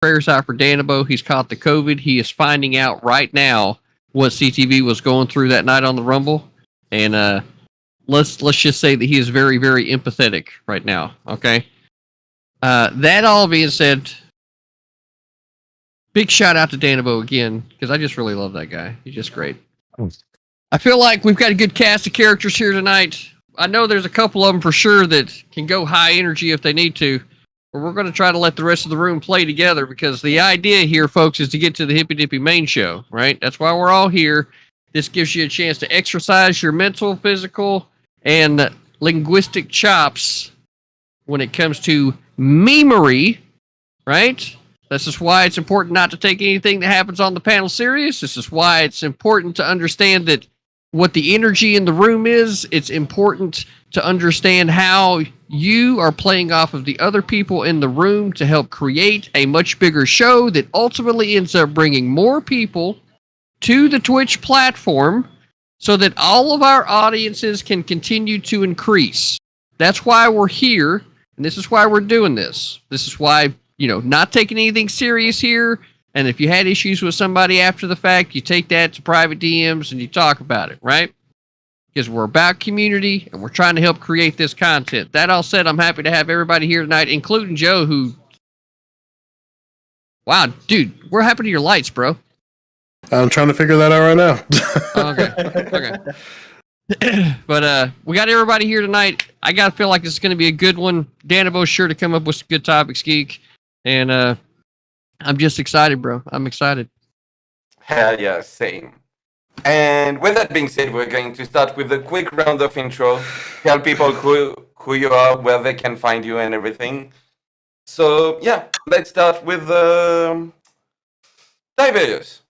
prayers out for Danabo. He's caught the COVID. He is finding out right now what CTV was going through that night on the Rumble, and let's just say that he is very, very empathetic right now. Okay. That all being said, big shout out to Danabo again, because I just really love that guy. He's just great. I feel like we've got a good cast of characters here tonight. I know there's a couple of them for sure that can go high energy if they need to, but we're going to try to let the rest of the room play together, because the idea here, folks, is to get to the Hippy Dippy main show, right? That's why we're all here. This gives you a chance to exercise your mental, physical, and linguistic chops when it comes to memery, right? This is why it's important not to take anything that happens on the panel serious. This is why it's important to understand that what the energy in the room is. It's important to understand how you are playing off of the other people in the room to help create a much bigger show that ultimately ends up bringing more people to the Twitch platform so that all of our audiences can continue to increase. That's why we're here, and this is why we're doing this. This is why, not taking anything serious here. And if you had issues with somebody after the fact, you take that to private DMs and you talk about it, right? Because we're about community and we're trying to help create this content. That all said, I'm happy to have everybody here tonight, including Joe, who... Wow, dude, what happened to your lights, bro? I'm trying to figure that out right now. Okay. But we got everybody here tonight. I got to feel like this is going to be a good one. Danabo's sure to come up with some good topics, Geek. And I'm just excited, bro. I'm excited. Hell yeah, same. And with that being said, we're going to start with a quick round of intro. Tell people who you are, where they can find you, and everything. So, yeah, let's start with Tiberius.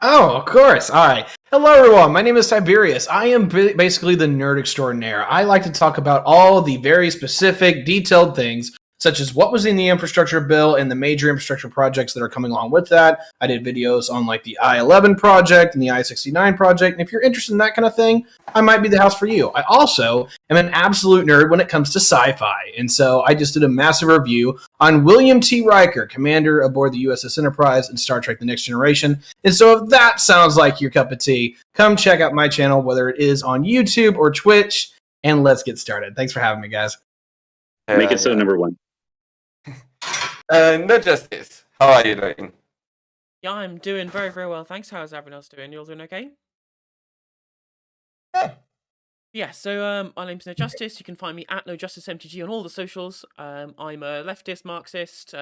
Oh, of course. All right. Hello, everyone. My name is Tiberius. I am basically the nerd extraordinaire. I like to talk about all the very specific, detailed things, such as what was in the infrastructure bill and the major infrastructure projects that are coming along with that. I did videos on like the I-11 project and the I-69 project. And if you're interested in that kind of thing, I might be the house for you. I also am an absolute nerd when it comes to sci-fi. And so I just did a massive review on William T. Riker, commander aboard the USS Enterprise in Star Trek The Next Generation. And so if that sounds like your cup of tea, come check out my channel, whether it is on YouTube or Twitch, and let's get started. Thanks for having me, guys. Make it so number one. No Justice, how are you doing? Yeah, I'm doing very, very well. Thanks. How's everyone else doing? You all doing okay? Yeah. Yeah, so my name's No Justice. You can find me at NoJusticeMTG on all the socials. I'm a leftist Marxist.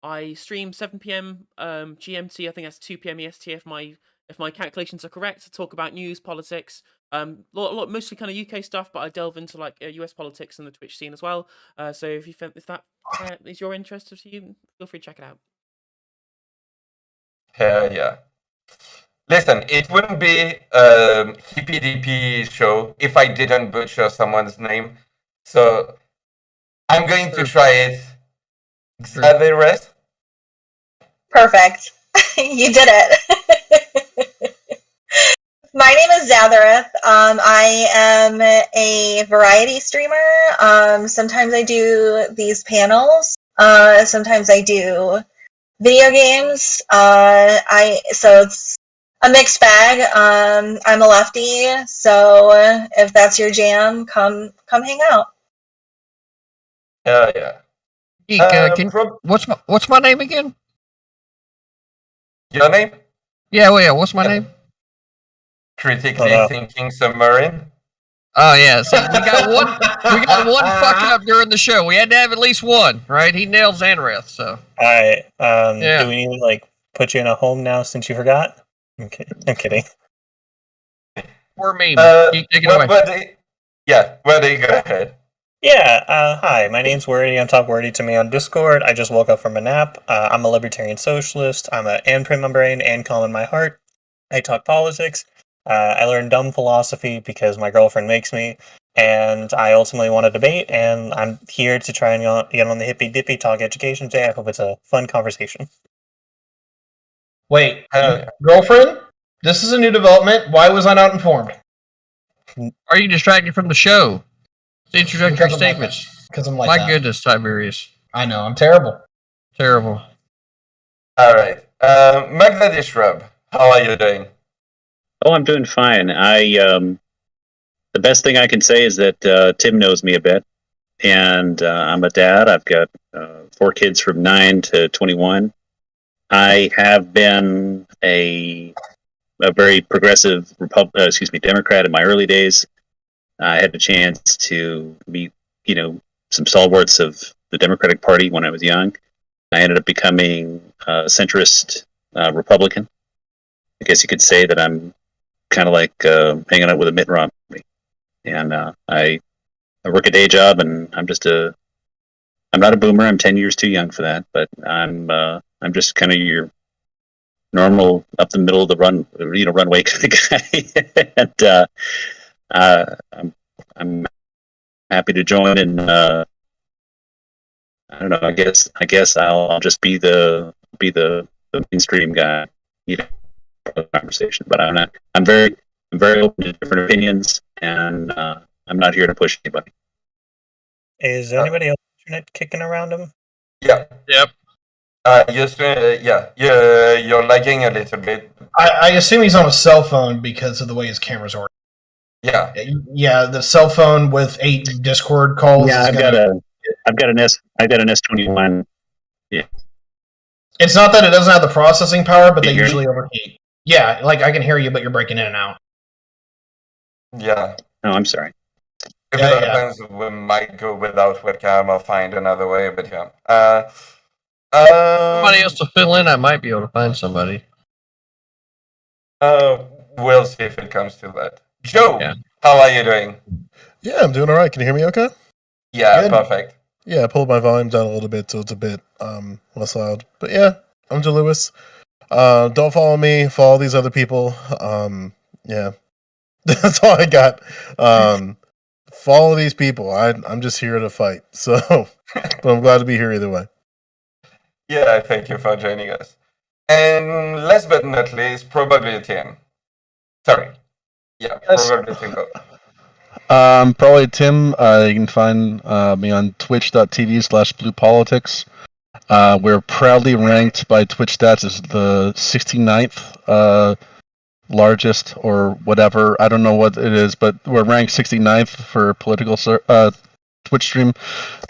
I stream 7 p.m. GMT. I think that's 2 p.m. EST if my calculations are correct. I talk about news, politics, mostly kind of UK stuff, but I delve into like US politics and the Twitch scene as well. So if that is your interest to you, feel free to check it out. Hell yeah. Listen, it wouldn't be a hippy dippy show if I didn't butcher someone's name. So I'm going to try it. Xavier. Perfect. You did it. My name is Zathareth. I am a variety streamer. Sometimes I do these panels. Sometimes I do video games. So it's a mixed bag. I'm a lefty, so if that's your jam, come hang out. Yeah. Geek, what's my name again? Your name? Yeah, what's my name? Critically Thinking Submarine. Oh yeah, see, we got one fuck up during the show. We had to have at least one, right? He nailed Xanareth, so. Alright, do we need to, like, put you in a home now since you forgot? I'm kidding. Poor meme. Take it away. Wordy, go ahead. Yeah, hi, my name's Wordy. I'm Talk Wordy to me on Discord. I just woke up from a nap. I'm a libertarian socialist. I'm an and my brain and calm in my heart. I talk politics. I learned dumb philosophy because my girlfriend makes me, and I ultimately want to debate, and I'm here to try and get on the hippy dippy talk education today. I hope it's a fun conversation. Wait, girlfriend? This is a new development. Why was I not informed? Are you distracted from the show? The introductory statements. Because I'm like My goodness, Tiberius. I know, I'm terrible. Terrible. All right. Magdadish Rub, how are you doing? Oh, I'm doing fine. The best thing I can say is that Tim knows me a bit, and I'm a dad. I've got 4 kids from 9 to 21. I have been a very progressive Democrat in my early days. I had a chance to meet, some stalwarts of the Democratic Party when I was young. I ended up becoming a centrist Republican. I guess you could say that I'm kind of like hanging out with a Mitt Romney. And I work a day job, and I'm not a boomer. I'm 10 years too young for that, but I'm just kind of your normal up the middle of the runway kind of guy. And I'm happy to join, and I don't know. I guess I'll just be the mainstream guy, for the conversation. But I'm very open to different opinions, and I'm not here to push anybody. Is anybody else internet kicking around him? Yeah. Yep. You're lagging a little bit. I assume he's on a cell phone because of the way his camera's oriented. Yeah. Yeah, the cell phone with 8 Discord calls. Yeah, I've got an S21. Yeah. It's not that it doesn't have the processing power, but Can they you hear usually overheat. Yeah, like I can hear you, but you're breaking in and out. Yeah. Oh, I'm sorry. If Yeah, it yeah. happens, we might go without webcam or find another way, but yeah. Somebody else to fill in, I might be able to find somebody. We'll see if it comes to that. Joe, Yeah. how are you doing? Yeah, I'm doing all right. Can you hear me okay? Yeah, Good. perfect. Yeah, I pulled my volume down a little bit so it's a bit less loud. But yeah, I'm Joe Lewis. Don't follow me, follow these other people. Yeah. That's all I got. Follow these people. I'm just here to fight. So but I'm glad to be here either way. Yeah, thank you for joining us. And last but not least, probably Tim. Sorry. Yeah, Yes. probably Tim. Probably Tim. You can find me on twitch.tv/bluepolitics. We're proudly ranked by Twitch stats as the 69th largest or whatever. I don't know what it is, but we're ranked 69th for political Twitch stream.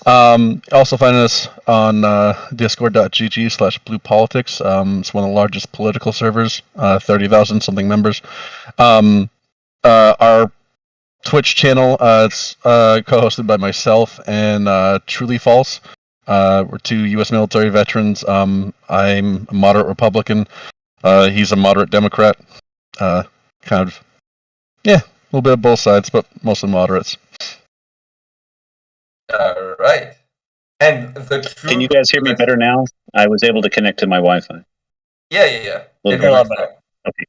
Also find us on discord.gg/bluepolitics. It's one of the largest political servers, 30,000 something members. Our Twitch channel, it's co-hosted by myself and Truly False. We're 2 U.S. military veterans. I'm a moderate Republican. He's a moderate Democrat. Kind of, yeah, a little bit of both sides, but mostly moderates. All right. And the true. Can you guys hear me better now? I was able to connect to my Wi-Fi. Yeah. A It little works bit. fine. Okay.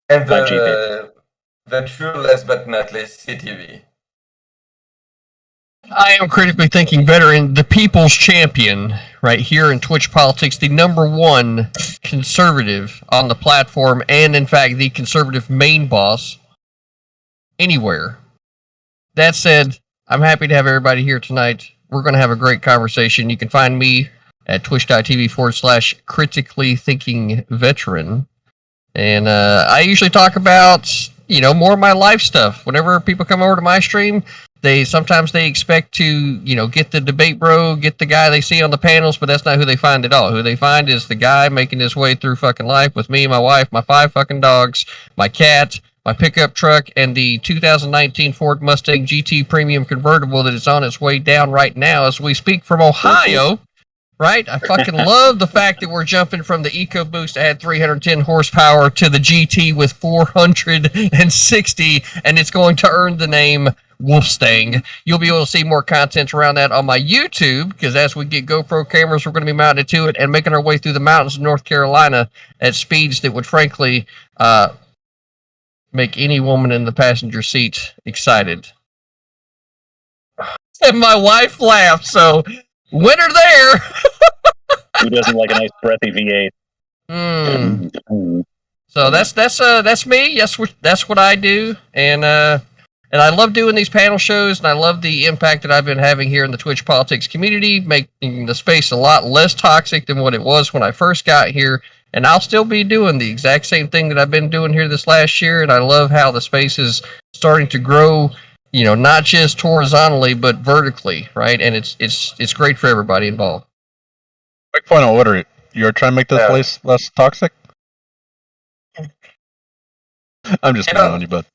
And 5G the true last but not least, CTV. I am critically thinking veteran, the people's champion, right here in Twitch politics, the #1 conservative on the platform, and in fact, the conservative main boss anywhere. That said, I'm happy to have everybody here tonight. We're going to have a great conversation. You can find me at twitch.tv/critically thinking veteran. And I usually talk about, more of my life stuff. Whenever people come over to my stream, sometimes they expect to, get the debate bro, get the guy they see on the panels, but that's not who they find at all. Who they find is the guy making his way through fucking life with me, my wife, my 5 fucking dogs, my cat, my pickup truck, and the 2019 Ford Mustang GT Premium convertible that is on its way down right now as we speak from Ohio. Right? I fucking love the fact that we're jumping from the EcoBoost that had 310 horsepower to the GT with 460, and it's going to earn the name Wolfstang. You'll be able to see more content around that on my YouTube, because as we get GoPro cameras, we're going to be mounted to it and making our way through the mountains of North Carolina at speeds that would frankly make any woman in the passenger seat excited. And my wife laughed, so winner there. Who doesn't like a nice breathy V8? So that's me. Yes, that's what I do. And And I love doing these panel shows, and I love the impact that I've been having here in the Twitch politics community, making the space a lot less toxic than what it was when I first got here. And I'll still be doing the exact same thing that I've been doing here this last year. And I love how the space is starting to grow, not just horizontally, but vertically, right? And it's great for everybody involved. Quick point of order. You're trying to make this place less toxic? I'm just picking on you, bud.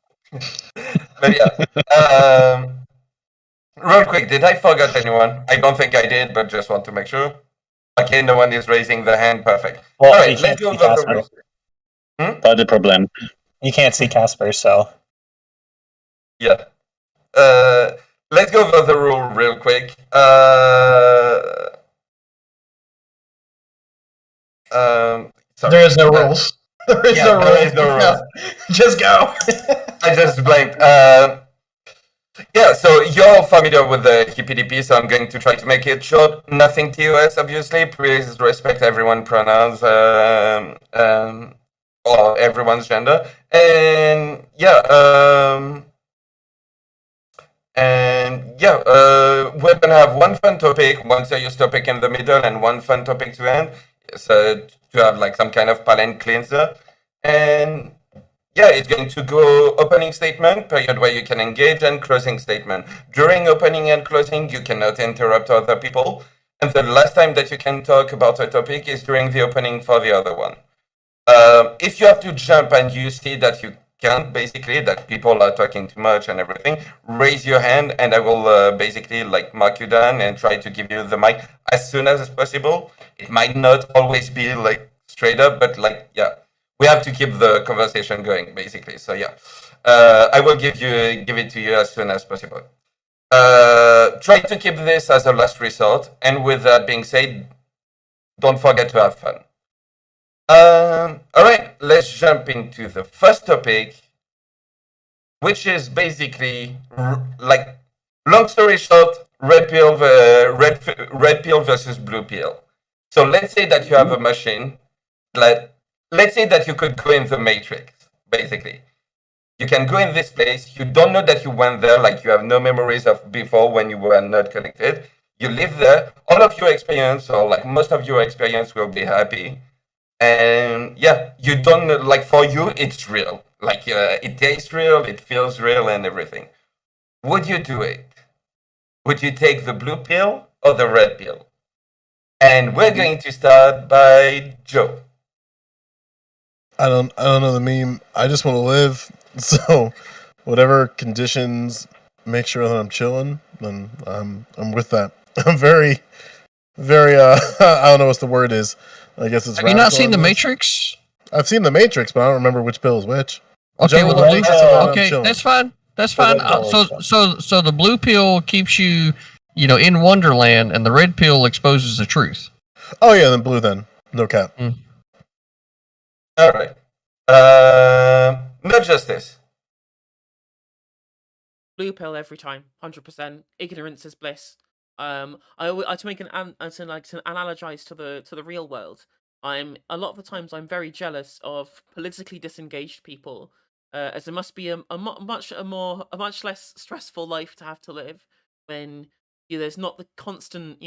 But real quick, did I forget anyone? I don't think I did, but just want to make sure. Okay, no one is raising their hand. Perfect. Well, All right, let's go over the rules. Not the problem. You can't see Casper, so. Yeah. Let's go over the rule real quick. Sorry. There is no rules. There is no rules. There is no rules. Just go. I just blanked. Yeah, so you're familiar with the HPDP, so I'm going to try to make it short. Nothing TOS, obviously. Please respect everyone's pronouns or everyone's gender. And we're gonna have one fun topic, one serious topic in the middle, and one fun topic to end. So to have like some kind of palette cleanser. And yeah, it's going to go opening statement, period where you can engage, and closing statement. During opening and closing, you cannot interrupt other people. And the last time that you can talk about a topic is during the opening for the other one. If you have to jump and you see that you can't, basically, that people are talking too much and everything, raise your hand and I will basically like mark you down and try to give you the mic as soon as possible. It might not always be like straight up, but like, yeah. We have to keep the conversation going, basically. So yeah, I will give it to you as soon as possible. Try to keep this as a last resort. And with that being said, don't forget to have fun. All right, let's jump into the first topic, which is basically like, long story short, red pill versus blue pill. So let's say that you have a machine that. Let's say that you could go in the Matrix, basically. You can go in this place, you don't know that you went there, like you have no memories of before when you were not connected. You live there, all of your experience, or like most of your experience will be happy. And yeah, you don't know, like for you, it's real. Like it tastes real, it feels real and everything. Would you do it? Would you take the blue pill or the red pill? And we're going to start by Joe. I don't know the meme. I just want to live. So whatever conditions make sure that I'm chilling, then I'm with that. I'm very, very I don't know what the word is. I guess it's. Have you not seen The Matrix? I've seen The Matrix, but I don't remember which pill is which. Okay, well, okay, that's fine. That's fine. So the blue pill keeps you, in Wonderland, and the red pill exposes the truth. Oh yeah, then blue. Then no cap. All right. No justice. Blue pill every time, 100%. Ignorance is bliss. I to make to analogize to the real world. A lot of the times I'm very jealous of politically disengaged people, as it must be a much less stressful life to have to live when there's not the constant,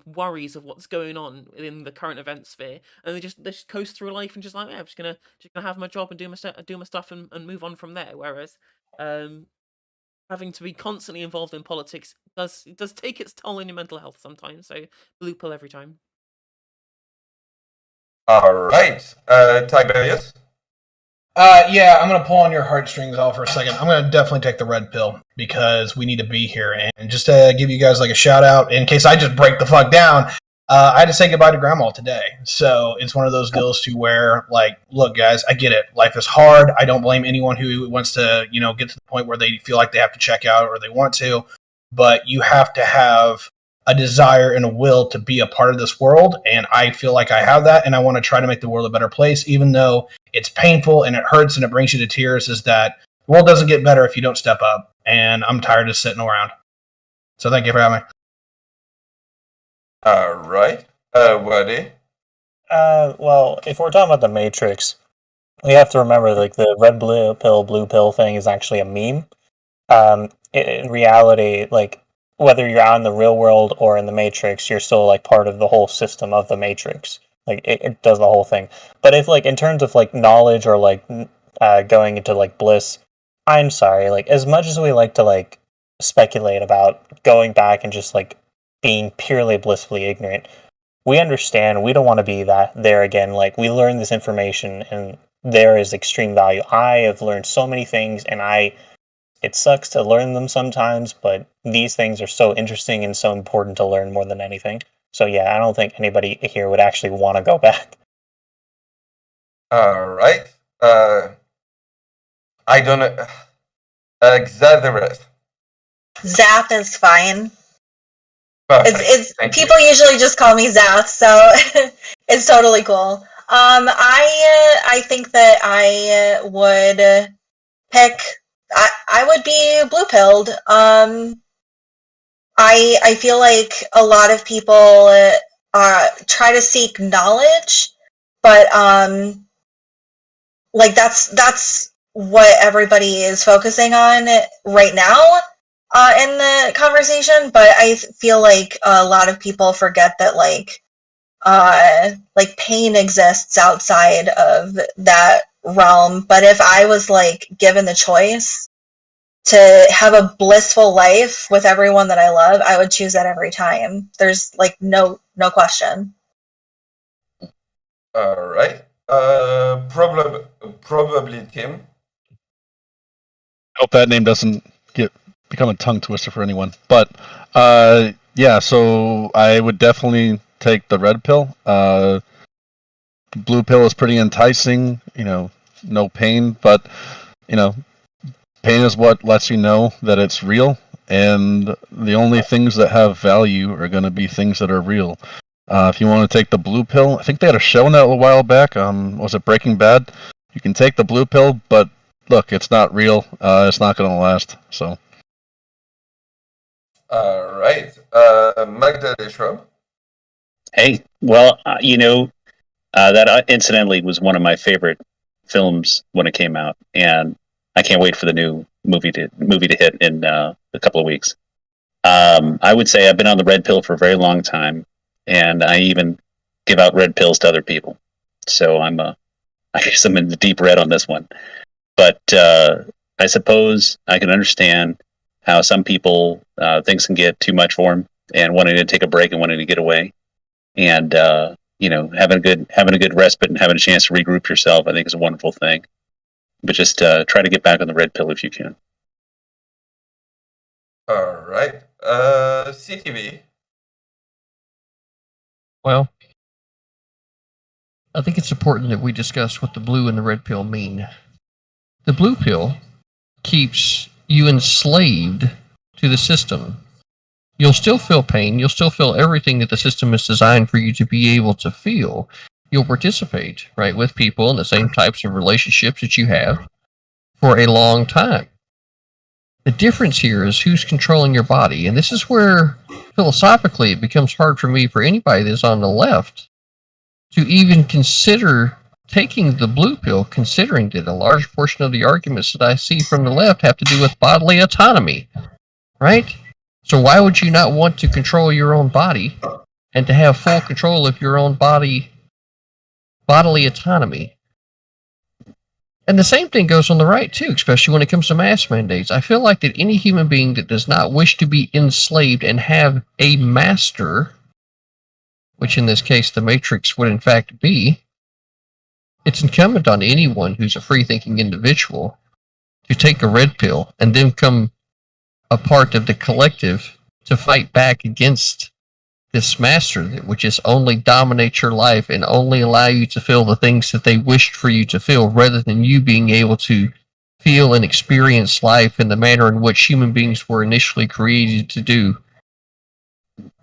worries of what's going on in the current event sphere, and they just coast through life and just like, yeah, I'm just gonna have my job and do my stuff and move on from there. Whereas, having to be constantly involved in politics does take its toll on your mental health sometimes. So blue pill every time. All right, Tiberius. Yeah, I'm gonna pull on your heartstrings all for a second. I'm gonna definitely take the red pill because we need to be here. And just to give you guys like a shout out, in case I just break the fuck down, I had to say goodbye to Grandma today. So it's one of those deals to where, like, look, guys, I get it. Life is hard. I don't blame anyone who wants to, get to the point where they feel like they have to check out or they want to. But you have to have a desire and a will to be a part of this world, and I feel like I have that, and I want to try to make the world a better place, even though it's painful and it hurts and it brings you to tears. Is that the world doesn't get better if you don't step up, and I'm tired of sitting around. So thank you for having me. All right, Wordy. Well, if we're talking about the Matrix, we have to remember like the red blue pill thing is actually a meme. in reality, like whether you're out in the real world or in the Matrix, you're still like part of the whole system of the Matrix. Like it does the whole thing. But if like in terms of like knowledge or like going into like bliss, I'm sorry. Like as much as we like to like speculate about going back and just like being purely blissfully ignorant, we understand we don't want to be that there again. Like we learn this information and there is extreme value. I have learned so many things and it sucks to learn them sometimes, but these things are so interesting and so important to learn more than anything. So yeah, I don't think anybody here would actually want to go back. All right. I don't know. Xatherus. Zap is fine. Perfect. It's Thank people usually just call me Zap, so it's totally cool. I think that I would pick. I would be blue pilled. I feel like a lot of people try to seek knowledge, but like that's what everybody is focusing on right now in the conversation. But I feel like a lot of people forget that like pain exists outside of that realm. But if I was like given the choice to have a blissful life with everyone that I love, I would choose that every time. There's like no question. All right. Probably Tim. Hope that name doesn't become a tongue twister for anyone. But yeah, so I would definitely take the red pill. Blue pill is pretty enticing, no pain, but pain is what lets you know that it's real, and the only things that have value are going to be things that are real. If you want to take the blue pill, I think they had a show on that a while back. Was it Breaking Bad? You can take the blue pill, but look, it's not real. It's not going to last. So. All right. Magda Shrub. Hey, well, that incidentally was one of my favorite films when it came out, and I can't wait for the new movie to hit in a couple of weeks. I would say I've been on the red pill for a very long time, and I even give out red pills to other people. So I guess I'm in the deep red on this one. But I suppose I can understand how some people things can get too much for them, and wanting to take a break and wanting to get away, and having a good respite and having a chance to regroup yourself, I think is a wonderful thing. But just try to get back on the red pill if you can. All right. CTV. Well, I think it's important that we discuss what the blue and the red pill mean. The blue pill keeps you enslaved to the system. You'll still feel pain. You'll still feel everything that the system is designed for you to be able to feel. You'll participate, right, with people in the same types of relationships that you have for a long time. The difference here is who's controlling your body. And this is where, philosophically, it becomes hard for me, for anybody that's on the left, to even consider taking the blue pill, considering that a large portion of the arguments that I see from the left have to do with bodily autonomy, right? So why would you not want to control your own body and to have full control of your own bodily autonomy? And the same thing goes on the right, too, especially when it comes to mask mandates. I feel like that any human being that does not wish to be enslaved and have a master, which in this case the Matrix would in fact be, it's incumbent on anyone who's a free-thinking individual to take a red pill and then become a part of the collective to fight back against this master, which just only dominates your life and only allow you to feel the things that they wished for you to feel, rather than you being able to feel and experience life in the manner in which human beings were initially created to do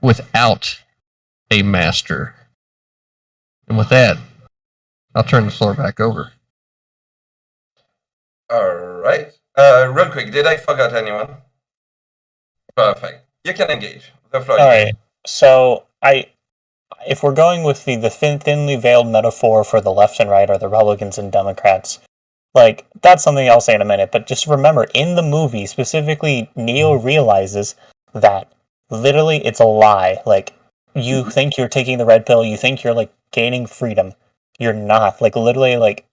without a master. And with that, I'll turn the floor back over. All right. Real quick, did I forget anyone? Perfect. You can engage. The floor. All right. So if we're going with the thinly veiled metaphor for the left and right, or the Republicans and Democrats, Like, that's something I'll say in a minute, but just remember, in the movie, specifically, Neo realizes that literally it's a lie. Like, you think you're taking the red pill, you think you're, like, gaining freedom. You're not. Like, literally, like,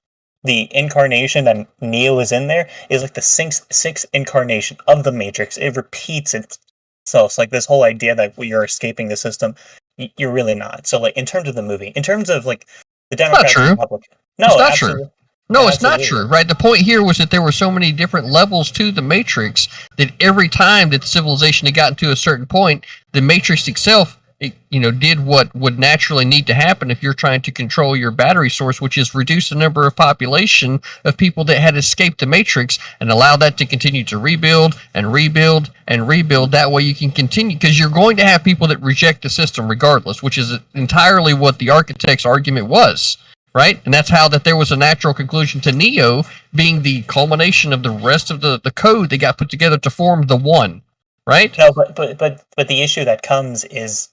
the incarnation that Neo is in there is, like, the sixth incarnation of the Matrix. It repeats itself. So, like, this whole idea that you're escaping the system, you're really not. So, like, in terms of the movie, in terms of, like, the Democrats and Republicans. No, it's not absolutely. true. No, it's not Absolutely. true, right? The point here was that there were so many different levels to the Matrix that every time that the civilization had gotten to a certain point, the Matrix itself, did what would naturally need to happen if you're trying to control your battery source, which is reduce the number of population of people that had escaped the Matrix and allow that to continue to rebuild and rebuild and rebuild. That way you can continue, because you're going to have people that reject the system regardless, which is entirely what the architect's argument was. Right? And that's how that there was a natural conclusion to Neo being the culmination of the rest of the code that got put together to form the one. Right? No, but the issue that comes is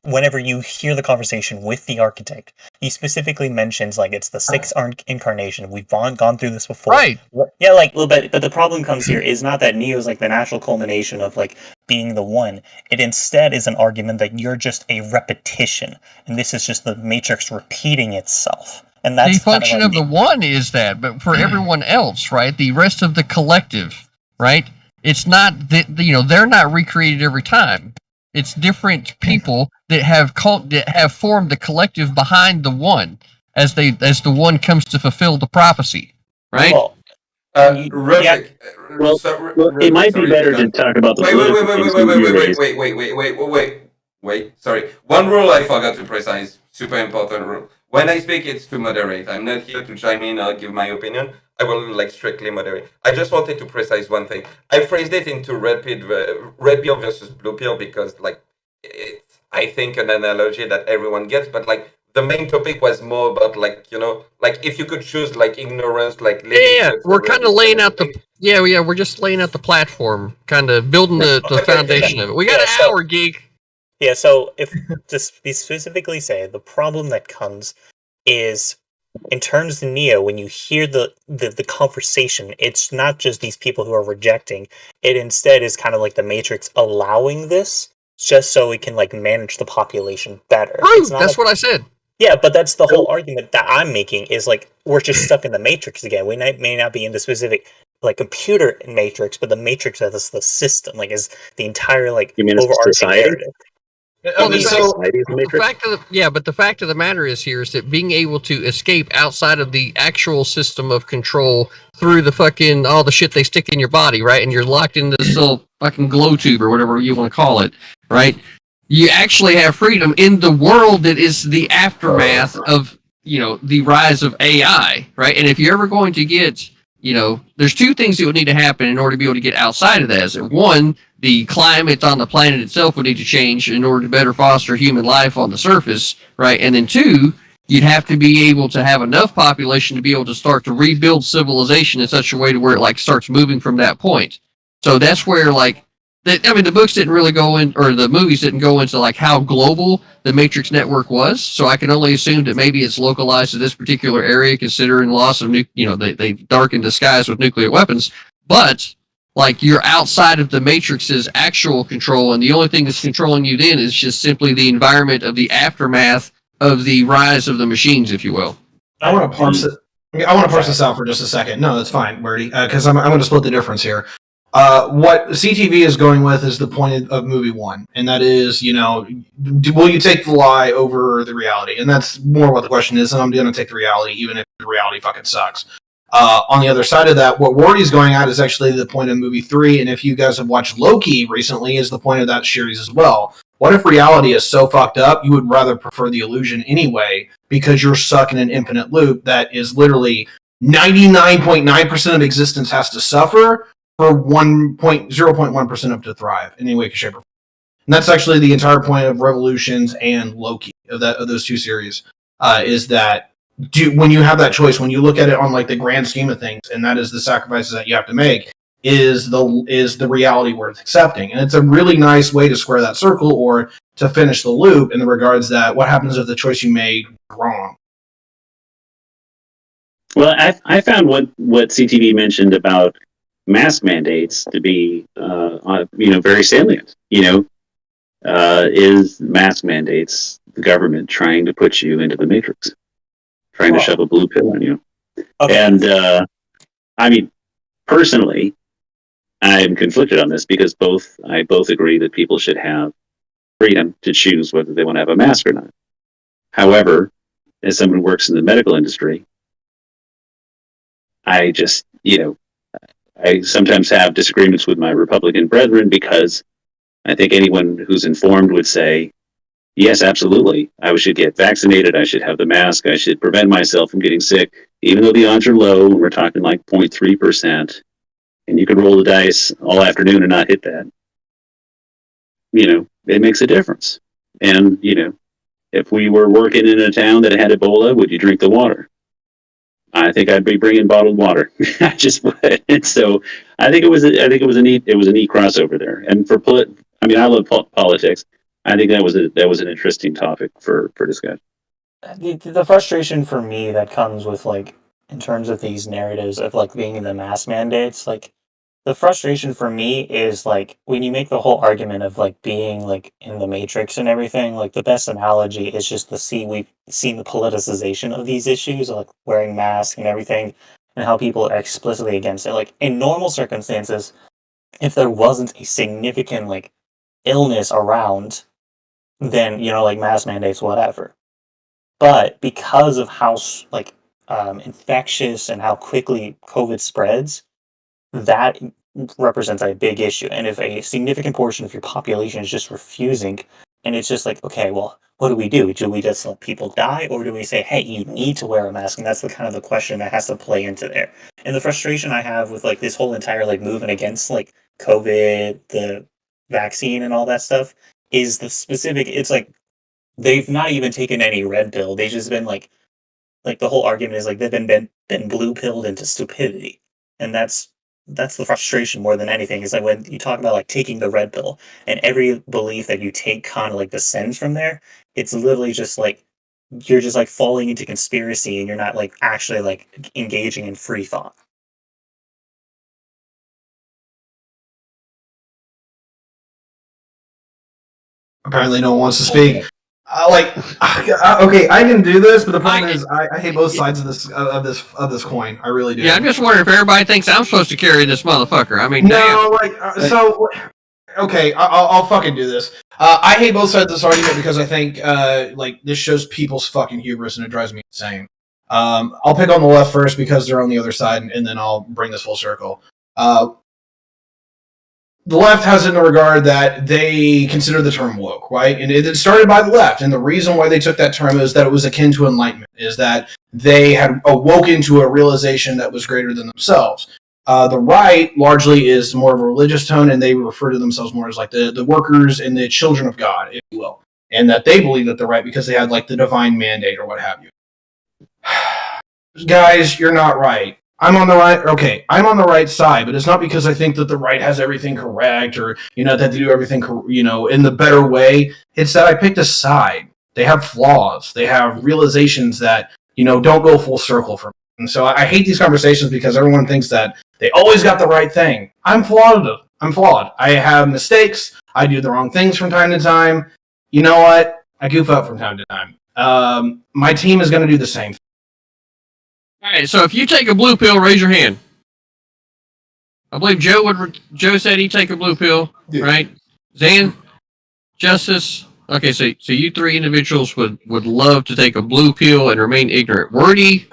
whenever you hear the conversation with the architect, he specifically mentions like it's the sixth incarnation. We've gone through this before. Right. Yeah, like but the problem comes here is not that Neo's like the natural culmination of like being the one. It instead is an argument that you're just a repetition, and this is just the Matrix repeating itself. And that's the function of the one is that, but for everyone else, right? The rest of the collective, right? It's not that they're not recreated every time. It's different people that have formed the collective behind the one as the one comes to fulfill the prophecy, right? Well, Real yeah. quick, Well, it might be better to talk about the political things that you raised. wait. Sorry. One rule I forgot to precise. Super important rule. When I speak, it's to moderate. I'm not here to chime in or give my opinion. I will strictly moderate. I just wanted to precise one thing. I phrased it into red pill versus blue pill because it's I think an analogy that everyone gets, but the main topic was more about if you could choose ignorance, we're kind of laying out we're just laying out the platform, kind of building the foundation of it. We got an hour, geek. Yeah, so if to specifically say, the problem that comes is in terms of Neo, when you hear the conversation, it's not just these people who are rejecting. It instead is kind of like the Matrix allowing this just so it can manage the population better. True, that's what I said. Yeah, but that's the whole argument that I'm making is we're just stuck in the Matrix again. We may not be in the specific computer Matrix, but the Matrix as the system, is the entire you mean overarching society? narrative. Well, the fact of the matter is that being able to escape outside of the actual system of control through the fucking all the shit they stick in your body, right? And you're locked in this little fucking glow tube or whatever you want to call it, right? You actually have freedom in the world that is the aftermath of the rise of AI, right? And if you're ever going to get there's two things that would need to happen in order to be able to get outside of that. One, the climate on the planet itself would need to change in order to better foster human life on the surface, right? And then two, you'd have to be able to have enough population to be able to start to rebuild civilization in such a way to where it starts moving from that point. So that's where the books didn't really go in, or the movies didn't go into how global the Matrix network was. So I can only assume that maybe it's localized to this particular area, considering loss of they darkened the skies with nuclear weapons. But you're outside of the Matrix's actual control, and the only thing that's controlling you then is just simply the environment of the aftermath of the rise of the machines, if you will. I want to parse it. I want to parse this out for just a second. No, that's fine, Wordy, because I'm going to split the difference here. What CTV is going with is the point of movie one, and that is, will you take the lie over the reality? And that's more what the question is, and I'm going to take the reality, even if the reality fucking sucks. On the other side of that, what Wordy's going at is actually the point of movie 3, and if you guys have watched Loki recently, is the point of that series as well. What if reality is so fucked up, you would rather prefer the illusion anyway, because you're stuck in an infinite loop that is literally 99.9% of existence has to suffer for 0.1% of to thrive in any way, shape, or form. And that's actually the entire point of Revolutions and Loki, of those two series, is that when you have that choice, when you look at it on the grand scheme of things, and that is the sacrifices that you have to make, is the reality worth accepting. And it's a really nice way to square that circle or to finish the loop in the regards that what happens if the choice you made was wrong. Well, I found what CTV mentioned about mask mandates to be, very salient. Is mask mandates the government trying to put you into the matrix, trying to shove a blue pill on you? Okay. And I mean, personally, I'm conflicted on this because I both agree that people should have freedom to choose whether they want to have a mask or not. However, as someone who works in the medical industry, I just, I sometimes have disagreements with my Republican brethren because I think anyone who's informed would say, yes, absolutely, I should get vaccinated, I should have the mask, I should prevent myself from getting sick, even though the odds are low, we're talking like 0.3%, and you could roll the dice all afternoon and not hit that. It makes a difference. And, if we were working in a town that had Ebola, would you drink the water? I think I'd be bringing bottled water. I just would. And so I think it was a neat crossover there. And I love politics. I think that was an interesting topic for discussion. The frustration for me that comes with in terms of these narratives of being in the mass mandates, the frustration for me is when you make the whole argument of being in the matrix and everything, the best analogy is just we've seen the politicization of these issues, wearing masks and everything, and how people are explicitly against it. In normal circumstances, if there wasn't a significant illness around, then mass mandates, whatever. But because of how infectious and how quickly COVID spreads, that represents a big issue. And if a significant portion of your population is just refusing, and it's just okay, well, what do we do? Do we just let people die, or do we say, hey, you need to wear a mask? And that's the kind of the question that has to play into there. And the frustration I have with this whole entire movement against COVID, the vaccine, and all that stuff is the specific. It's they've not even taken any red pill. They've just been the whole argument is they've been blue pilled into stupidity, and that's the frustration more than anything. Is when you talk about taking the red pill, and every belief that you take kind of descends from there. It's literally just you're just falling into conspiracy, and you're not actually engaging in free thought. Apparently, no one wants to speak. Okay, I can do this, but the problem is, I hate both sides of this coin. I really do. Yeah, I'm just wondering if everybody thinks I'm supposed to carry this motherfucker. I mean, no, okay, I'll fucking do this. I hate both sides of this argument because I think this shows people's fucking hubris, and it drives me insane. I'll pick on the left first because they're on the other side, and then I'll bring this full circle. The left has it in the regard that they consider the term woke, right? And it started by the left. And the reason why they took that term is that it was akin to enlightenment, is that they had awoken to a realization that was greater than themselves. The right largely is more of a religious tone, and they refer to themselves more as the workers and the children of God, if you will. And that they believe that they're right because they had the divine mandate or what have you. Guys, you're not right. I'm on the right. Okay, I'm on the right side, but it's not because I think that the right has everything correct or that they do everything in the better way. It's that I picked a side. They have flaws. They have realizations that don't go full circle for me. And so I hate these conversations because everyone thinks that they always got the right thing. I'm flawed. I have mistakes. I do the wrong things from time to time. You know what? I goof up from time to time. My team is going to do the same thing. All right, so if you take a blue pill, raise your hand. I believe Joe said he'd take a blue pill, right? Zan, Justice. Okay, so you three individuals would love to take a blue pill and remain ignorant. Wordy,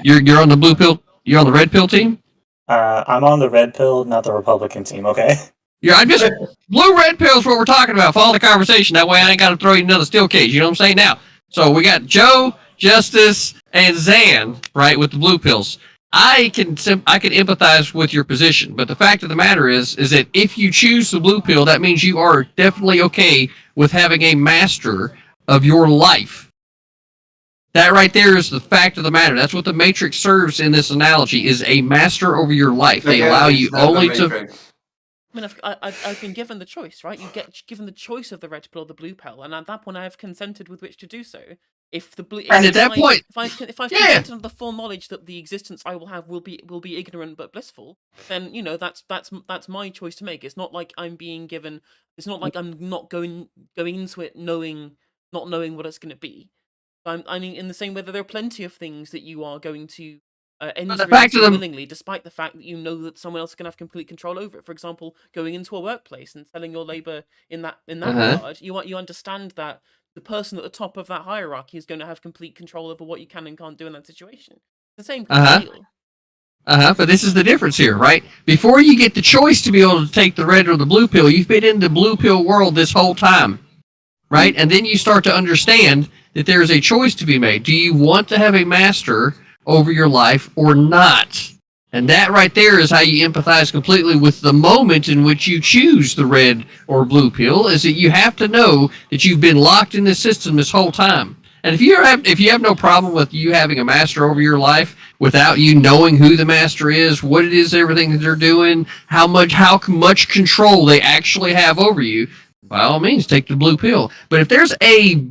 you're on the blue pill. You're on the red pill team. I'm on the red pill, not the Republican team. Okay. Yeah, I'm just blue-red pill is what we're talking about. Follow the conversation. That way, I ain't got to throw you another steel cage. You know what I'm saying? Now, so we got Joe, Justice, and Zan, right, with the blue pills. I can empathize with your position, but the fact of the matter is that if you choose the blue pill, that means you are definitely okay with having a master of your life. That right there is the fact of the matter. That's what the Matrix serves in this analogy: is a master over your life. They allow you only to. I mean, I've been given the choice, right? You get given the choice of the red pill or the blue pill, and at that point I have consented with which to do so. If the blue, And at that point, if I've yeah. consented under the full knowledge that the existence I will have will be ignorant but blissful, then that's my choice to make. It's not like I'm being given. It's not like I'm not going into it not knowing what it's going to be. I mean, in the same way that there are plenty of things that you are going to enter fact into of the- willingly, despite the fact that you know that someone else is going to have complete control over it. For example, going into a workplace and selling your labor in that regard, you understand that the person at the top of that hierarchy is going to have complete control over what you can and can't do in that situation. It's the same kind of deal. But this is the difference here, right? Before you get the choice to be able to take the red or the blue pill, you've been in the blue pill world this whole time, right? And then you start to understand that there is a choice to be made. Do you want to have a master over your life or not? And that right there is how you empathize completely with the moment in which you choose the red or blue pill, is that you have to know that you've been locked in this system this whole time. And if you have no problem with you having a master over your life without you knowing who the master is, what it is, everything that they're doing, how much control they actually have over you, by all means, take the blue pill. But if there's a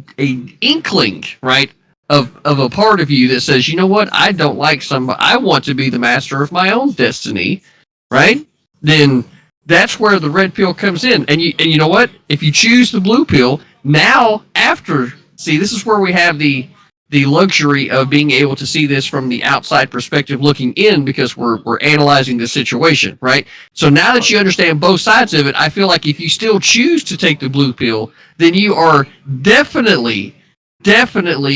inkling, right, of a part of you that says, you know what, I don't like somebody, I want to be the master of my own destiny, right? Then that's where the red pill comes in. And you know what? If you choose the blue pill, now this is where we have the luxury of being able to see this from the outside perspective looking in, because we're analyzing the situation, right? So now that you understand both sides of it, I feel like if you still choose to take the blue pill, then you are definitely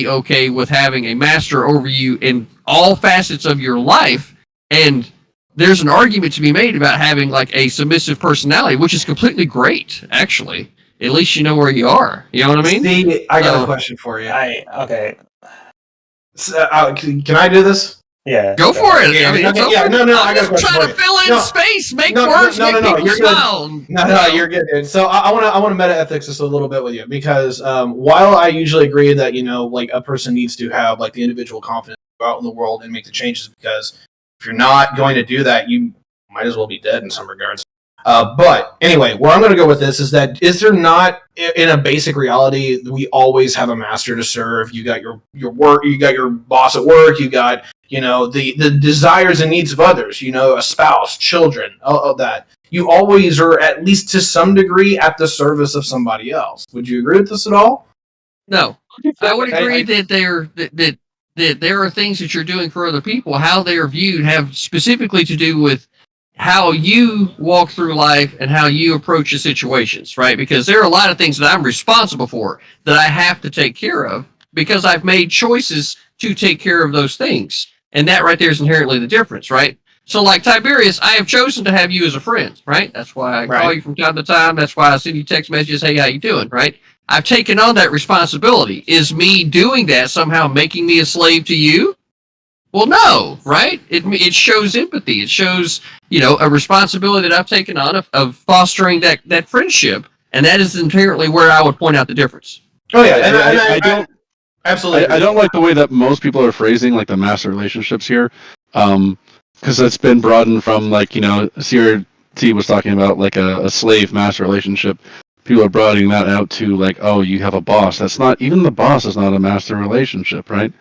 okay with having a master over you in all facets of your life. And there's an argument to be made about having like a submissive personality, which is completely great, actually. At least you know where you are. You know what I mean? See, I got a question for you. Okay. So, can I do this? Yeah. Go for it. Yeah, I mean, okay, it's yeah, open. no, I'm I got a just question trying for to you. fill in No. space, make No, words, no, make people you're good. smile. No, you're good, dude. So I want to meta ethics this a little bit with you, because while I usually agree that like a person needs to have like the individual confidence to go out in the world and make the changes, because if you're not going to do that, you might as well be dead in some regards. But anyway, where I'm going to go with this is there not, in a basic reality, we always have a master to serve. You got your work, you got your boss at work, you got the desires and needs of others, a spouse, children, all that. You always are, at least to some degree, at the service of somebody else. Would you agree with this at all? No, I would agree that there are things that you're doing for other people. How they are viewed have specifically to do with how you walk through life and how you approach the situations, right? Because there are a lot of things that I'm responsible for that I have to take care of because I've made choices to take care of those things. And that right there is inherently the difference, right? So like Tiberius, I have chosen to have you as a friend, right? That's why I call you from time to time. That's why I send you text messages, hey, how you doing, right? I've taken on that responsibility. Is me doing that somehow making me a slave to you? Well, no, right? It shows empathy. It shows, a responsibility that I've taken on of fostering that friendship. And that is inherently where I would point out the difference. Oh, yeah. I don't absolutely. I don't like the way that most people are phrasing like the master relationships here, because it's been broadened from Sierra T was talking about like a slave master relationship. People are broadening that out to like, oh, you have a boss. That's not, even the boss is not a master relationship, right?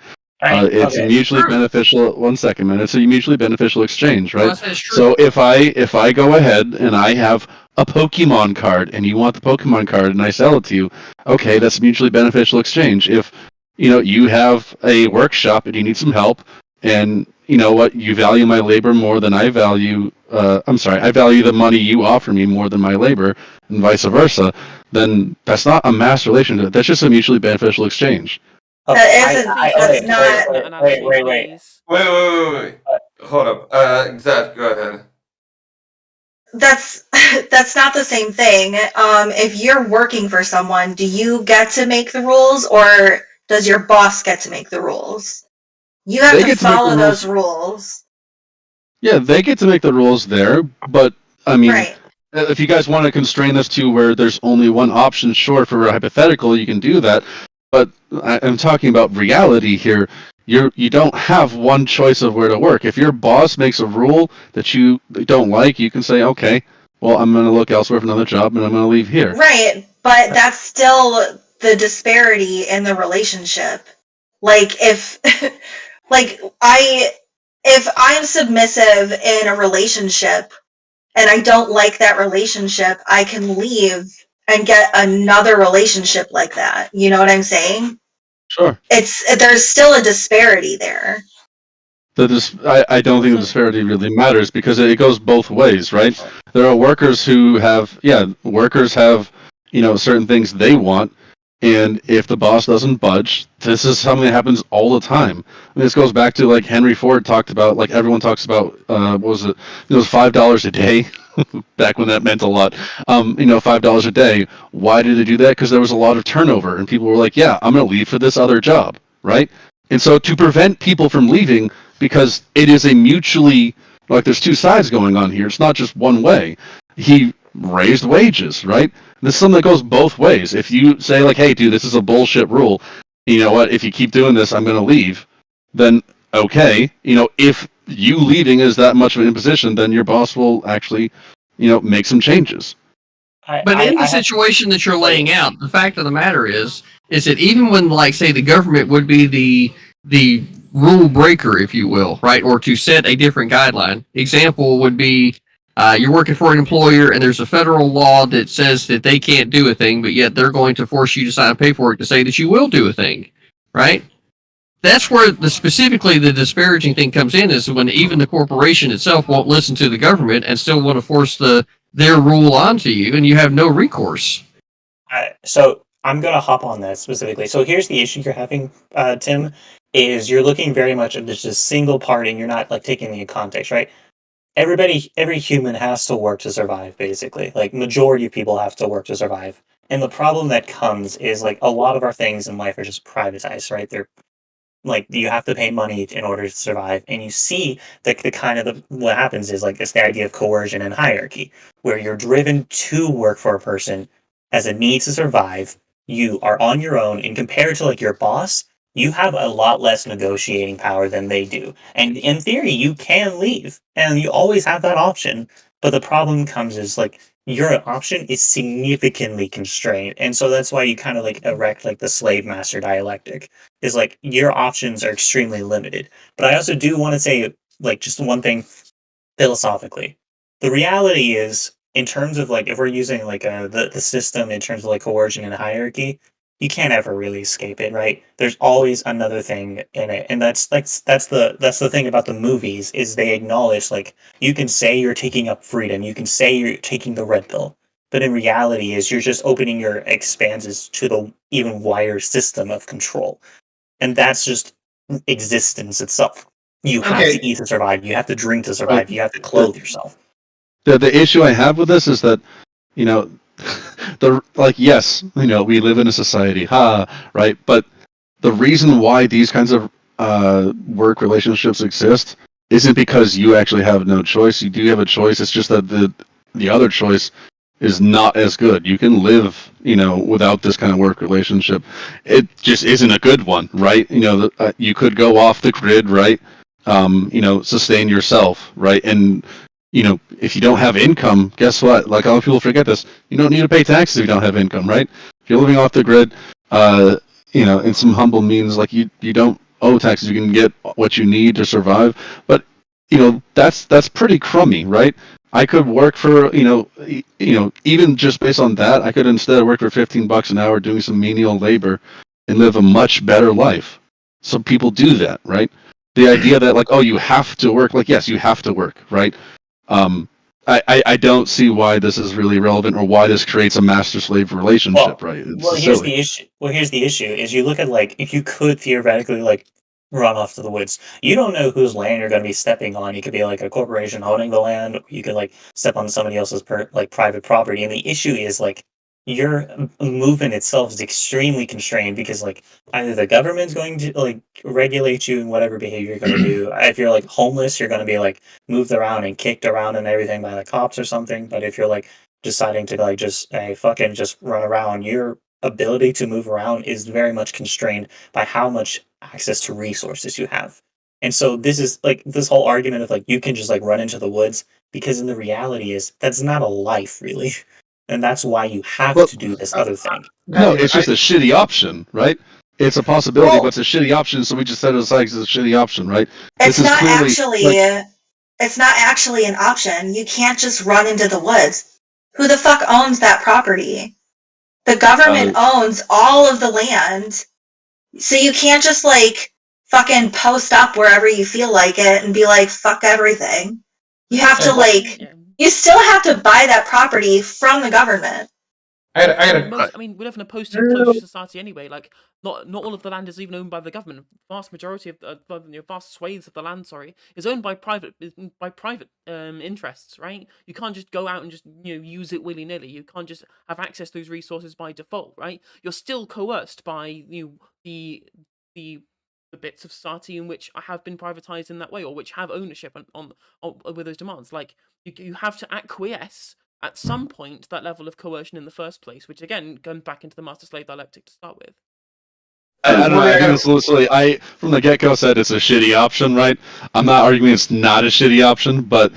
It's a mutually beneficial. 1 second, man. It's a mutually beneficial exchange, right? So if I go ahead and I have a Pokemon card and you want the Pokemon card and I sell it to you, okay, that's a mutually beneficial exchange. If you have a workshop and you need some help, and you know what, you value my labor more than I value. I value the money you offer me more than my labor, and vice versa. Then that's not a master relationship. That's just a mutually beneficial exchange. That's not. Wait. Hold up. Zach, go ahead. That's not the same thing. If you're working for someone, do you get to make the rules, or does your boss get to make the rules? You have to follow those rules. Yeah, they get to make the rules there, but I mean, if you guys want to constrain this to where there's only one option, sure, for a hypothetical, you can do that. But I'm talking about reality here. You don't have one choice of where to work. If your boss makes a rule that you don't like, you can say, okay, well, I'm going to look elsewhere for another job, and I'm going to leave here. Right, but that's still the disparity in the relationship. Like if if I'm submissive in a relationship and I don't like that relationship, I can leave and get another relationship like that. You know what I'm saying? Sure. There's still a disparity there. I don't think the disparity really matters because it goes both ways, right? There are workers who have, workers have, certain things they want, and if the boss doesn't budge, this is something that happens all the time. I mean, this goes back to like Henry Ford talked about, like everyone talks about, what was it? It was $5 a day. Back when that meant a lot. $5 a day. Why did they do that? Because there was a lot of turnover, and people were like, "Yeah, I'm going to leave for this other job," right? And so to prevent people from leaving, because it is a mutually, like, there's two sides going on here. It's not just one way. He raised wages, right? This is something that goes both ways. If you say like, "Hey, dude, this is a bullshit rule. You know what? If you keep doing this, I'm going to leave," then okay. If you leaving is that much of an imposition, then your boss will actually, make some changes. But in the situation that you're laying out, the fact of the matter is that even when, like, say, the government would be the rule breaker, if you will, right, or to set a different guideline. Example would be you're working for an employer and there's a federal law that says that they can't do a thing, but yet they're going to force you to sign paperwork to say that you will do a thing, right? That's where specifically the disparaging thing comes in, is when even the corporation itself won't listen to the government and still want to force their rule onto you, and you have no recourse. So I'm going to hop on that specifically. So here's the issue you're having, Tim, is you're looking very much at just a single part, and you're not like taking the context, right? Every human has to work to survive, basically. Like, majority of people have to work to survive. And the problem that comes is, like, a lot of our things in life are just privatized, right? They're like, you have to pay money in order to survive, and you see that what happens is, like, it's the idea of coercion and hierarchy, where you're driven to work for a person as a need to survive. You are on your own, and compared to like your boss, you have a lot less negotiating power than they do. And in theory, you can leave, and you always have that option. But the problem comes is, like, your option is significantly constrained, and so that's why you kind of like erect like the slave master dialectic, is like your options are extremely limited. But I also do want to say, like, just one thing philosophically. The reality is, in terms of like, if we're using like the system in terms of like coercion and hierarchy, you can't ever really escape it, right? There's always another thing in it, and that's the thing about the movies, is they acknowledge, like, you can say you're taking up freedom, you can say you're taking the red pill, but in reality is you're just opening your expanses to the even wider system of control, and that's just existence itself. You have Okay. to eat to survive. You have to drink to survive. You have to clothe yourself. The issue I have with this is that, yes, we live in a society, right? But the reason why these kinds of work relationships exist isn't because you actually have no choice. You do have a choice. It's just that the other choice is not as good. You can live, without this kind of work relationship. It just isn't a good one, right? You could go off the grid, right? Sustain yourself, right? And if you don't have income, guess what? Like, a lot of people forget this. You don't need to pay taxes if you don't have income, right? If you're living off the grid, in some humble means, like, you don't owe taxes. You can get what you need to survive. But, that's pretty crummy, right? I could work for, even just based on that, I could instead work for $15 an hour doing some menial labor and live a much better life. So people do that, right? The idea that, like, oh, you have to work, like, yes, you have to work, right? I don't see why this is really relevant, or why this creates a master-slave relationship, right? It's Here's silly. the issue. Well, here's the issue: is you look at, like, if you could theoretically, like, run off to the woods, you don't know whose land you're going to be stepping on. You could be like a corporation owning the land. Or you could like step on somebody else's private property, and the issue is, like, your movement itself is extremely constrained, because, like, either the government's going to like regulate you in whatever behavior you're going to do. If you're like homeless, you're going to be like moved around and kicked around and everything by the cops or something. But if you're like deciding to like just fucking just run around, your ability to move around is very much constrained by how much access to resources you have. And so this is like this whole argument of like you can just like run into the woods, because in the reality is that's not a life really. And that's why you have Well, to do this other thing. No, it's just a shitty option, right? it's a possibility, Well- but it's a shitty option, so we just set it aside because it's a shitty option, right? It's This is not clearly, actually. like- It's not actually an option. You can't just run into the woods. Who the fuck owns that property? The government owns all of the land. So you can't just like fucking post up wherever you feel like it and be like, fuck everything. You have to like, Yeah. you still have to buy that property from the government. I had I mean, we live in a post-enclosure society anyway. Like, not all of the land is even owned by the government. Vast majority of vast swathes of the land, is owned by private interests. Right? You can't just go out and just use it willy nilly. You can't just have access to those resources by default. Right? You're still coerced by the bits of society in which have been privatized in that way, or which have ownership on with those demands. Like, you have to acquiesce at some point that level of coercion in the first place, which again comes back into the master-slave dialectic to start with. I don't know. I think it's literally, I from the get-go said it's a shitty option, right? I'm not arguing it's not a shitty option, but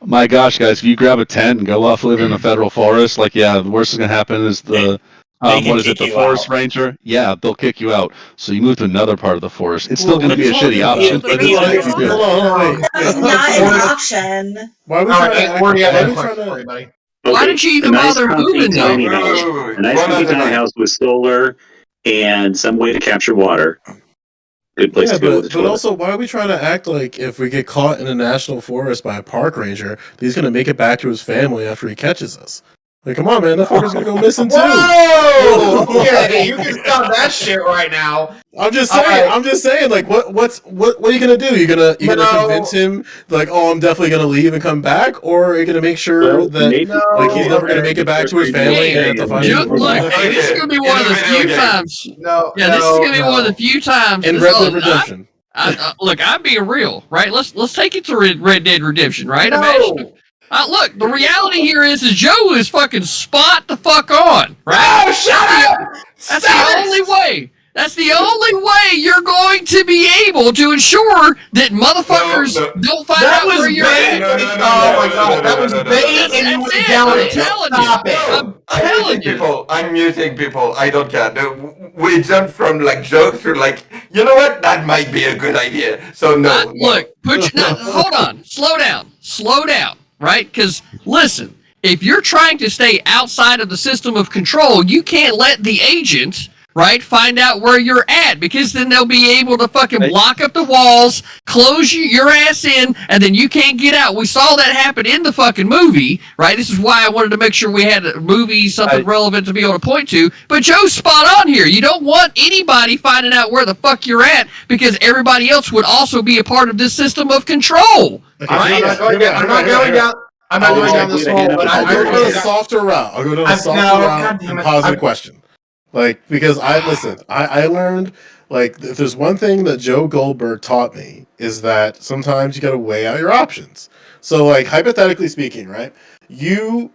my gosh, guys, if you grab a tent and go off live in a federal forest, like, yeah, the worst that's gonna happen is the They can what is it, kick the you forest out. ranger? Yeah, they'll kick you out. So you move to another part of the forest. It's still gonna be a shitty option, but it's Hold like, on, Hold on, wait. That's not an option. Why are we All trying right, to act? Wordy, I Why have are a we question trying for to? you, buddy. Why did you even bother moving, though? tiny house. A nice One comfy at a tiny time. house with solar and some way to capture water. Good place Yeah, to go with a but toilet. also, why are we trying to act like if we get caught in a national forest by a park ranger, that he's gonna make it back to his family after he catches us? Like, come on, man, that fucker's gonna go missing too. Whoa! Okay, you can stop that shit right now. I'm just saying. Alright. I'm just saying. Like, what are you gonna do? You're gonna No. convince him like, oh, I'm definitely gonna leave and come back, or are you gonna make sure Well, that maybe- like he's never gonna make it back to his family and have to find Joe, him? look, hey, this is gonna be one of the few times. No, Yeah, this is gonna be one of the few times. In this- Red oh, Dead Redemption. look, I'm being real, right? Let's take it to Red Dead Redemption, right? No. Imagine. Look, the reality here is Joe is fucking spot the fuck on, right? No, shut up! That's the only way. That's the only way you're going to be able to ensure that motherfuckers No. don't find That out was where you're bait. at. Oh my god, that was bait, and you went down I'm it. telling Stop you. it. I'm I'm telling muting you. people. I'm muting people. I don't care. We jumped from like joke to like, you know what? That might be a good idea. So no. Look, hold on, slow down, right? Because listen, if you're trying to stay outside of the system of control, you can't let the agent, right, find out where you're at, because then they'll be able to fucking block up the walls, close your ass in, and then you can't get out. We saw that happen in the fucking movie, right? This is why I wanted to make sure we had a movie, something relevant to be able to point to. But Joe's spot on here. You don't want anybody finding out where the fuck you're at, because everybody else would also be a part of this system of control. I'm not going down this hole, but I'll go down a softer route. I'll go down a softer route and pause the question. Like, because I learned, like, if there's one thing that Joe Goldberg taught me is that sometimes you got to weigh out your options. So, like, hypothetically speaking, right? You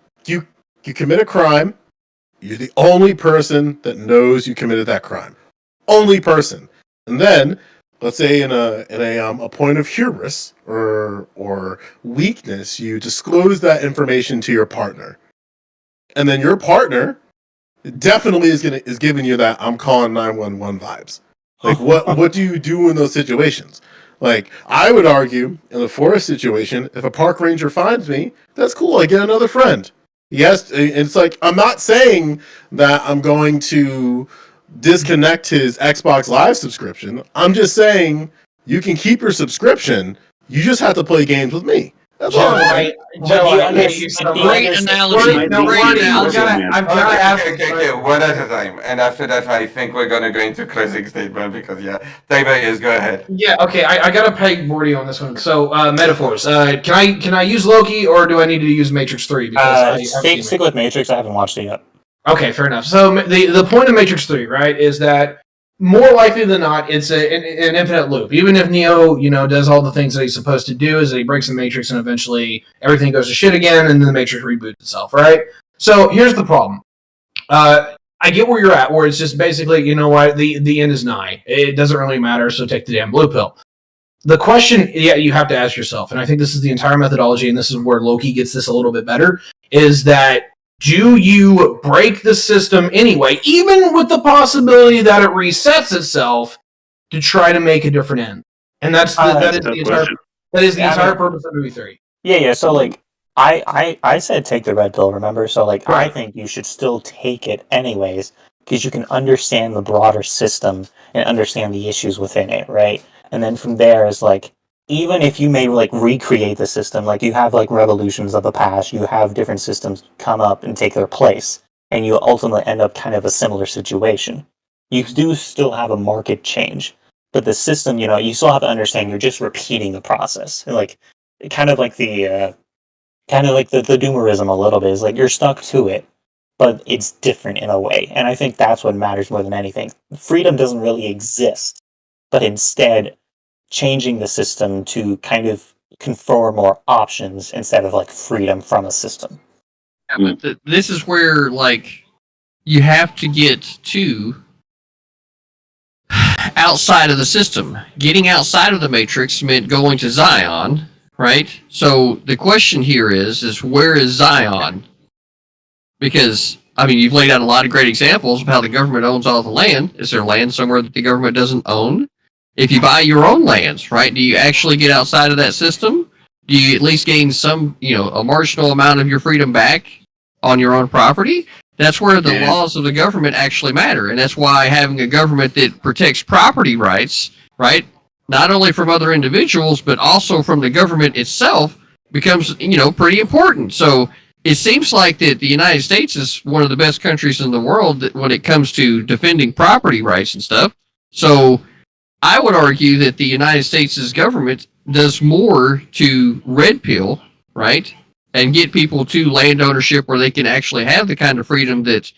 commit a crime. You're the only person that knows you committed that crime. Only person. And then, let's say in a point of hubris or weakness, you disclose that information to your partner. And then your partner definitely is giving you that I'm calling 911 vibes. Like, what do you do in those situations? Like, I would argue in the forest situation, if a park ranger finds me, that's cool. I get another friend. Yes, it's like, I'm not saying that I'm going to disconnect his Xbox Live subscription. I'm just saying you can keep your subscription. You just have to play games with me. That's all. Great analogy. No, Great Wordy, analogy. I've got to ask. Okay, one at a time. And after that, I think we're gonna go into closing statement because Tiberius, go ahead. Yeah, okay, I gotta peg Wordy on this one. So, metaphors. Can I use Loki, or do I need to use Matrix 3? Because Stick with Matrix. I haven't watched it yet. Okay, fair enough. So the point of Matrix 3, right, is that more likely than not, it's an infinite loop. Even if Neo, does all the things that he's supposed to do, is that he breaks the Matrix and eventually everything goes to shit again, and then the Matrix reboots itself, right? So here's the problem. I get where you're at, where it's just basically, you know what, the end is nigh. It doesn't really matter, so take the damn blue pill. The question, you have to ask yourself, and I think this is the entire methodology, and this is where Loki gets this a little bit better, is that do you break the system anyway, even with the possibility that it resets itself to try to make a different end? And that is the entire purpose of movie 3. Yeah. So like, I said take the red pill. Remember? So like, I think you should still take it anyways because you can understand the broader system and understand the issues within it, right? And then from there is like, even if you may like recreate the system, like you have like revolutions of the past, you have different systems come up and take their place, and you ultimately end up kind of a similar situation. You do still have a market change, but the system, you still have to understand you're just repeating the process. Like kind of like the doomerism a little bit is like you're stuck to it, but it's different in a way. And I think that's what matters more than anything. Freedom doesn't really exist, but instead changing the system to kind of confer more options instead of like freedom from a system. Yeah, but this is where like you have to get to outside of the system. Getting outside of the matrix meant going to Zion, right? So the question here is where is Zion? Because I mean, you've laid out a lot of great examples of how the government owns all the land. Is there land somewhere that the government doesn't own? If you buy your own lands, right? Do you actually get outside of that system? Do you at least gain some, a marginal amount of your freedom back on your own property? That's where the laws of the government actually matter. And that's why having a government that protects property rights, right, not only from other individuals, but also from the government itself becomes, pretty important. So it seems like that the United States is one of the best countries in the world when it comes to defending property rights and stuff. So I would argue that the United States' government does more to red pill, right, and get people to land ownership where they can actually have the kind of freedom that,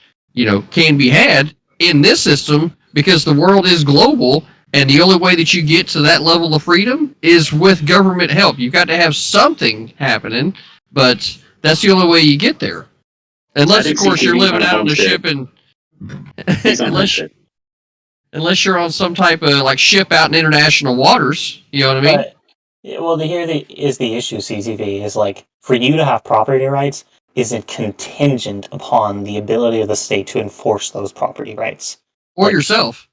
can be had in this system because the world is global and the only way that you get to that level of freedom is with government help. You've got to have something happening, but that's the only way you get there. Unless, of course, you're living out on a ship and unless you're on some type of like ship out in international waters, you know what I mean? Well, is the issue, CCV, is like for you to have property rights, is it contingent upon the ability of the state to enforce those property rights? Or yourself.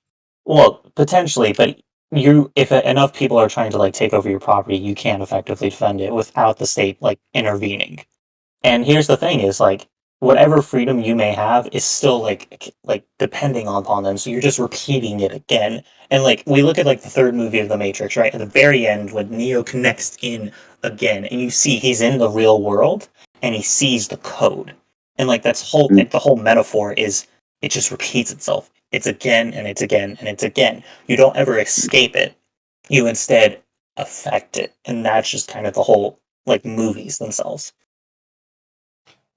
Well, potentially, but if enough people are trying to like take over your property, you can't effectively defend it without the state like intervening. And here's the thing: is like whatever freedom you may have is still like depending upon them. So you're just repeating it again. And like we look at like the third movie of The Matrix, right? At the very end, when Neo connects in again, and you see he's in the real world and he sees the code, and like the whole metaphor is it just repeats itself. It's again and it's again and it's again. You don't ever escape it. You instead affect it, and that's just kind of the whole like movies themselves.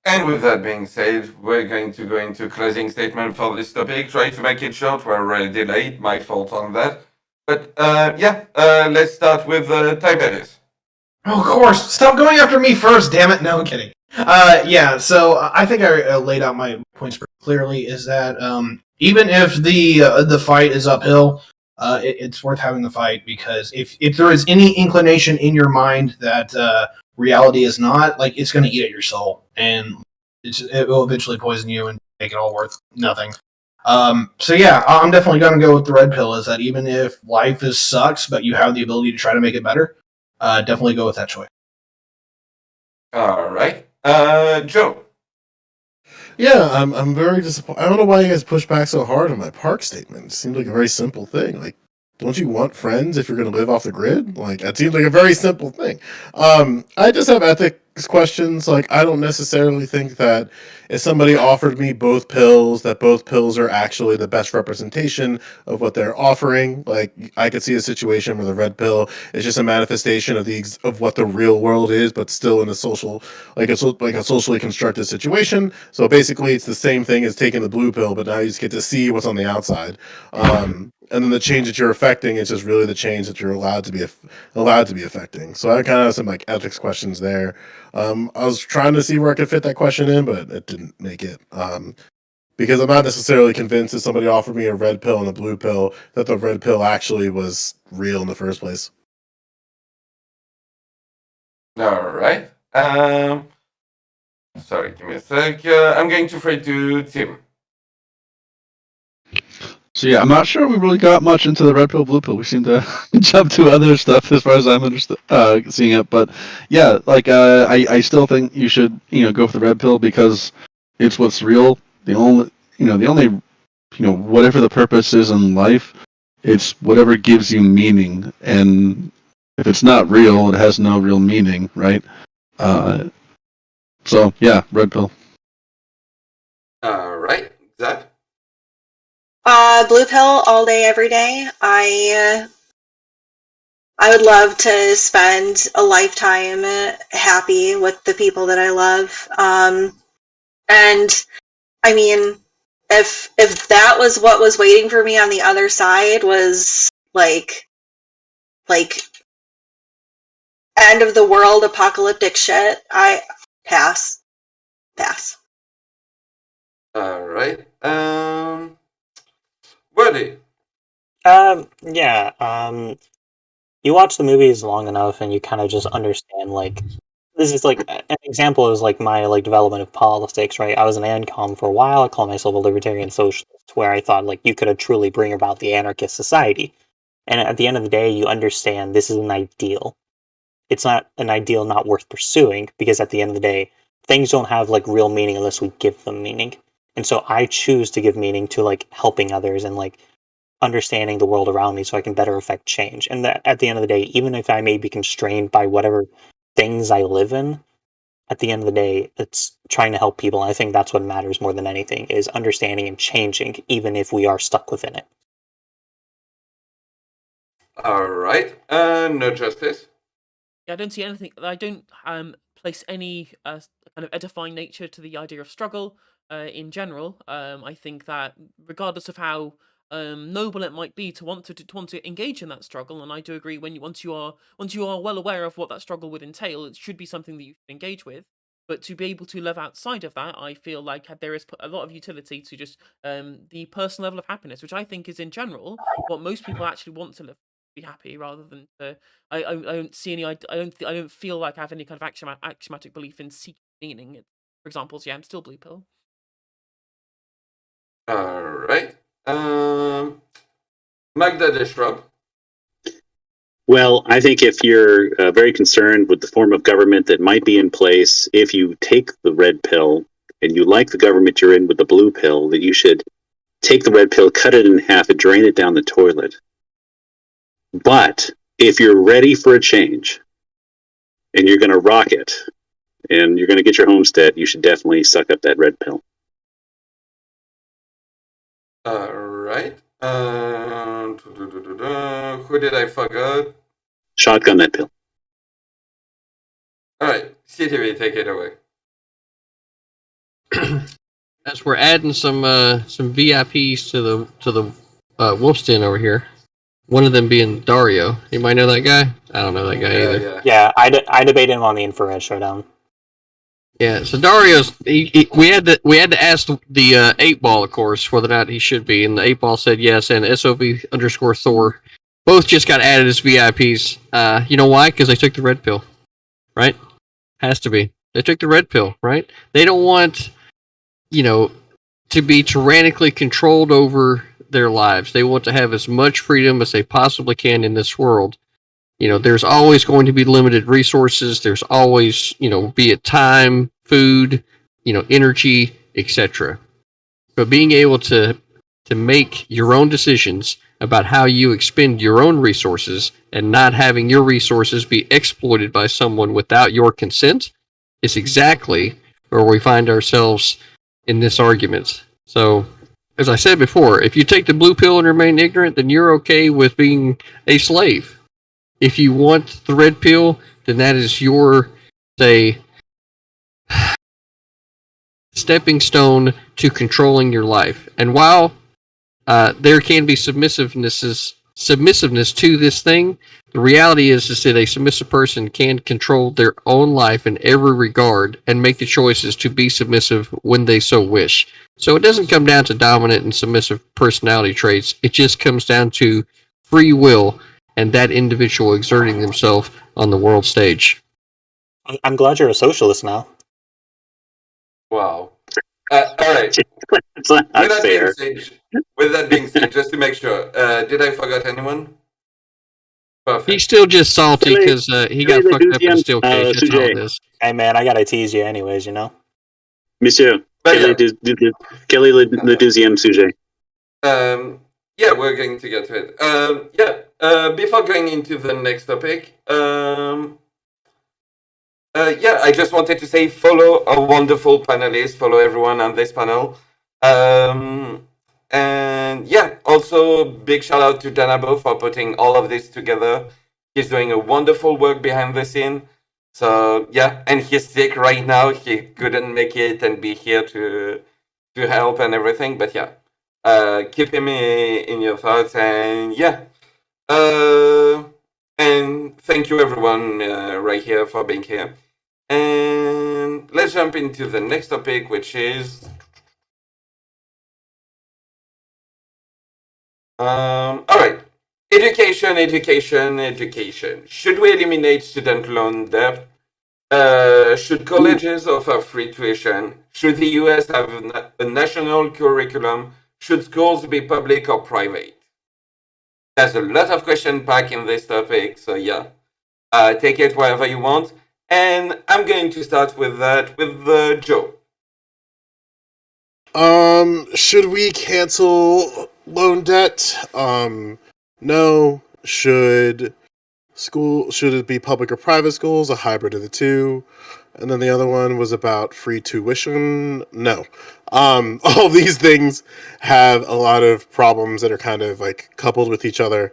And with that being said, we're going to go into closing statement for this topic. Try to make it short. We're already delayed. My fault on that. But let's start with Tiberius. Oh, of course. Stop going after me first, damn it. No, I'm kidding. So I think I laid out my points pretty clearly, is that even if the fight is uphill, it's worth having the fight, because if there is any inclination in your mind that reality is not, like, it's going to eat at your soul, and it will eventually poison you and make it all worth nothing. So yeah, I'm definitely going to go with the red pill, is that even if life sucks, but you have the ability to try to make it better, definitely go with that choice. All right. Joe. Yeah, I'm very disappointed. I don't know why you guys push back so hard on my park statement. It seemed like a very simple thing. Like, don't you want friends if you're going to live off the grid? Like, that seems like a very simple thing. I just have ethics questions. Like, I don't necessarily think that if somebody offered me both pills, that both pills are actually the best representation of what they're offering. Like, I could see a situation where the red pill is just a manifestation of what the real world is, but still in a social, like a socially constructed situation. So basically, it's the same thing as taking the blue pill, but now you just get to see what's on the outside. And then the change that you're affecting is just really the change that you're allowed to be affecting. So I kind of have some like ethics questions there. I was trying to see where I could fit that question in, but it didn't make it. Because I'm not necessarily convinced if somebody offered me a red pill and a blue pill that the red pill actually was real in the first place. All right. Sorry, give me a sec. I'm going to throw to Tim. So yeah, I'm not sure we really got much into the red pill, blue pill. We seem to jump to other stuff as far as I'm seeing it. But yeah, like I still think you should go for the red pill because it's what's real. The only whatever the purpose is in life, it's whatever gives you meaning. And if it's not real, it has no real meaning, right? So yeah, red pill. All right, Zach. Blue pill all day, every day. I would love to spend a lifetime happy with the people that I love. And I mean, if that was what was waiting for me on the other side was like end of the world apocalyptic shit, I pass. All right. Wordy. Yeah. You watch the movies long enough, and you kind of just understand. Like, this is like an example is like my development of politics, right? I was an ANCOM for a while. I called myself a libertarian socialist, where I thought like you could truly bring about the anarchist society. And at the end of the day, you understand this is an ideal. It's not an ideal not worth pursuing because at the end of the day, things don't have like real meaning unless we give them meaning. And so I choose to give meaning to like helping others and like understanding the world around me so I can better affect change. And that at the end of the day, even if I may be constrained by whatever things I live in, at the end of the day, it's trying to help people. And I think that's what matters more than anything is understanding and changing, even if we are stuck within it. All right. No justice. Yeah, I don't see anything. I don't place any kind of edifying nature to the idea of struggle in general. I think that regardless of how noble it might be to want to engage in that struggle, and I do agree once you are well aware of what that struggle would entail, it should be something that you should engage with. But to be able to live outside of that, I feel like there is a lot of utility to just the personal level of happiness, which I think is in general what most people actually want to live, be happy rather than to. I don't see any. I don't feel like I have any kind of axiomatic belief in seeking meaning. For example, so yeah, I'm still blue pill. All right. Magda Dishrub. Well, I think if you're very concerned with the form of government that might be in place, if you take the red pill and you like the government you're in with the blue pill, that you should take the red pill, cut it in half, and drain it down the toilet. But if you're ready for a change and you're going to rock it and you're going to get your homestead, you should definitely suck up that red pill. All right. Who did I forget? Shotgun that pill. All right. CTV, take it away. As we're adding some VIPs to the Wolf's Den over here. One of them being Dario. You might know that guy? I don't know that guy either. Yeah, I debated him on the infrared showdown. Yeah, so Dario's we had to ask the 8-ball, of course, whether or not he should be, and the 8-ball said yes, and SOV_Thor both just got added as VIPs. You know why? Because they took the red pill, right? Has to be. They took the red pill, right? They don't want, to be tyrannically controlled over their lives. They want to have as much freedom as they possibly can in this world. There's always going to be limited resources. There's always, be it time, food, energy, etc. But being able to make your own decisions about how you expend your own resources and not having your resources be exploited by someone without your consent is exactly where we find ourselves in this argument. So, as I said before, if you take the blue pill and remain ignorant, then you're okay with being a slave. If you want the red pill, then that is your, say, stepping stone to controlling your life. And while there can be submissiveness to this thing, the reality is that a submissive person can control their own life in every regard and make the choices to be submissive when they so wish. So it doesn't come down to dominant and submissive personality traits. It just comes down to free will and that individual exerting themselves on the world stage. I'm glad you're a socialist now. Wow. All right. It's not With that being fair. said, just to make sure, did I forget anyone? Perfect. He's still just salty Kelly- because he got Kelly fucked up in a Leduzian, steel cage. That's all it Sujay. is. Hey man, I gotta tease you anyways, you know. Monsieur, But Kelly, yeah. Kelly Leduzian Sujay. Yeah, we're going to get to it. Before going into the next topic, I just wanted to say follow a wonderful panelist, follow everyone on this panel. And yeah, also big shout out to Danabo for putting all of this together. He's doing a wonderful work behind the scene. So yeah, and he's sick right now. He couldn't make it and be here to help and everything. But yeah, keep him in your thoughts. And yeah, and thank you everyone right here for being here. And let's jump into the next topic, which is all right. Education. Should we eliminate student loan debt? Should colleges offer free tuition? Should the US have a national curriculum? Should schools be public or private? There's a lot of questions packed in this topic, so yeah, take it wherever you want. And I'm going to start with that with Joe. Should we cancel loan debt? No. Should it be public or private schools? A hybrid of the two. And then the other one was about free tuition. No. All these things have a lot of problems that are kind of like coupled with each other.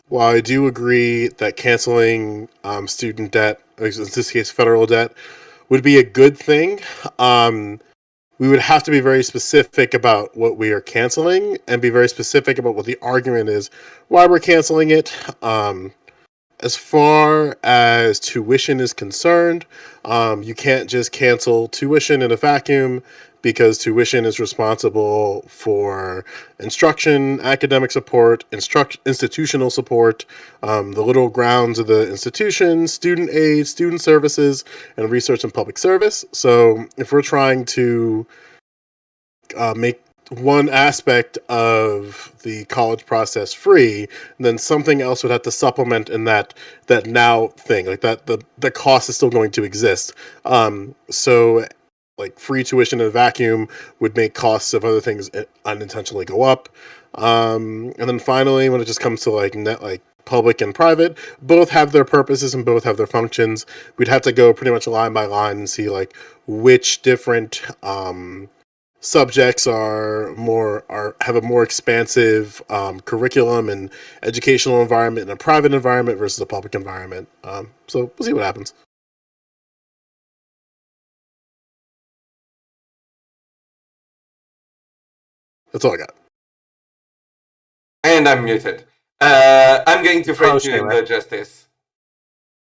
While I do agree that canceling student debt, in this case federal debt, would be a good thing, we would have to be very specific about what we are canceling and be very specific about what the argument is why we're canceling it. As far as tuition is concerned, you can't just cancel tuition in a vacuum because tuition is responsible for instruction, academic support, institutional support, the literal grounds of the institution, student aid, student services, and research and public service. So if we're trying to make one aspect of the college process free, then something else would have to supplement in that now thing, like that the cost is still going to exist. So like free tuition in a vacuum would make costs of other things unintentionally go up. And then finally, when it just comes to like public and private, both have their purposes and both have their functions. We'd have to go pretty much line by line and see like which different subjects have a more expansive curriculum and educational environment in a private environment versus a public environment. So we'll see what happens. That's all I got. And I'm muted. I'm going to throw to the justice.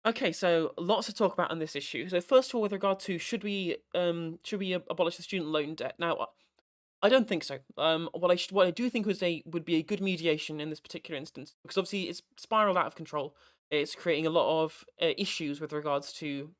Okay, so lots to talk about on this issue. So first of all, with regard to should we abolish the student loan debt? Now, I don't think so. What I do think would be a good mediation in this particular instance, because obviously it's spiraled out of control. It's creating a lot of issues with regards to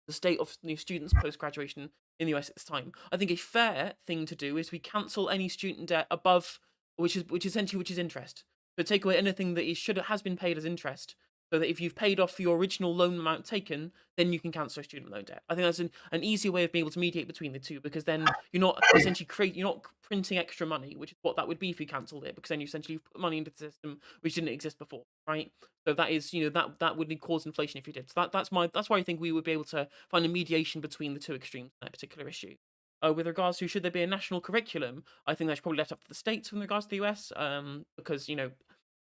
the state of new students post graduation in the US at this time. I think a fair thing to do is we cancel any student debt above, which is interest. So take away anything that has been paid as interest, so that if you've paid off your original loan amount taken, then you can cancel student loan debt. I think that's an easier way of being able to mediate between the two, because then you're not essentially you're not printing extra money, which is what that would be if you cancelled it, because then you essentially put money into the system which didn't exist before, right? So that is, that would cause inflation if you did. So that's why I think we would be able to find a mediation between the two extremes in that particular issue. With regards to should there be a national curriculum, I think that's probably left up to the states with regards to the US, because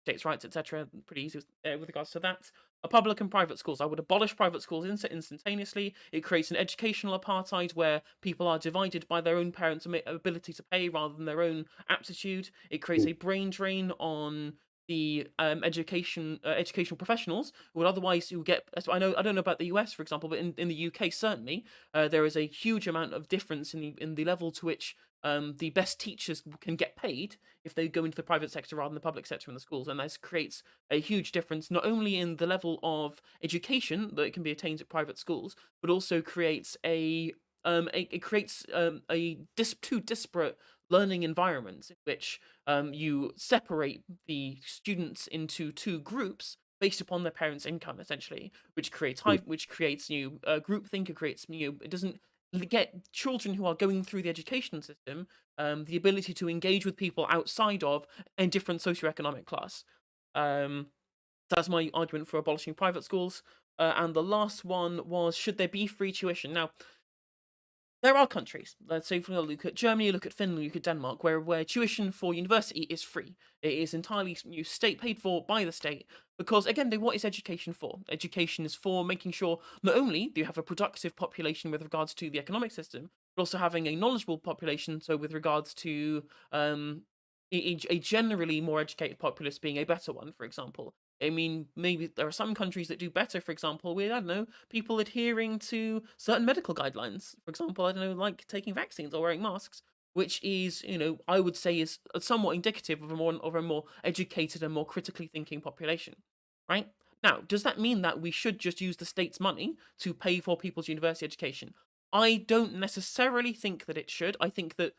states' rights, etc. Pretty easy with regards to that. Public and private schools. I would abolish private schools instantaneously. It creates an educational apartheid where people are divided by their own parents' ability to pay rather than their own aptitude. It creates a brain drain on the educational professionals who would otherwise get. I don't know about the US, for example, but in the UK certainly there is a huge amount of difference in the level to which the best teachers can get paid if they go into the private sector rather than the public sector in the schools, and this creates a huge difference not only in the level of education that can be attained at private schools, but also creates a it creates two disparate learning environments in which you separate the students into two groups based upon their parents' income, essentially, which creates new groupthink. It creates it doesn't get children who are going through the education system the ability to engage with people outside of a different socioeconomic class. That's my argument for abolishing private schools. And the last one was, should there be free tuition? Now, there are countries, let's say if we look at Germany, look at Finland, look at Denmark, where tuition for university is free. It is entirely state paid for by the state, because again, what is education for? Education is for making sure not only do you have a productive population with regards to the economic system, but also having a knowledgeable population, so with regards to a generally more educated populace being a better one, for example. I mean, maybe there are some countries that do better, for example, with, I don't know, people adhering to certain medical guidelines. For example, I don't know, like taking vaccines or wearing masks, which is, I would say is somewhat indicative of a more educated and more critically thinking population, right? Now, does that mean that we should just use the state's money to pay for people's university education? I don't necessarily think that it should. I think that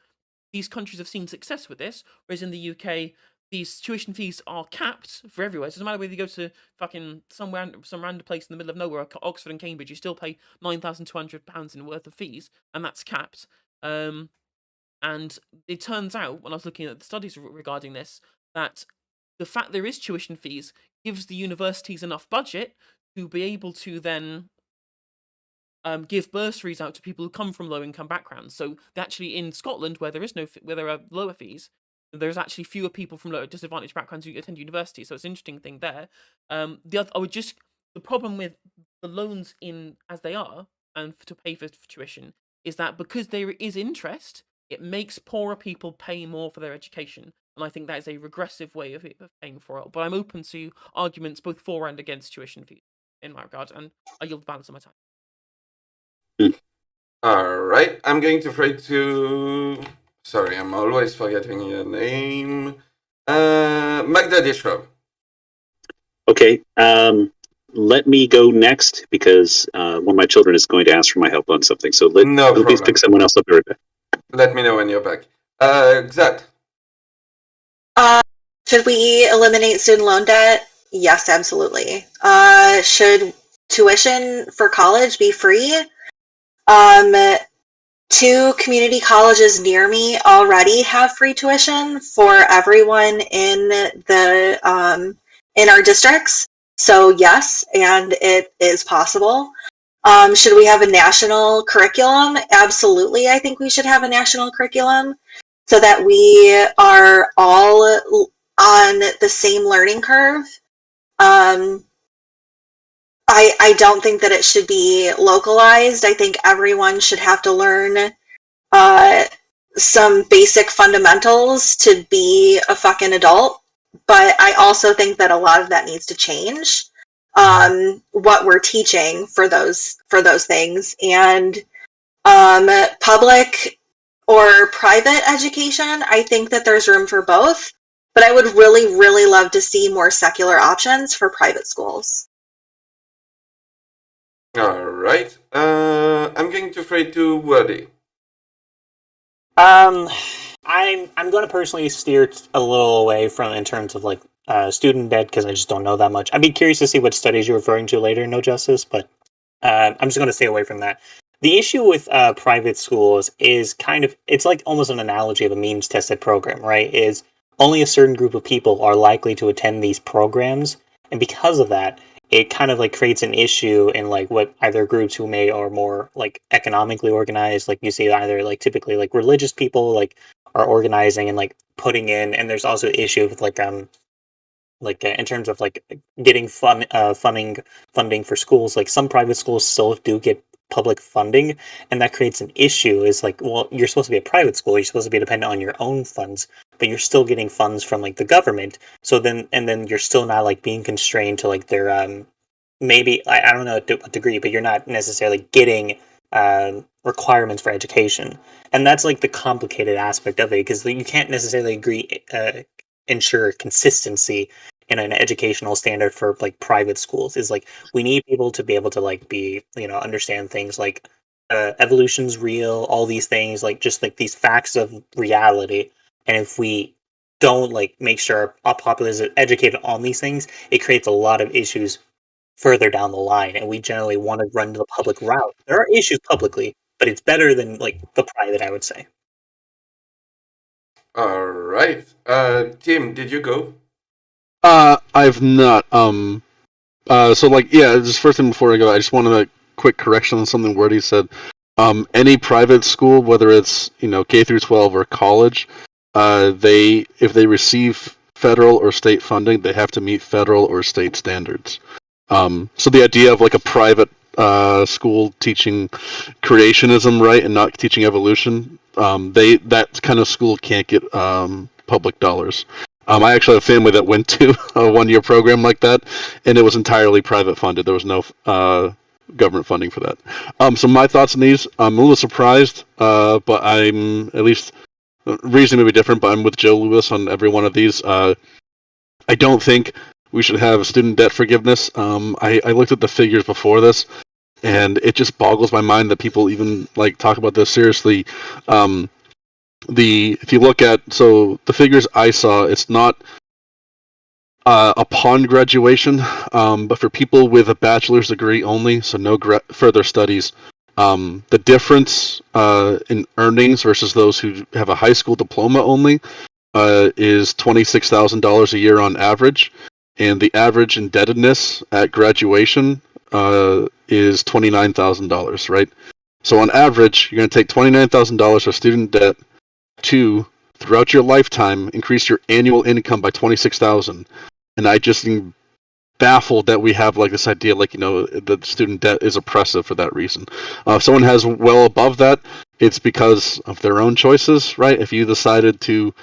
these countries have seen success with this, whereas in the UK, these tuition fees are capped for everywhere. So it doesn't matter whether you go to fucking some random place in the middle of nowhere, like Oxford and Cambridge, you still pay £9,200 in worth of fees, and that's capped. And it turns out, when I was looking at the studies regarding this, that the fact there is tuition fees gives the universities enough budget to be able to then give bursaries out to people who come from low-income backgrounds. So actually, in Scotland, where there are lower fees, there's actually fewer people from low disadvantaged backgrounds who attend university. So it's an interesting thing there. The problem with the loans in as they are and to pay for tuition is that because there is interest, it makes poorer people pay more for their education. And I think that is a regressive way of paying for it. But I'm open to arguments both for and against tuition fees in my regard, and I yield the balance of my time. All right, I'm going to try to. Sorry, I'm always forgetting your name. Magda Dishrub. Okay, let me go next because one of my children is going to ask for my help on something. So please pick someone else up right back. Let me know when you're back. Xat. Should we eliminate student loan debt? Yes, absolutely. Should tuition for college be free? 2 community colleges near me already have free tuition for everyone in in our districts. So yes, and it is possible. Should we have a national curriculum? Absolutely, I think we should have a national curriculum so that we are all on the same learning curve. I don't think that it should be localized. I think everyone should have to learn some basic fundamentals to be a fucking adult. But I also think that a lot of that needs to change. What we're teaching for those things, and public or private education, I think that there's room for both. But I would really, really love to see more secular options for private schools. All right. I'm going to throw to Wordy. I'm going to personally steer a little away from in terms of like student debt because I just don't know that much. I'd be curious to see what studies you're referring to later, No Justice, but I'm just going to stay away from that. The issue with private schools is it's like almost an analogy of a means tested program, right? Is only a certain group of people are likely to attend these programs, and because of that, it kind of like creates an issue in like what either groups who are more like economically organized, like you see either like typically like religious people like are organizing and like putting in, and there's also issue with like in terms of like getting funding for schools. Like some private schools still do get public funding, and that creates an issue. Is like, well, you're supposed to be a private school, you're supposed to be dependent on your own funds, but you're still getting funds from like the government. So then you're still not like being constrained to like their maybe I don't know to what degree, but you're not necessarily getting requirements for education, and that's like the complicated aspect of it because you can't necessarily ensure consistency in an educational standard for like private schools. Is like we need people to be able to like be understand things like evolution's real, all these things, like just like these facts of reality. And if we don't like make sure our populace is educated on these things, it creates a lot of issues further down the line. And we generally want to run the public route. There are issues publicly, but it's better than like the private, I would say. All right. Tim, did you go? I've not. So like, yeah, just first thing before I go, I just wanted a quick correction on something Wordy said. Any private school, whether it's K through 12 or college, if they receive federal or state funding, they have to meet federal or state standards. So the idea of like a private school teaching creationism, right, and not teaching evolution, that kind of school can't get public dollars. I actually have a family that went to a one-year program like that, and it was entirely private funded. There was no government funding for that. So my thoughts on these, I'm a little surprised, but I'm at least reasonably different, but I'm with Joe Lewis on every one of these. I don't think we should have student debt forgiveness. I looked at the figures before this, and it just boggles my mind that people even like talk about this seriously. If you look at the figures I saw, it's not upon graduation, but for people with a bachelor's degree only, so no further studies, the difference in earnings versus those who have a high school diploma only is $26,000 a year on average, and the average indebtedness at graduation is $29,000, right? So on average, you're going to take $29,000 for student debt to, throughout your lifetime, increase your annual income by $26,000. And I just am baffled that we have like this idea, like that student debt is oppressive for that reason. If someone has well above that, it's because of their own choices, right? If you decided to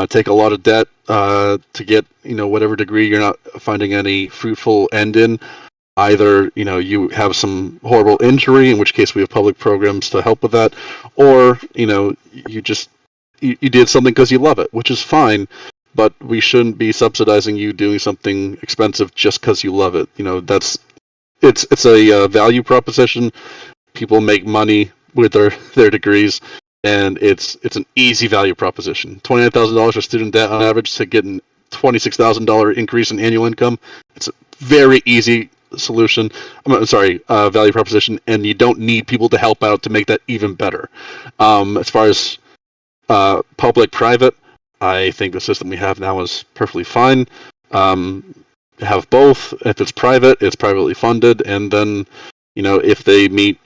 take a lot of debt to get whatever degree you're not finding any fruitful end in, either you have some horrible injury, in which case we have public programs to help with that, or you just you did something because you love it, which is fine, but we shouldn't be subsidizing you doing something expensive just because you love it. It's a value proposition. People make money with their degrees, and it's an easy value proposition. $29,000 for student debt on average to get a $26,000 increase in annual income. It's a very easy solution. Value proposition, and you don't need people to help out to make that even better. As far as public-private, I think the system we have now is perfectly fine. Have both. If it's private, it's privately funded, and then if they meet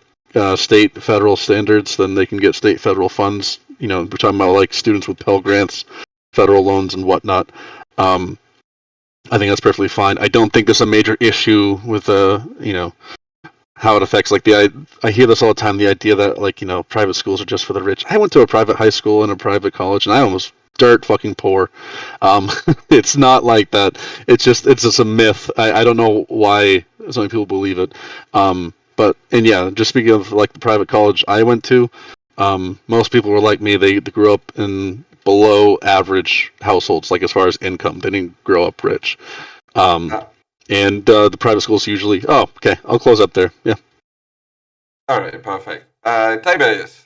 state, federal standards, then they can get state, federal funds. We're talking about like students with Pell Grants, federal loans, and whatnot. I think that's perfectly fine. I don't think there's a major issue with how it affects I hear this all the time, the idea that private schools are just for the rich. I went to a private high school and a private college, and I almost dirt fucking poor. It's not like that. It's just a myth. I don't know why so many people believe it. Just speaking of like the private college I went to, most people were like me. They grew up in below average households, like as far as income. They didn't grow up rich. And the private schools usually... Oh, okay. I'll close up there. Yeah. All right, perfect. Tiberius.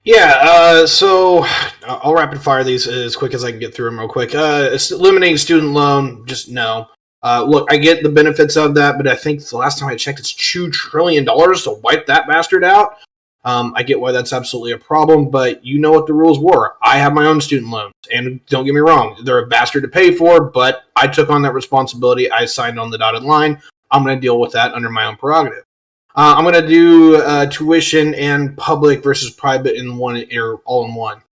Yeah, so I'll rapid fire these as quick as I can get through them real quick. Eliminating student loan, just no. Look, I get the benefits of that, but I think the last time I checked, it's $2 trillion to wipe that bastard out. I get why that's absolutely a problem, but you know what the rules were. I have my own student loans, and don't get me wrong, they're a bastard to pay for, but I took on that responsibility. I signed on the dotted line. I'm going to deal with that under my own prerogative. I'm going to do tuition and public versus private in one, or all in one.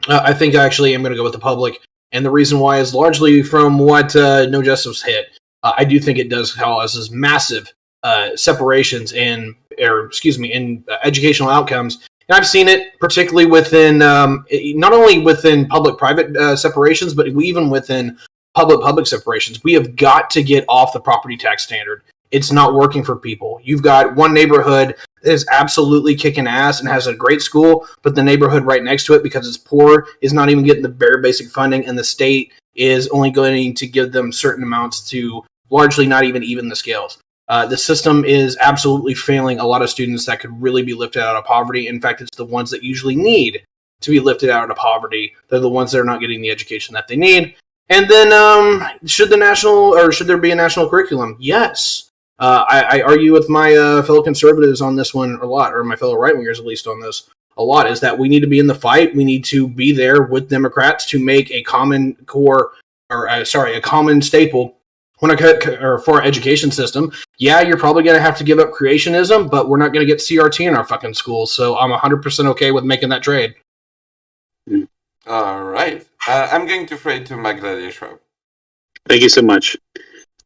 I think actually I'm going to go with the public, and the reason why is largely from what No Justice hit. I do think it does cause massive separations in educational outcomes. And I've seen it particularly within, not only within public-private separations, but even within public-public separations. We have got to get off the property tax standard. It's not working for people. You've got one neighborhood that is absolutely kicking ass and has a great school, but the neighborhood right next to it, because it's poor, is not even getting the bare basic funding, and the state is only going to give them certain amounts to largely not even the scales. The system is absolutely failing a lot of students that could really be lifted out of poverty. In fact, it's the ones that usually need to be lifted out of poverty. They're the ones that are not getting the education that they need. And then, should there be a national curriculum? Yes. I argue with my fellow conservatives on this one a lot, or my fellow right-wingers at least on this a lot, is that we need to be in the fight. We need to be there with Democrats to make a common core, a common staple for our education system. Yeah, you're probably going to have to give up creationism, but we're not going to get CRT in our fucking schools. So I'm 100% okay with making that trade. All right. I'm going to throw it to Magdalena. Thank you so much.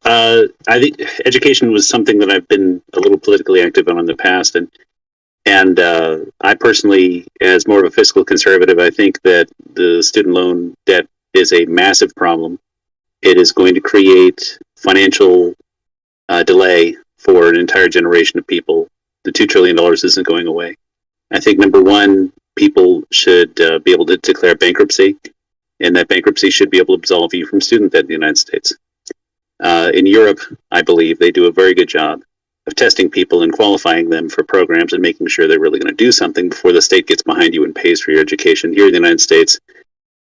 I think education was something that I've been a little politically active on in the past, and I personally, as more of a fiscal conservative, I think that the student loan debt is a massive problem. It is going to create financial delay for an entire generation of people. The $2 trillion isn't going away. I think, number one, people should be able to declare bankruptcy, and that bankruptcy should be able to absolve you from student debt in the United States. In Europe, I believe they do a very good job of testing people and qualifying them for programs and making sure they're really going to do something before the state gets behind you and pays for your education. Here in the United States,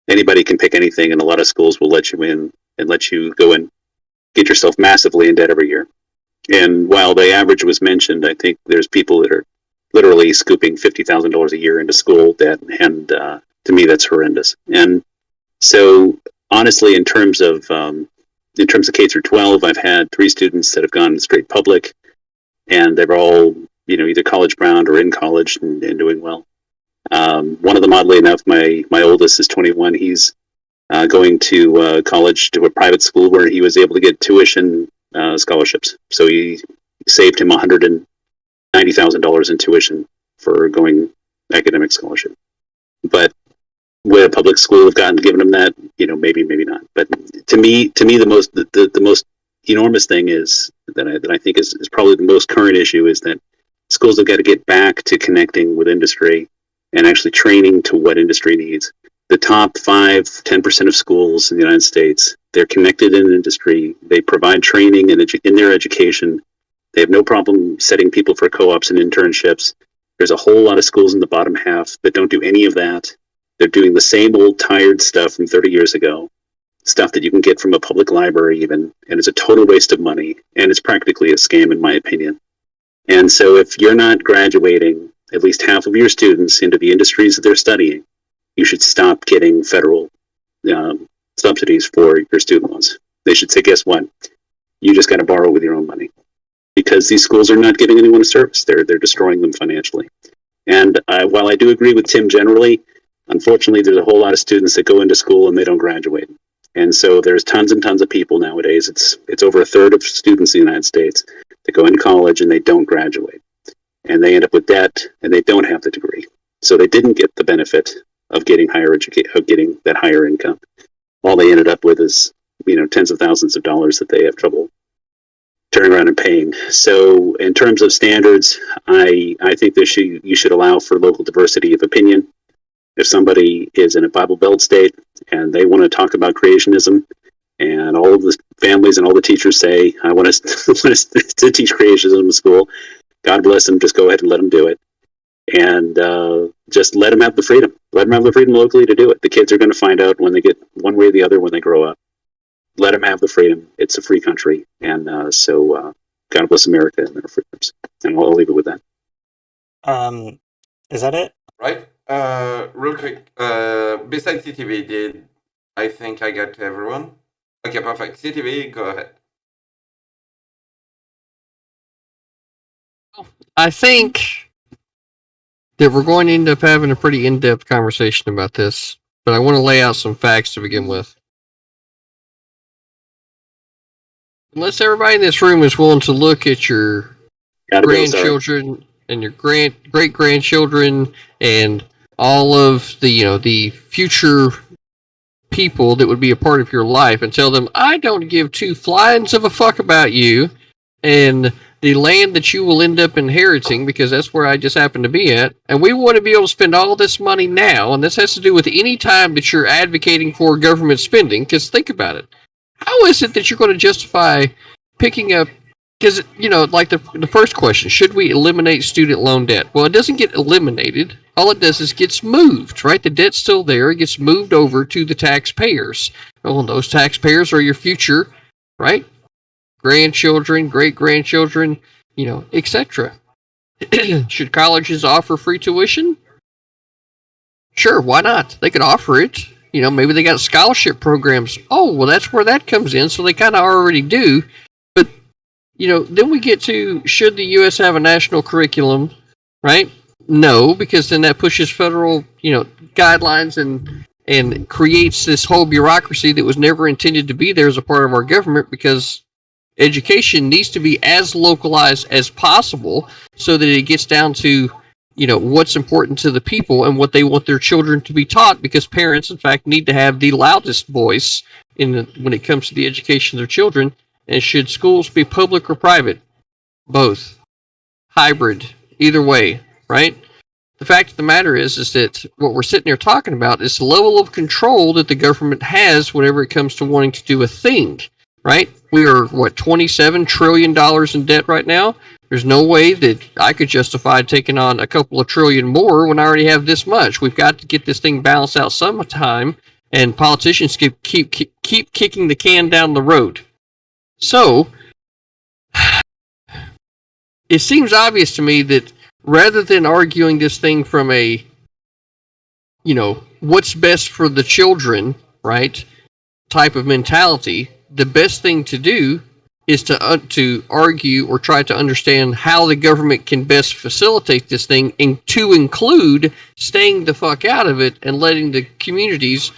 anybody can pick anything, and a lot of schools will let you in and let you go and get yourself massively in debt every year. And while the average was mentioned, I think there's people that are literally scooping $50,000 a year into school debt, and to me, that's horrendous. And so, honestly, in terms of K through 12, I've had 3 students that have gone straight public, and they're all, either college bound or in college and doing well. One of them, oddly enough, my oldest is 21. He's going to college, to a private school where he was able to get tuition scholarships. So he saved him $190,000 in tuition for going academic scholarship. But would a public school have given him that? Maybe not. But to me, the most enormous thing is that I think is probably the most current issue is that schools have got to get back to connecting with industry and actually training to what industry needs. The top 5-10% of schools in the United States, they're connected in industry. They provide training in their education. They have no problem setting people for co-ops and internships. There's a whole lot of schools in the bottom half that don't do any of that. They're doing the same old tired stuff from 30 years ago, stuff that you can get from a public library even, and it's a total waste of money, and it's practically a scam in my opinion. And so if you're not graduating at least half of your students into the industries that they're studying, you should stop getting federal subsidies for your student loans. They should say, guess what? You just got to borrow with your own money, because these schools are not giving anyone a service. They're destroying them financially. And while I do agree with Tim generally, unfortunately, there's a whole lot of students that go into school and they don't graduate. And so there's tons and tons of people nowadays. It's over a third of students in the United States that go in college and they don't graduate. And they end up with debt and they don't have the degree. So they didn't get the benefit of getting getting that higher income. All they ended up with is, tens of thousands of dollars that they have trouble turning around and paying. So in terms of standards, I think you should allow for local diversity of opinion. If somebody is in a Bible Belt state and they want to talk about creationism, and all of the families and all the teachers say, I want to teach creationism in school, God bless them, just go ahead and let them do it. And just let them have the freedom. Let them have the freedom locally to do it. The kids are going to find out when they get one way or the other when they grow up. Let them have the freedom. It's a free country. And so God bless America and their freedoms. And I'll leave it with that. Is that it? Right. Real quick. Besides CTV, I think I got everyone? Okay, perfect. CTV, go ahead. I think that we're going to end up having a pretty in-depth conversation about this, but I want to lay out some facts to begin with. Unless everybody in this room is willing to look at your grandchildren and your great-grandchildren and all of the future people that would be a part of your life and tell them, I don't give 2 flyings of a fuck about you and the land that you will end up inheriting, because that's where I just happen to be at, and we want to be able to spend all this money now, and this has to do with any time that you're advocating for government spending, because think about it. How is it that you're going to justify picking up because like the first question, should we eliminate student loan debt? Well, it doesn't get eliminated. All it does is gets moved, right? The debt's still there. It gets moved over to the taxpayers. Well, and those taxpayers are your future, right? Grandchildren, great grandchildren, etc. Should colleges offer free tuition? Sure, why not? They could offer it. Maybe they got scholarship programs. Oh, well, that's where that comes in. So they kind of already do. But, then we get to, should the U.S. have a national curriculum, right? No, because then that pushes federal, guidelines and creates this whole bureaucracy that was never intended to be there as a part of our government, because education needs to be as localized as possible so that it gets down to what's important to the people and what they want their children to be taught, because parents, in fact, need to have the loudest voice when it comes to the education of their children. And should schools be public or private? Both. Hybrid. Either way, right? The fact of the matter is that what we're sitting here talking about is the level of control that the government has whenever it comes to wanting to do a thing, right? We are, $27 trillion in debt right now? There's no way that I could justify taking on a couple of trillion more when I already have this much. We've got to get this thing balanced out sometime, and politicians keep kicking the can down the road. So, it seems obvious to me that rather than arguing this thing from a, what's best for the children, right, type of mentality, the best thing to do is to argue or try to understand how the government can best facilitate this thing, and to include staying the fuck out of it and letting the communities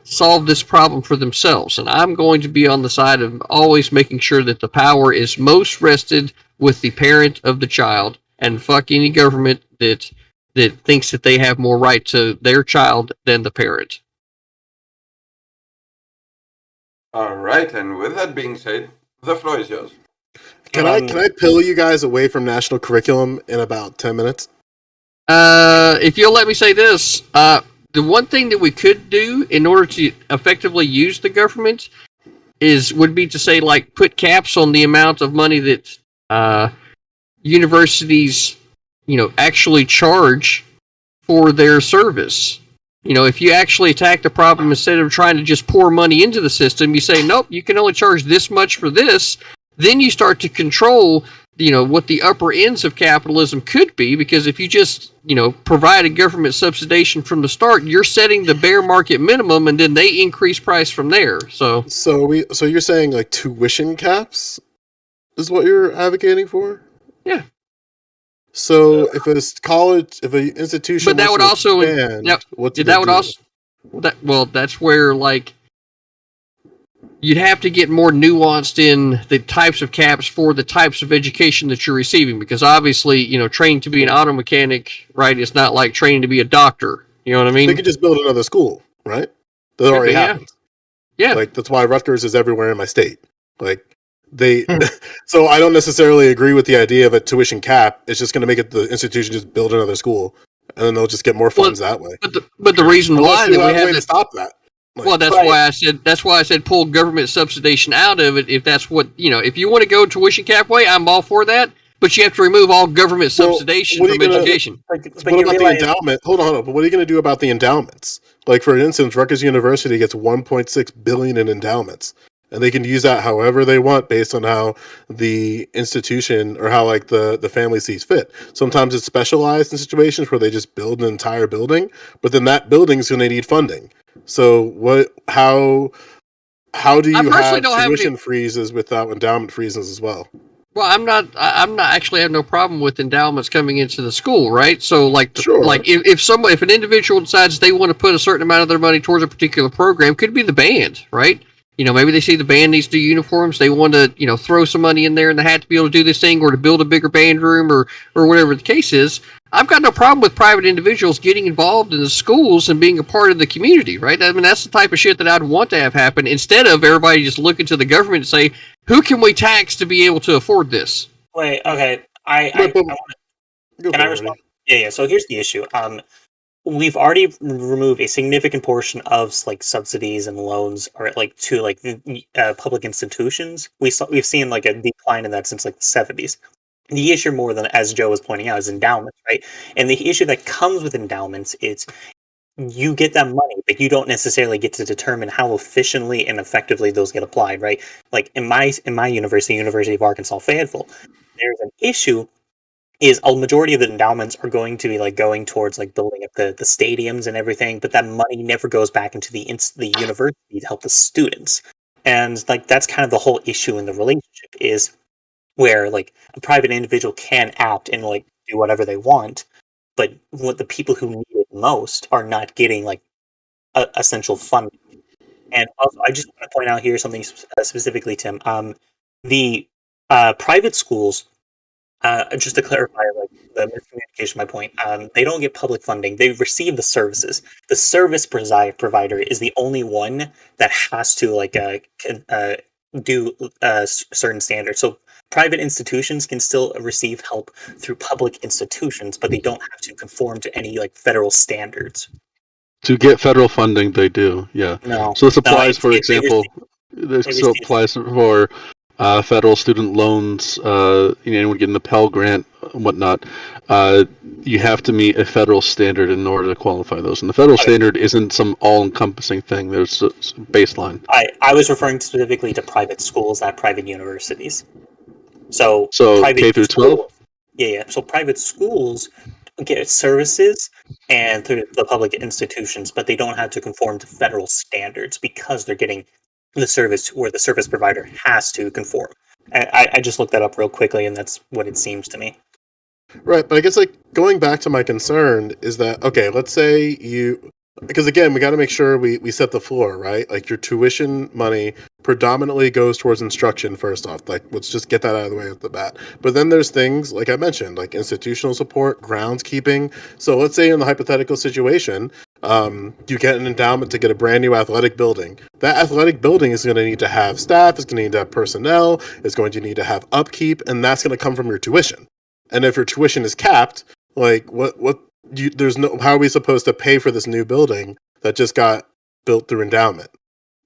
solve this problem for themselves. And I'm going to be on the side of always making sure that the power is most rested with the parent of the child, and fuck any government that thinks that they have more right to their child than the parent. All right, and with that being said, the floor is yours. Can I pill you guys away from national curriculum in about 10 minutes? If you'll let me say this, the one thing that we could do in order to effectively use the government would be to say, like, put caps on the amount of money that universities, actually charge for their service. If you actually attack the problem instead of trying to just pour money into the system, you say, nope, you can only charge this much for this. Then you start to control, what the upper ends of capitalism could be, because if you just, provide a government subsidization from the start, you're setting the bare market minimum, and then they increase price from there. So you're saying like tuition caps is what you're advocating for? Yeah. So if an institution, but that would also that's where, like, you'd have to get more nuanced in the types of caps for the types of education that you're receiving, because obviously, training to be an auto mechanic, right, it's not like training to be a doctor. You know what I mean? They could just build another school, right? That already happens. Yeah. Like, that's why Rutgers is everywhere in my state. Like, so I don't necessarily agree with the idea of a tuition cap. It's just going to make it the institution just build another school, and then they'll just get more funds that way. But the reason why that we have to stop that. Like, that's why I said pull government subsidization out of it. If that's what if you want to go tuition cap way, I'm all for that. But you have to remove all government subsidization from education. What about the endowment? Hold on. But what are you going to do about the endowments? Like, for instance, Rutgers University gets $1.6 billion in endowments, and they can use that however they want based on how the institution or how, like, the family sees fit. Sometimes it's specialized in situations where they just build an entire building, but then that building is going to need funding. So how do you have tuition freezes without endowment freezes as well? Well, I'm not actually have no problem with endowments coming into the school, right? So, like, if an individual decides they want to put a certain amount of their money towards a particular program, could be the band, right? Maybe they see the band needs to do uniforms. They want to, throw some money in there in the hat to be able to do this thing, or to build a bigger band room, or whatever the case is. I've got no problem with private individuals getting involved in the schools and being a part of the community, right? I mean, that's the type of shit that I'd want to have happen, instead of everybody just looking to the government and say, who can we tax to be able to afford this? Wait, okay. Can I respond? Yeah. So here's the issue. we've already removed a significant portion of like subsidies and loans, or like to like public institutions. We've seen like a decline in that since like the 70s. The issue more than, as Joe was pointing out, is endowments, right? And the issue that comes with endowments is you get that money, but you don't necessarily get to determine how efficiently and effectively those get applied, right? Like in my university, University of Arkansas Fayetteville, there's an issue is a majority of the endowments are going to be like going towards like building up the stadiums and everything, but that money never goes back into the university to help the students. And like that's kind of the whole issue in the relationship, is where like a private individual can act and like do whatever they want, but what the people who need it most are not getting like essential funding. And also, I just want to point out here something specifically, Tim. The private schools, just to clarify, like the miscommunication, my point, they don't get public funding. They receive the services. The service provider is the only one that has to like do certain standards. So private institutions can still receive help through public institutions, but they don't have to conform to any like federal standards. To get federal funding, they do, yeah. No. So this applies, No, for example, this receive- applies for federal student loans, anyone getting the Pell Grant and whatnot. You have to meet a federal standard in order to qualify those. And the federal standard isn't some all-encompassing thing. There's a baseline. I was referring specifically to private schools, not private universities. So private K through 12? Yeah. So private schools get services and through the public institutions, but they don't have to conform to federal standards because they're getting the service where the service provider has to conform. I just looked that up real quickly, and that's what it seems to me. Right, but I guess like going back to my concern is that, okay, let's say because again, we got to make sure we set the floor, right? Like your tuition money predominantly goes towards instruction first off. Like let's just get that out of the way at the bat. But then there's things like I mentioned, like institutional support, groundskeeping. So let's say in the hypothetical situation, you get an endowment to get a brand new athletic building. That athletic building is going to need to have staff, it's going to need to have personnel, it's going to need to have upkeep, and that's going to come from your tuition. And if your tuition is capped, like how are we supposed to pay for this new building that just got built through endowment?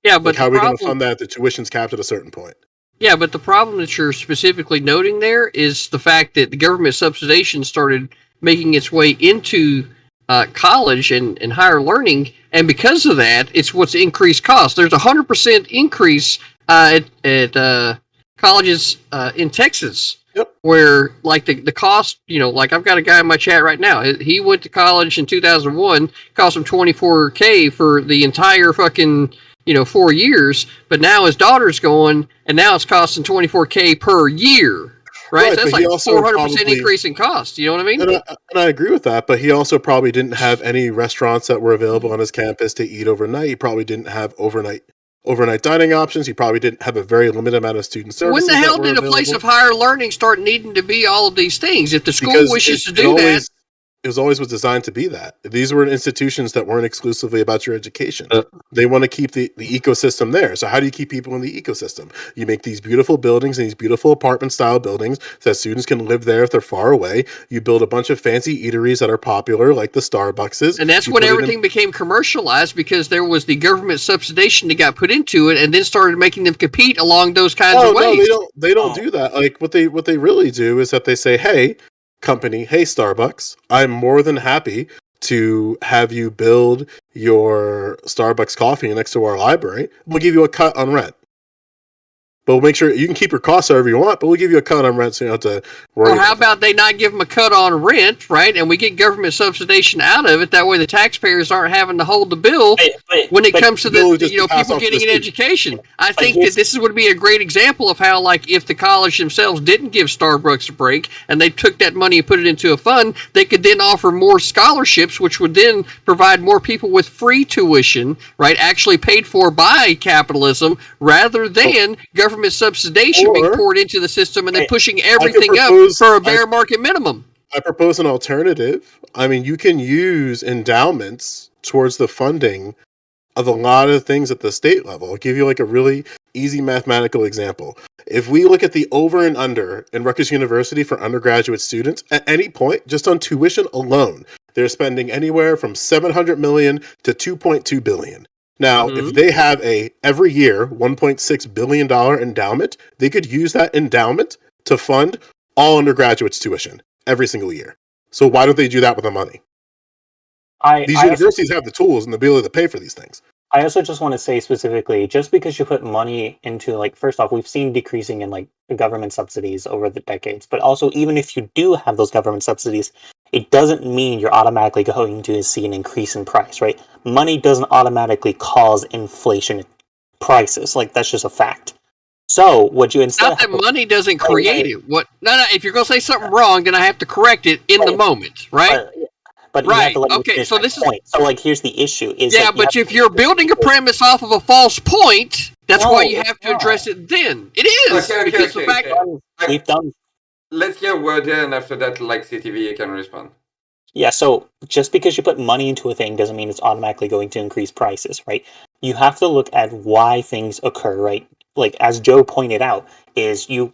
Yeah, but like, how are we going to fund that? The tuition's capped at a certain point. Yeah, but the problem that you're specifically noting there is the fact that the government subsidization started making its way into college and higher learning, and because of that, it's what's increased cost. There's 100% increase at colleges in Texas. Yep. Where like the cost, like I've got a guy in my chat right now. He went to college in 2001, cost him $24,000 for the entire fucking 4 years. But now his daughter's going, and now it's costing $24,000 per year. Right, so that's like 400% increase in cost. You know what I mean? And I agree with that. But he also probably didn't have any restaurants that were available on his campus to eat overnight. He probably didn't have overnight dining options. He probably didn't have a very limited amount of student services. When the hell did a place of higher learning start needing to be all of these things? If the school wishes to do that, it was designed to be that. These were institutions that weren't exclusively about your education. They want to keep the ecosystem there. So how do you keep people in the ecosystem? You make these beautiful buildings and these beautiful apartment style buildings so that students can live there if they're far away. You build a bunch of fancy eateries that are popular, like the Starbuckses. And that's when everything became commercialized, because there was the government subsidization that got put into it, and then started making them compete along those kinds of ways. No, they don't do that. Like what they really do is that they say, hey, company, hey Starbucks, I'm more than happy to have you build your Starbucks coffee next to our library. We'll give you a cut on rent. But we'll make sure you can keep your costs however you want, but we'll give you a cut on rent so you don't have to worry. Or how about they not give them a cut on rent, right? And we get government subsidization out of it. That way the taxpayers aren't having to hold the bill when it comes to the people getting an education. I think that this would be a great example of how, like, if the college themselves didn't give Starbucks a break and they took that money and put it into a fund, they could then offer more scholarships, which would then provide more people with free tuition, right? Actually paid for by capitalism, rather than government subsidization being poured into the system and then pushing everything up for a bare market minimum. I propose an alternative. I mean, you can use endowments towards the funding of a lot of things at the state level. I'll give you like a really easy mathematical example. If we look at the over and under in Rutgers University for undergraduate students, at any point, just on tuition alone, they're spending anywhere from $700 million to $2.2 billion. Now, if they have a every year $1.6 billion endowment, they could use that endowment to fund all undergraduates' tuition every single year. So why don't they do that with the money? These universities have the tools and the ability to pay for these things. I also just want to say specifically, just because you put money into, like, first off, we've seen decreasing in like government subsidies over the decades, but also even if you do have those government subsidies, it doesn't mean you're automatically going to see an increase in price, right? Money doesn't automatically cause inflation prices. Like, that's just a fact. So what you instead Not that money doesn't create it. What? No. If you're gonna say something wrong, then I have to correct it in the moment, right? But you have to let me finish so my this point. So, like, here's the issue: is yeah, but if you're building a premise off of a false point, that's why you have to address it. Then it is because the fact we've done. Let's hear Wordy, and after that, like CTV, you can respond. Yeah, so just because you put money into a thing doesn't mean it's automatically going to increase prices, right? You have to look at why things occur, right? Like, as Joe pointed out, is you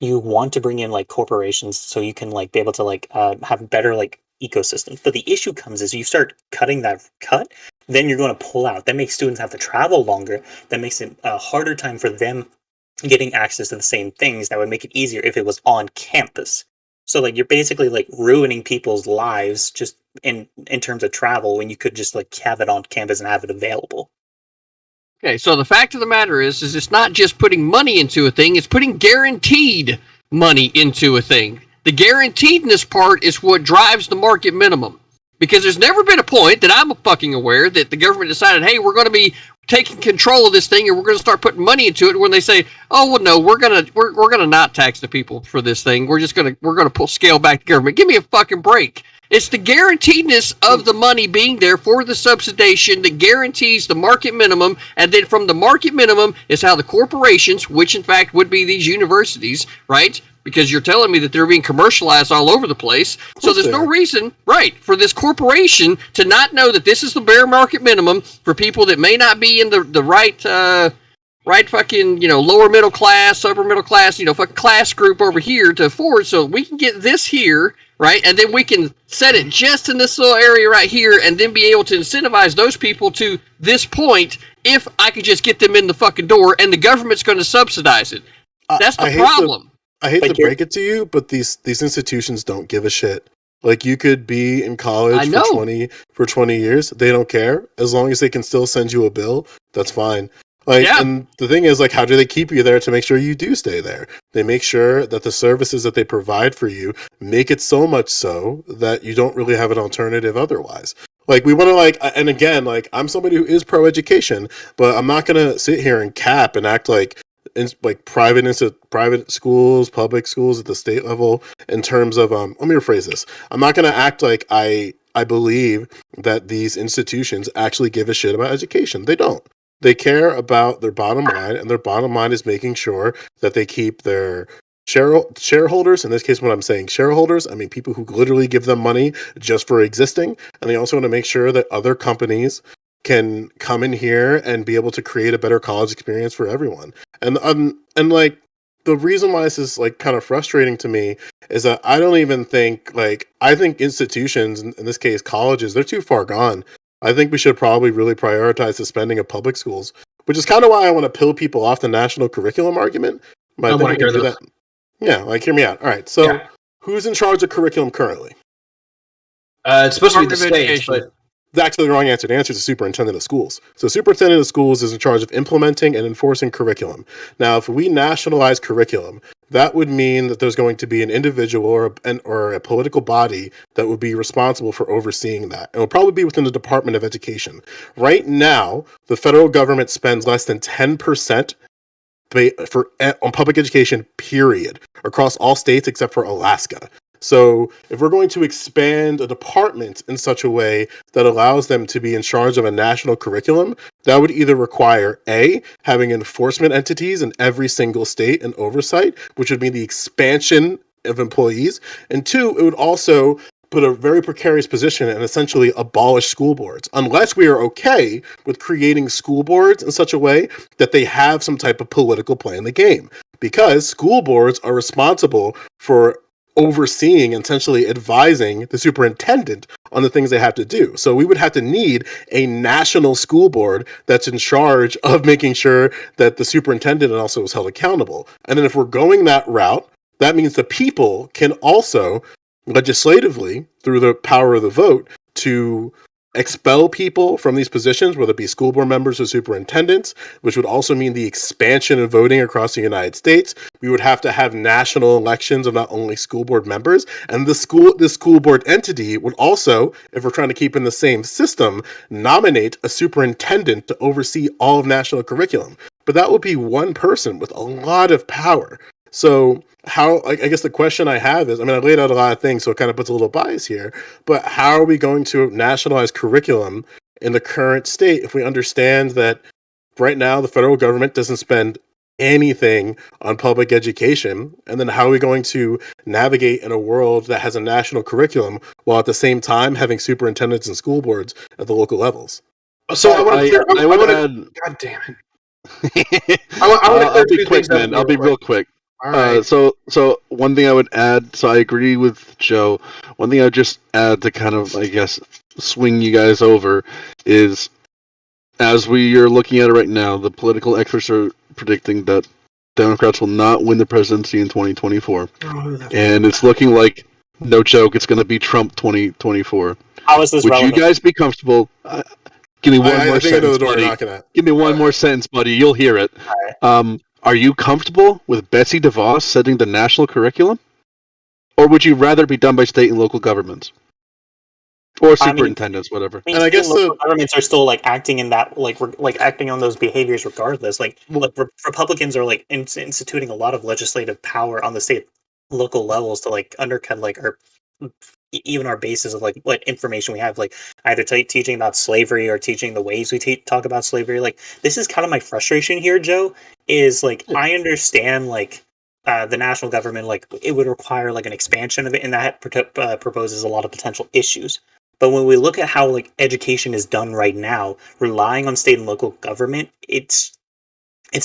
want to bring in like corporations so you can like be able to like have better like ecosystems. But the issue comes is you start cutting that cut, then you're going to pull out. That makes students have to travel longer. That makes it a harder time for them getting access to the same things. That would make it easier if it was on campus. So like you're basically like ruining people's lives just in terms of travel when you could just like have it on campus and have it available. Okay, so the fact of the matter is it's not just putting money into a thing, it's putting guaranteed money into a thing. The guaranteedness part is what drives the market minimum. Because there's never been a point that I'm fucking aware that the government decided, hey, we're going to be taking control of this thing and we're going to start putting money into it when they say, oh, well, no, we're going to not tax the people for this thing. We're going to scale back the government. Give me a fucking break. It's the guaranteedness of the money being there for the subsidization that guarantees the market minimum, and then from the market minimum is how the corporations, which in fact would be these universities, right? Because you're telling me that they're being commercialized all over the place. So there's no reason, right, for this corporation to not know that this is the bare market minimum for people that may not be in the right fucking, lower middle class, upper middle class, fucking class group over here to afford, so we can get this here, right? And then we can set it just in this little area right here and then be able to incentivize those people to this point if I could just get them in the fucking door and the government's going to subsidize it. That's the problem. I hate to break it to you, but these institutions don't give a shit. Like, you could be in college for 20 years. They don't care. As long as they can still send you a bill, that's fine. And the thing is, like, how do they keep you there to make sure you do stay there? They make sure that the services that they provide for you make it so much so that you don't really have an alternative otherwise. Like, we want to, and again, like, I'm somebody who is pro-education, but I'm not going to sit here and cap and act like private schools, public schools at the state level in terms of, let me rephrase this. I'm not going to act like I believe that these institutions actually give a shit about education. They don't. They care about their bottom line, and their bottom line is making sure that they keep their shareholders, in this case, when I'm saying shareholders, I mean people who literally give them money just for existing, and they also want to make sure that other companies can come in here and be able to create a better college experience for everyone. And like, the reason why this is like kind of frustrating to me is that I don't even think, like, I think institutions, in this case colleges, they're too far gone. I think we should probably really prioritize the spending of public schools, which is kind of why I want to pill people off the national curriculum argument. I want to hear that. Yeah, like, hear me out. All right, so who's in charge of curriculum currently? It's supposed to be the state, but That's actually the wrong answer. The answer is the superintendent of schools. So superintendent of schools is in charge of implementing and enforcing curriculum. Now, if we nationalize curriculum, that would mean that there's going to be an individual or a political body that would be responsible for overseeing that. It will probably be within the Department of Education. Right now, the federal government spends less than 10% on public education, period, across all states except for Alaska. So if we're going to expand a department in such a way that allows them to be in charge of a national curriculum, that would either require A, having enforcement entities in every single state and oversight, which would mean the expansion of employees, and two, it would also put a very precarious position and essentially abolish school boards, unless we are okay with creating school boards in such a way that they have some type of political play in the game. Because school boards are responsible for overseeing and essentially advising the superintendent on the things they have to do. So we would have to need a national school board that's in charge of making sure that the superintendent also is held accountable. And then if we're going that route, that means the people can also legislatively, through the power of the vote, to expel people from these positions, whether it be school board members or superintendents, which would also mean the expansion of voting across the United States. We would have to have national elections of not only school board members, and the school board entity would also, if we're trying to keep in the same system, nominate a superintendent to oversee all of national curriculum. But that would be one person with a lot of power. So how, I guess the question I have is, I mean, I laid out a lot of things, so it kind of puts a little bias here, but how are we going to nationalize curriculum in the current state if we understand that right now the federal government doesn't spend anything on public education? And then how are we going to navigate in a world that has a national curriculum while at the same time having superintendents and school boards at the local levels? So I want to. I want to add. God damn it! I want to I'll be quick, man. I'll be real quick. All right. So one thing I would add, so I agree with Joe. One thing I would just add to kind of, I guess, swing you guys over is, as we are looking at it right now, the political experts are predicting that Democrats will not win the presidency in 2024. And it's looking like, no joke, it's going to be Trump 2024. How is this Would relevant? you guys be comfortable? Give me one more I think I know sentence, the door buddy. you're knocking at. Give me one more sentence, buddy. You'll hear it. Are you comfortable with Betsy DeVos setting the national curriculum? Or would you rather be done by state and local governments? Or superintendents, whatever. I mean, And I guess local governments are still like acting in that, like acting on those behaviors regardless. Like, Republicans are like instituting a lot of legislative power on the state, local levels to like undercut like our even our basis of like what information we have, like either teaching about slavery or teaching the ways we talk about slavery. Like, this is kind of my frustration here, Joe. Is like, I understand like the national government, like it would require like an expansion of it, and that proposes a lot of potential issues. But when we look at how like education is done right now, relying on state and local government, it's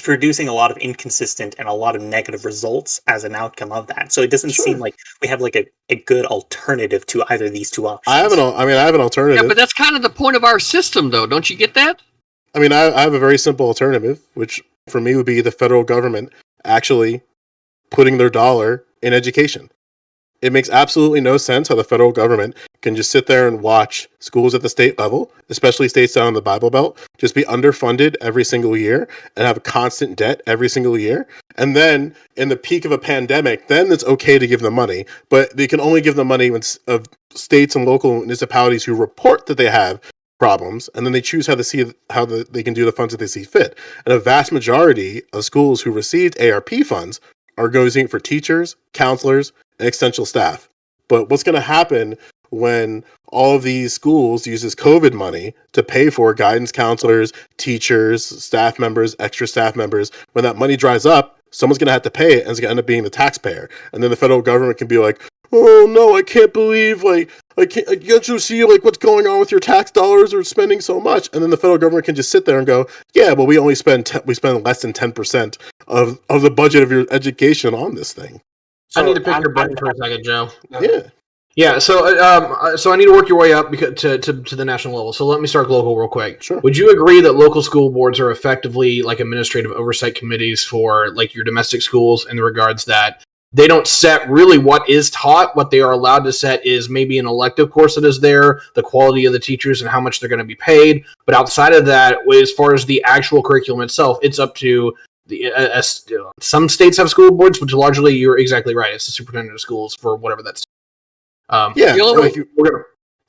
producing a lot of inconsistent and a lot of negative results as an outcome of that. So it doesn't seem like we have like a good alternative to either of these two options. I have an alternative. Yeah, but that's kind of the point of our system, though. Don't you get that? I mean, I have a very simple alternative, which for me would be the federal government actually putting their dollar in education. It makes absolutely no sense how the federal government can just sit there and watch schools at the state level, especially states down in the Bible Belt, just be underfunded every single year and have a constant debt every single year. And then in the peak of a pandemic, then it's okay to give them money, but they can only give them money of states and local municipalities who report that they have problems, and then they choose how they can do the funds that they see fit. And a vast majority of schools who received ARP funds are going for teachers, counselors, and extension staff. But what's going to happen when all of these schools use this COVID money to pay for guidance counselors, teachers, staff members, extra staff members? When that money dries up, someone's going to have to pay it, and it's going to end up being the taxpayer. And then the federal government can be like, oh no, I can't believe, like, can't you see like what's going on with your tax dollars or spending so much? And then the federal government can just sit there and go, yeah, but we only spend less than 10% of the budget of your education on this thing. I need to pick your brain for a second, Joe. Yeah. Yeah, so I need to work your way up to the national level. So let me start local real quick. Sure. Would you agree that local school boards are effectively like administrative oversight committees for like your domestic schools, in the regards that they don't set really what is taught? What they are allowed to set is maybe an elective course that is there, the quality of the teachers and how much they're going to be paid. But outside of that, as far as the actual curriculum itself, it's up to some states have school boards, but largely you're exactly right. It's the superintendent of schools for whatever that's. Yeah.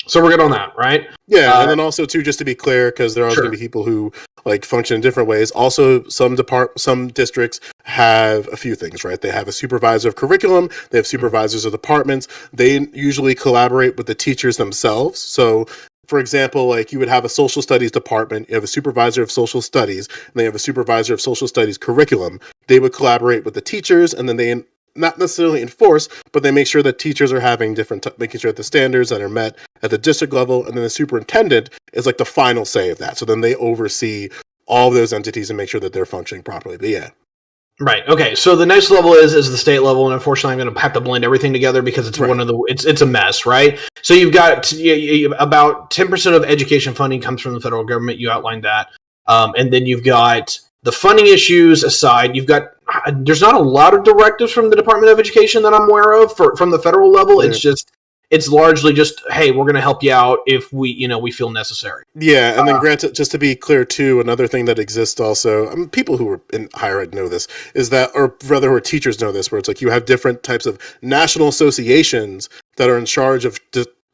So we're good on that, right? Yeah, and then also too, just to be clear, because there are going to be people who like function in different ways. Also, some districts have a few things, right? They have a supervisor of curriculum. They have supervisors of departments. They usually collaborate with the teachers themselves. So, for example, like you would have a social studies department, you have a supervisor of social studies, and they have a supervisor of social studies curriculum. They would collaborate with the teachers, and then they not necessarily enforce, but they make sure that teachers are having making sure that the standards that are met at the district level, and then the superintendent is like the final say of that. So then they oversee all of those entities and make sure that they're functioning properly. But yeah. Right. Okay. So the next level is the state level, and unfortunately, I'm going to have to blend everything together because it's it's a mess, right? So you've got about 10% of education funding comes from the federal government. You outlined that, and then you've got the funding issues aside. You've got there's not a lot of directives from the Department of Education that I'm aware of from the federal level. Right. It's largely just, hey, we're going to help you out if we feel necessary. Yeah, and then granted, just to be clear too, another thing that exists also, I mean, people who are in higher ed know this, is that, or rather who are teachers know this, where it's like you have different types of national associations that are in charge of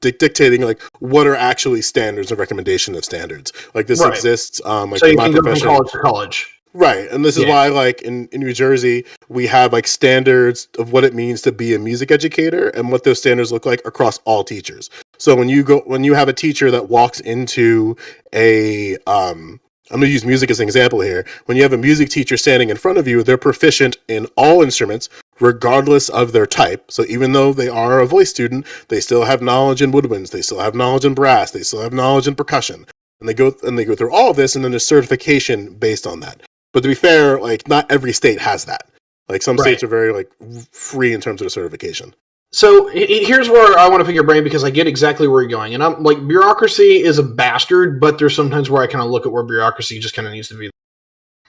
dictating like what are actually standards and recommendation of standards. Like this exists. Like so you can go from college to college. Right, and this is why, like in New Jersey, we have like standards of what it means to be a music educator and what those standards look like across all teachers. So when you have a teacher that walks into I'm going to use music as an example here. When you have a music teacher standing in front of you, they're proficient in all instruments, regardless of their type. So even though they are a voice student, they still have knowledge in woodwinds, they still have knowledge in brass, they still have knowledge in percussion, and they go through all of this, and then there's certification based on that. But to be fair, like not every state has that. Like some states are very like free in terms of the certification. So here's where I want to pick your brain because I get exactly where you're going. And I'm like, bureaucracy is a bastard, but there's sometimes where I kind of look at where bureaucracy just kind of needs to be.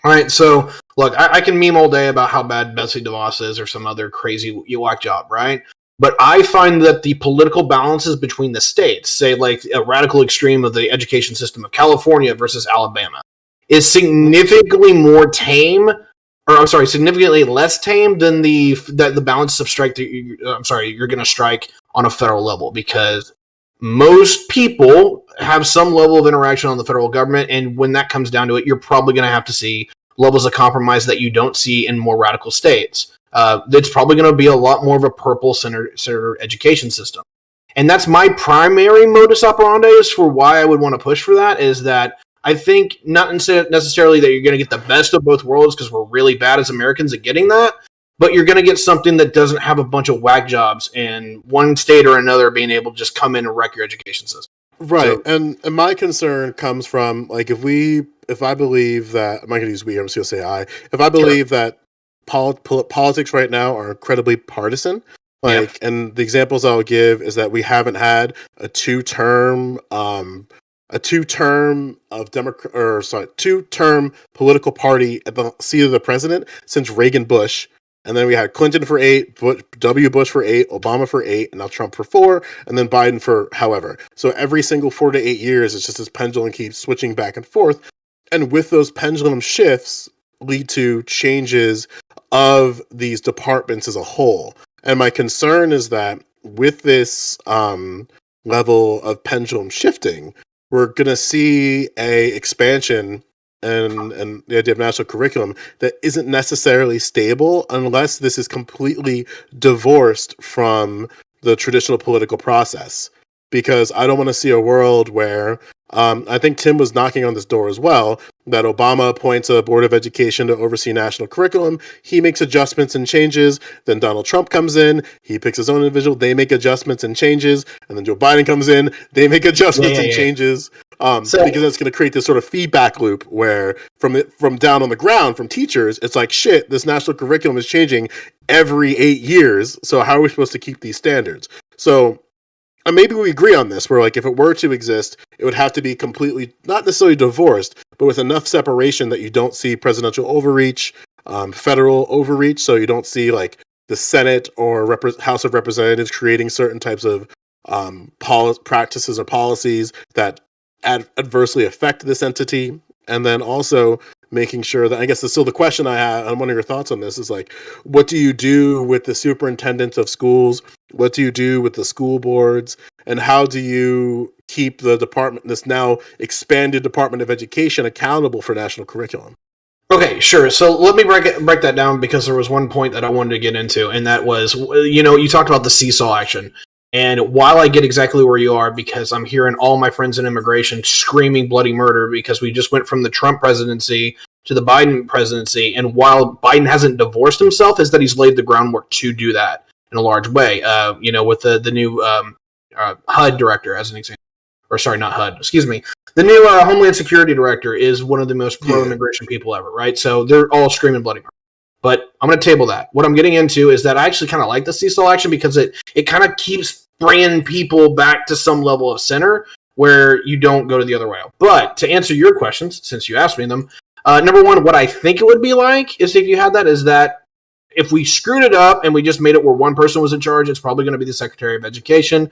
All right, so look, I can meme all day about how bad Betsy DeVos is or some other crazy whack job, right? But I find that the political balances between the states, say like a radical extreme of the education system of California versus Alabama, is significantly more tame, or I'm sorry, significantly less tame than the balance of strike that you're going to strike on a federal level, because most people have some level of interaction on the federal government, and when that comes down to it, you're probably going to have to see levels of compromise that you don't see in more radical states. It's probably going to be a lot more of a purple-centered education system. And that's my primary modus operandi is for why I would want to push for that, is that I think not necessarily that you're going to get the best of both worlds because we're really bad as Americans at getting that, but you're going to get something that doesn't have a bunch of whack jobs in one state or another being able to just come in and wreck your education system. Right, so, and my concern comes from, like, if I believe that, I'm not going to use we, I'm just going to say I, if I believe that politics right now are incredibly partisan, like, and the examples I'll give is that we haven't had a two-term political party at the seat of the president since Reagan Bush. And then we had Clinton for 8, W. Bush for 8, Obama for 8, and now Trump for 4, and then Biden for however. So every single 4 to 8 years, it's just this pendulum keeps switching back and forth. And with those pendulum shifts lead to changes of these departments as a whole. And my concern is that with this level of pendulum shifting, we're going to see a expansion and the idea of national curriculum that isn't necessarily stable unless this is completely divorced from the traditional political process. Because I don't want to see a world where, I think Tim was knocking on this door as well, that Obama appoints a board of education to oversee national curriculum. He makes adjustments and changes. Then Donald Trump comes in. He picks his own individual. They make adjustments and changes. And then Joe Biden comes in. They make adjustments and changes. Because that's going to create this sort of feedback loop where from down on the ground, from teachers, it's like, shit, this national curriculum is changing every 8 years. So how are we supposed to keep these standards? So maybe we agree on this, where like if it were to exist, it would have to be completely, not necessarily divorced, but with enough separation that you don't see presidential overreach, federal overreach, so you don't see like the Senate or House of Representatives creating certain types of practices or policies that adversely affect this entity. And then also making sure that, I guess still the question I have, I'm wondering your thoughts on this, is like, what do you do with the superintendents of schools? What do you do with the school boards? And how do you keep the department, this now expanded Department of Education, accountable for national curriculum? Okay, sure. So let me break that down, because there was one point that I wanted to get into, and that was, you talked about the seesaw action. And while I get exactly where you are, because I'm hearing all my friends in immigration screaming bloody murder because we just went from the Trump presidency to the Biden presidency. And while Biden hasn't divorced himself, is that he's laid the groundwork to do that in a large way. With the new HUD director, as an example. Or sorry, not HUD, excuse me. The new Homeland Security director is one of the most pro-immigration people ever, right? So they're all screaming bloody murder. But I'm going to table that. What I'm getting into is that I actually kind of like the Cecil action because it kind of keeps bringing people back to some level of center where you don't go to the other way. But to answer your questions, since you asked me them, number one, what I think it would be like is if you had that is that if we screwed it up and we just made it where one person was in charge, it's probably going to be the Secretary of Education.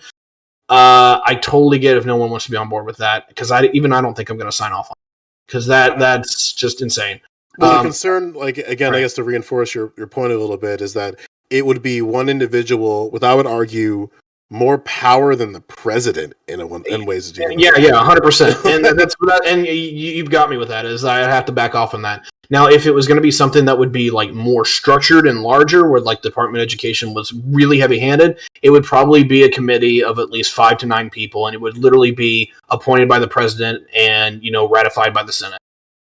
I totally get if no one wants to be on board with that because I don't think I'm going to sign off on it because that's just insane. Well, the concern, like again, right. I guess to reinforce your point a little bit, is that it would be one individual with, I would argue, more power than the president in ways. Yeah, 100%. And you've got me with that. Is I have to back off on that. Now, if it was going to be something that would be like more structured and larger, where like the Department of Education was really heavy-handed, it would probably be a committee of at least 5 to 9 people, and it would literally be appointed by the president and ratified by the Senate.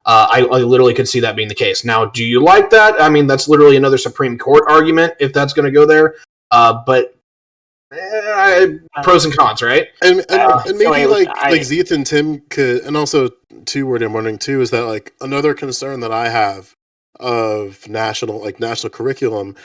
I literally could see that being the case. Now, do you like that? I mean, that's literally another Supreme Court argument if that's going to go there. But pros and cons, right? And maybe like Zeeth and Tim could, and also too, what I'm wondering too is that like another concern that I have of national curriculum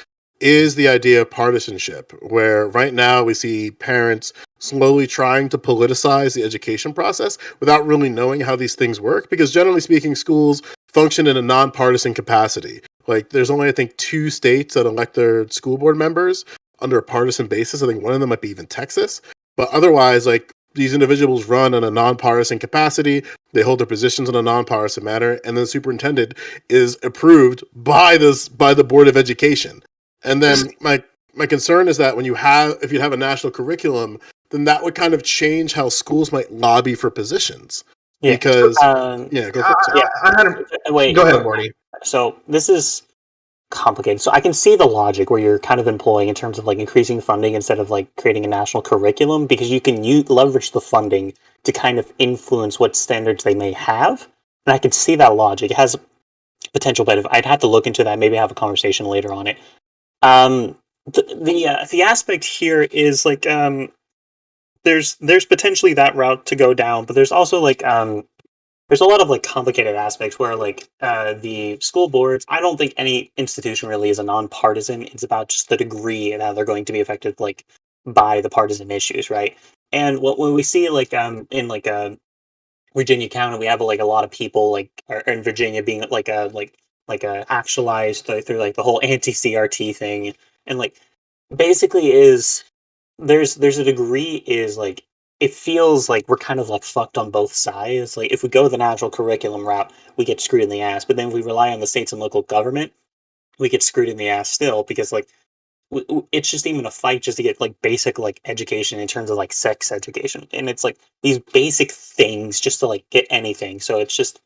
is the idea of partisanship, where right now we see parents slowly trying to politicize the education process without really knowing how these things work, because generally speaking, schools function in a nonpartisan capacity. Like there's only, I think, 2 states that elect their school board members under a partisan basis. I think one of them might be even Texas. But otherwise, like these individuals run in a nonpartisan capacity. They hold their positions in a nonpartisan manner, and then the superintendent is approved by the Board of Education. And then my concern is that if you have a national curriculum, then that would kind of change how schools might lobby for positions. Yeah. Because go ahead, Wordy. So this is complicated. So I can see the logic where you're kind of employing in terms of like increasing funding instead of like creating a national curriculum, because you can leverage the funding to kind of influence what standards they may have. And I can see that logic. It has potential, but I'd have to look into that, maybe have a conversation later on it. The aspect here is like there's potentially that route to go down, but there's also like there's a lot of like complicated aspects where like the school boards, I don't think any institution really is a nonpartisan. It's about just the degree and how they're going to be affected like by the partisan issues, right? And when we see like in like Virginia County, we have like a lot of people like in Virginia being like actualized through like the whole anti-CRT thing, and like basically is there's a degree is like it feels like we're kind of like fucked on both sides. Like if we go the natural curriculum route, we get screwed in the ass, but then if we rely on the states and local government, we get screwed in the ass still, because like it's just even a fight just to get like basic like education in terms of like sex education, and it's like these basic things just to like get anything. So it's just,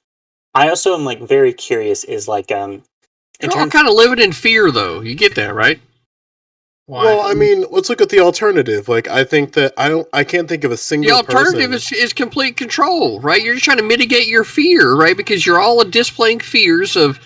I also am like very curious is like you're all kind of living in fear though. You get that, right? Why? Well, I mean, let's look at the alternative. Like, I think that I can't think of a single. The alternative is complete control, right? You're just trying to mitigate your fear, right? Because you're all displaying fears of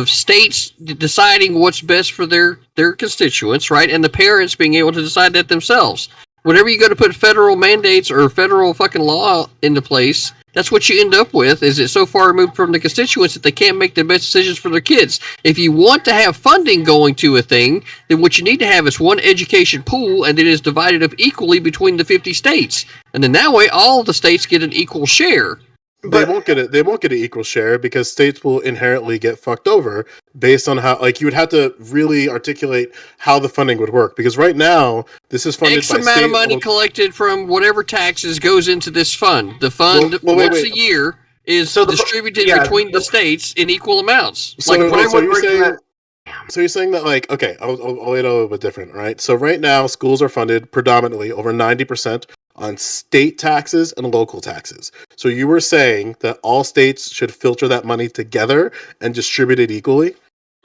states deciding what's best for their constituents, right? And the parents being able to decide that themselves. Whenever you go to put federal mandates or federal fucking law into place, that's what you end up with, is it so far removed from the constituents that they can't make the best decisions for their kids. If you want to have funding going to a thing, then what you need to have is one education pool, and it is divided up equally between the 50 states. And then that way, all of the states get an equal share. They won't get it. They won't get an equal share because states will inherently get fucked over based on how. Like you would have to really articulate how the funding would work, because right now this is funded by amount of money collected from whatever taxes goes into this fund. The fund once a year is distributed between the states in equal amounts. So you're saying that like, okay, I'll lay it a little bit different, right? So right now schools are funded predominantly over 90% on state taxes and local taxes. So you were saying that all states should filter that money together and distribute it equally?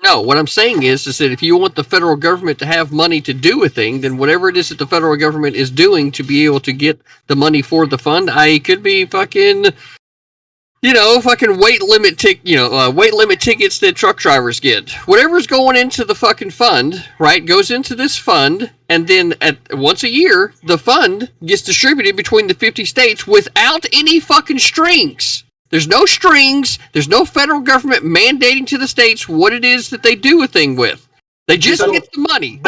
No, what I'm saying is that if you want the federal government to have money to do a thing, then whatever it is that the federal government is doing to be able to get the money for the fund, i.e. could be fucking fucking weight limit tickets that truck drivers get. Whatever's going into the fucking fund, right, goes into this fund, and then once a year, the fund gets distributed between the 50 states without any fucking strings. There's no strings. There's no federal government mandating to the states what it is that they do a thing with. They just get the money.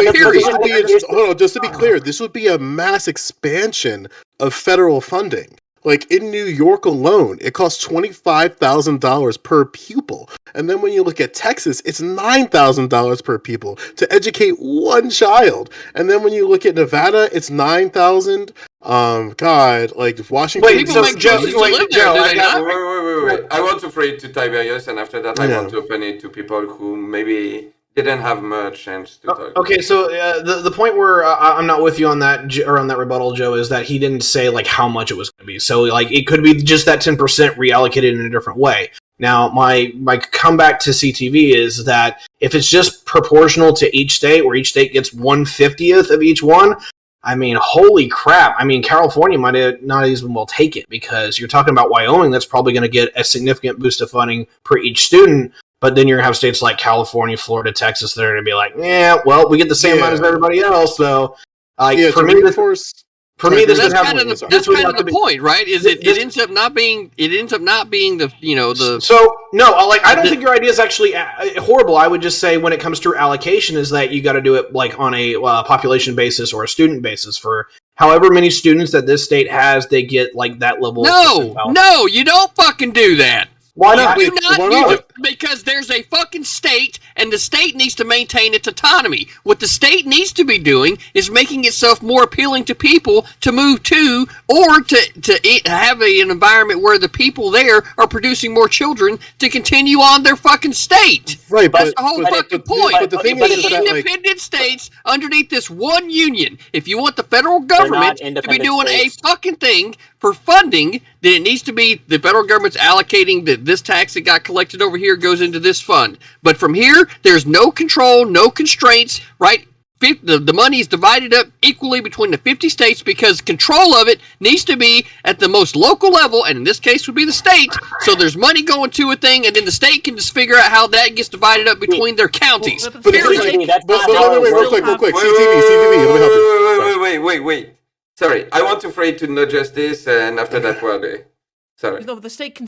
Just to be clear, this would be a mass expansion of federal funding. Like in New York alone, it costs $25,000 per pupil. And then when you look at Texas, it's $9,000 per pupil to educate one child. And then when you look at Nevada, it's $9,000. God, like Washington. Wait, so Joe, wait. I want to throw it to Tiberius, and after that, I want to open it to people who maybe didn't have much chance to talk. Okay, so the point where I'm not with you on that or on that rebuttal, Joe, is that he didn't say like how much it was going to be. So like it could be just that 10% reallocated in a different way. Now my comeback to CTV is that if it's just proportional to each state, where each state gets 1/50th of each one, I mean, holy crap! I mean, California might not even well take it, because you're talking about Wyoming that's probably going to get a significant boost of funding per each student. But then you're going to have states like California, Florida, Texas that are going to be like, yeah, well, we get the same amount as everybody else, though. For me, this that's kind of the point, right? It ends up not being the. So no, I don't think your idea is actually horrible. I would just say when it comes to allocation, is that you got to do it like on a population basis or a student basis. For however many students that this state has, they get like that level. No, you don't fucking do that. Why not? Because there's a fucking state, and the state needs to maintain its autonomy. What the state needs to be doing is making itself more appealing to people to move to, or to have an environment where the people there are producing more children to continue on their fucking state. Right, that's the whole fucking point. But the thing is that, independent states underneath this one union. If you want the federal government to be doing a fucking thing for funding, then it needs to be the federal government's allocating this tax that got collected over here goes into this fund. But from here, there's no control, no constraints, right? The money is divided up equally between the 50 states, because control of it needs to be at the most local level, and in this case would be the state. So there's money going to a thing, and then the state can just figure out how that gets divided up between their counties. Real quick, CTV, let me help you. Wait. Sorry, I want to phrase to no justice, and after that, Wordy. Sorry. No, the state can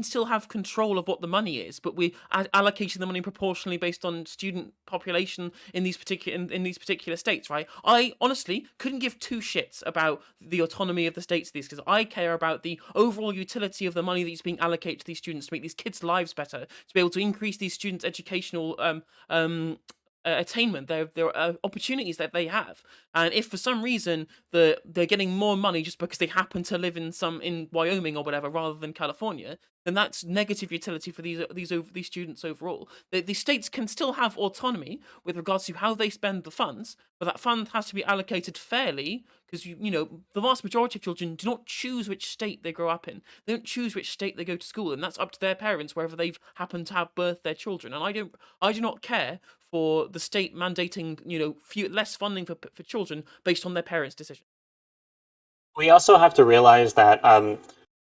still have control of what the money is, but we are allocating the money proportionally based on student population in these particular states, right? I honestly couldn't give two shits about the autonomy of the states, because I care about the overall utility of the money that's being allocated to these students to make these kids' lives better, to be able to increase these students' educational attainment, their opportunities that they have. And if for some reason they're getting more money just because they happen to live in Wyoming or whatever rather than California, then that's negative utility for these students overall. The states can still have autonomy with regards to how they spend the funds, but that fund has to be allocated fairly, because the vast majority of children do not choose which state they grow up in. They don't choose which state they go to school in. That's up to their parents wherever they've happened to have birthed their children. And I do not care for the state mandating less funding for children based on their parents' decision. We also have to realize that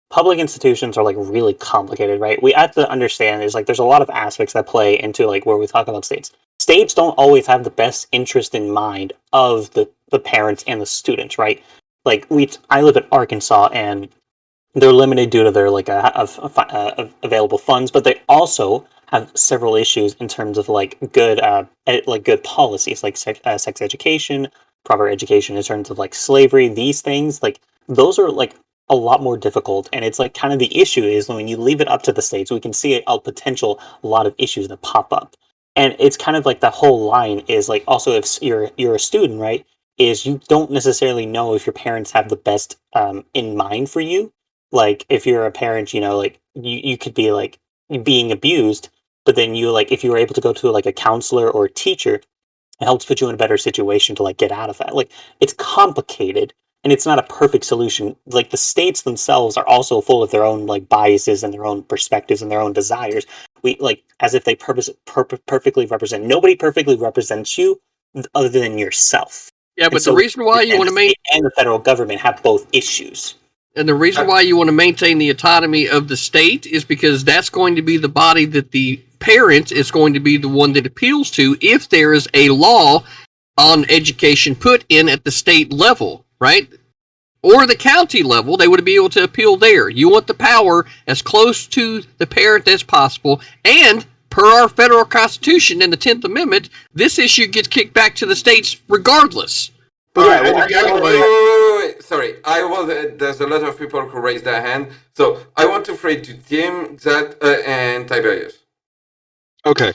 public institutions are like really complicated, right? We have to understand there's a lot of aspects that play into like where we talk about states. States don't always have the best interest in mind of the parents and the students, right? Like I live in Arkansas, and they're limited due to their available funds, but they also have several issues in terms of good policies, like sex education, proper education in terms of like slavery. These things, those are a lot more difficult, and it's kind of the issue is when you leave it up to the states, we can see a lot of issues that pop up, and it's kind of like that whole line is also if you're a student, right? Is you don't necessarily know if your parents have the best in mind for you. Like if you're a parent, you could be being abused. But then if you were able to go to a counselor or a teacher, it helps put you in a better situation to get out of that. It's complicated, and it's not a perfect solution. The states themselves are also full of their own biases and their own perspectives and their own desires. We as if they perfectly represent. Nobody perfectly represents you other than yourself. Yeah, but the reason why you want to and the federal government have both issues. And the reason why you want to maintain the autonomy of the state is because that's going to be the body that the parent is going to be the one that appeals to if there is a law on education put in at the state level, right? Or the county level, they would be able to appeal there. You want the power as close to the parent as possible, and per our federal constitution and the 10th Amendment, this issue gets kicked back to the states regardless. But Alright, yeah, again, like, wait. Sorry, there's a lot of people who raised their hand, so I want to throw it to Tim, Zach, and Tiberius. Okay.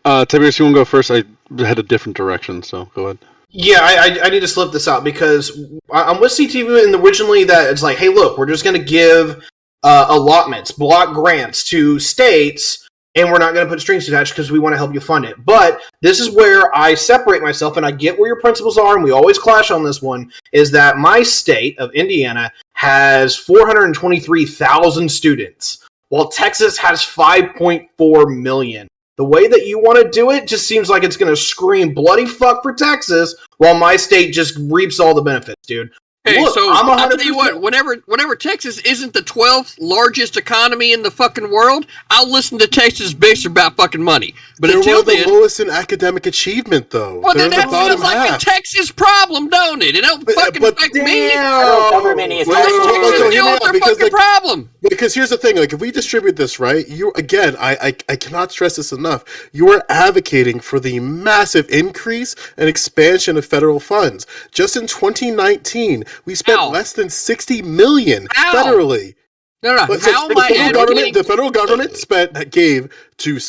Tiberius, you want to go first? I had a different direction, so go ahead. Yeah, I need to slip this out because I'm with CTV and originally that it's like, hey, look, we're just going to give allotments, block grants to states, and we're not going to put strings attached because we want to help you fund it. But this is where I separate myself, and I get where your principles are, and we always clash on this one, is that my state of Indiana has 423,000 students, while Texas has 5.4 million. The way that you want to do it just seems like it's going to scream bloody fuck for Texas, while my state just reaps all the benefits, dude. Hey, Look, so I'm I'll tell you what, whenever Texas isn't the 12th largest economy in the fucking world, I'll listen to Texas bitch about fucking money. But they're until one of the then, lowest in academic achievement, though. well, They're then in the that feels bottom like half. a Texas problem, don't it? It don't fucking affect me. Federal government is Wait, Let also- Texas deal with their fucking problem. Because here's the thing, like if we distribute this right, I cannot stress this enough. You are advocating for the massive increase and expansion of federal funds. Just in 2019, we spent Ow. less than $60 million Ow. federally. No, But so how the am I federal government, advocating? the federal government gave to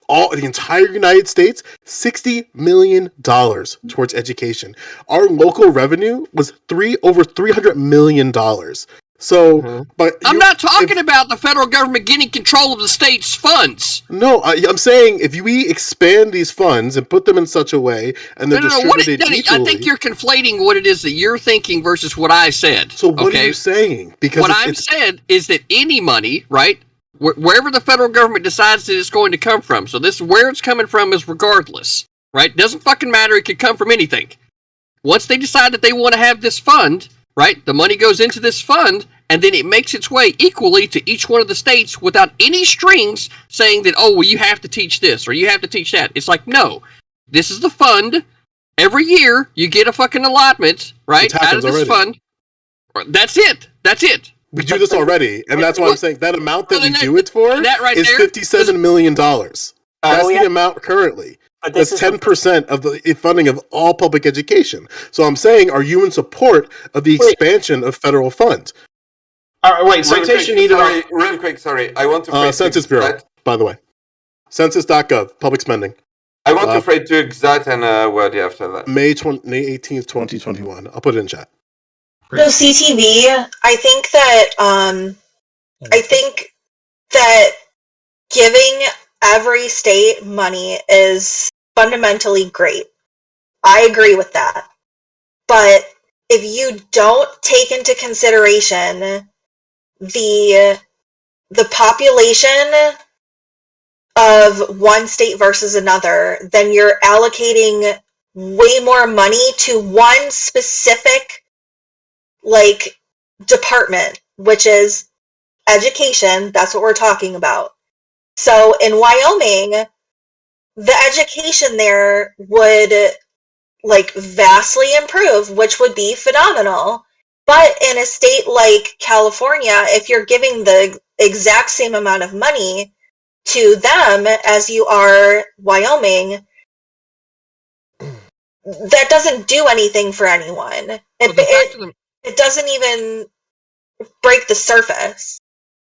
all the entire United States $60 million towards education. Our local revenue was over $300 million. So, but I'm not talking about the federal government getting control of the state's funds. No, I'm saying if we expand these funds and put them in such a way and they're distributed Denny, equally. I think you're conflating what it is that you're thinking versus what I said. So what are you saying? Because what I've said is that any money, right, wherever the federal government decides that it's going to come from, so this where it's coming from is regardless, right? Doesn't fucking matter. It could come from anything. Once they decide that they want to have this fund, right, the money goes into this fund, and then it makes its way equally to each one of the states without any strings saying that, oh, well, you have to teach this or you have to teach that. It's like, no, this is the fund. Every year you get a fucking allotment, right, out of this fund. That's it. That's it. We do this already, and that's why I'm saying that amount that we do it for that right is there $57 million. That's the amount currently. That's 10% of the funding of all public education. So I'm saying, are you in support of the expansion of federal funds? Wait, citation needed. Real quick, sorry. I want to Census Bureau, by the way. Census.gov, public spending. I want to phrase to exact and Wordy after that. May 18th, 2021. I'll put it in chat. So CTV, I think that giving every state money is fundamentally great. I agree with that. But if you don't take into consideration the population of one state versus another, then you're allocating way more money to one specific department, which is education. That's what we're talking about. So in Wyoming, the education there would vastly improve, which would be phenomenal. But in a state like California, if you're giving the exact same amount of money to them as you are Wyoming, that doesn't do anything for anyone. It doesn't even break the surface.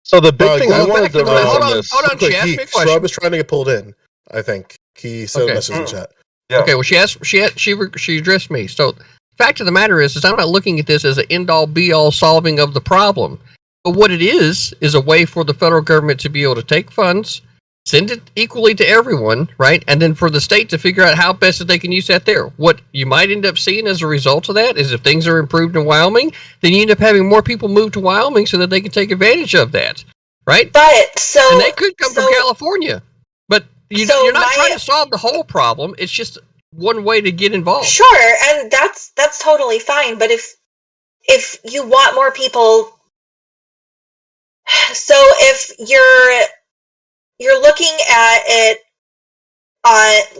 So the big thing I wanted to raise hold on on, this. hold on, she asked me a question. Scrub is trying to get pulled in, I think. He sent a message in chat. Yeah. Okay, well, she addressed me. So, fact of the matter is I'm not looking at this as an end-all, be-all solving of the problem. But what it is a way for the federal government to be able to take funds, send it equally to everyone, right? And then for the state to figure out how best that they can use that there. What you might end up seeing as a result of that is if things are improved in Wyoming, then you end up having more people move to Wyoming so that they can take advantage of that, right? And they could come from California. But you're not trying to solve the whole problem. It's just one way to get involved. Sure, and that's totally fine. But if you want more people So if you're looking at it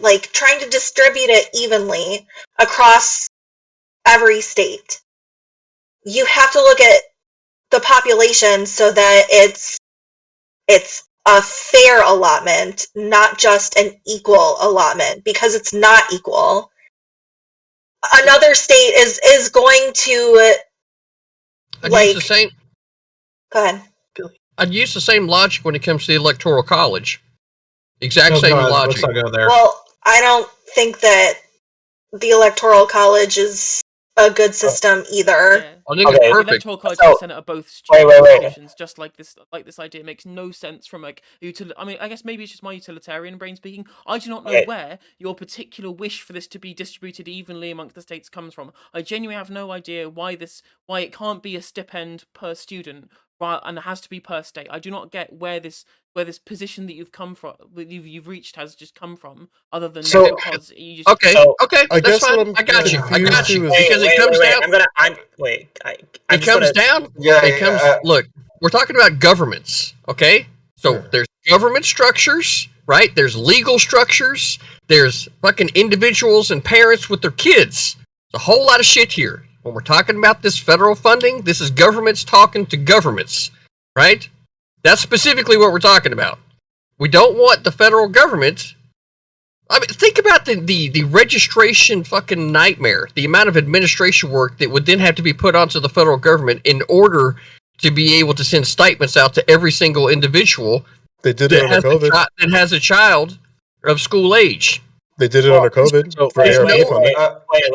like trying to distribute it evenly across every state, you have to look at the population so that it's a fair allotment, not just an equal allotment, because it's not equal. Another state is going to I'd use the same. Go ahead. I'd use the same logic when it comes to the Electoral College. Exact same logic. Let's not go there. Well, I don't think that the Electoral College is a good system either. Yeah. I think Okay. it's The perfect. Electoral College So- and the Senate are both stupid wait. institutions, just like this idea makes no sense from like I mean, I guess maybe it's just my utilitarian brain speaking. I do not know Okay. where your particular wish for this to be distributed evenly amongst the states comes from. I genuinely have no idea why it can't be a stipend per student, right, and it has to be per state. I do not get where this position that you've come from, you've reached, has just come from, other than So- because you just Okay, So, okay, I that's guess what fine. I'm I got you. I confused got you. to is- Because it comes down. I'm It comes down. Yeah, It comes. Look, we're talking about governments, okay? So Sure. there's government structures, right? There's legal structures. There's fucking individuals and parents with their kids. There's a whole lot of shit here. When we're talking about this federal funding, this is governments talking to governments, right? That's specifically what we're talking about. We don't want the federal government. I mean, think about the registration fucking nightmare. The amount of administration work that would then have to be put onto the federal government in order to be able to send statements out to every single individual They did it under COVID. that has a child of school age. They did it under COVID so- for There's ARP no- funding.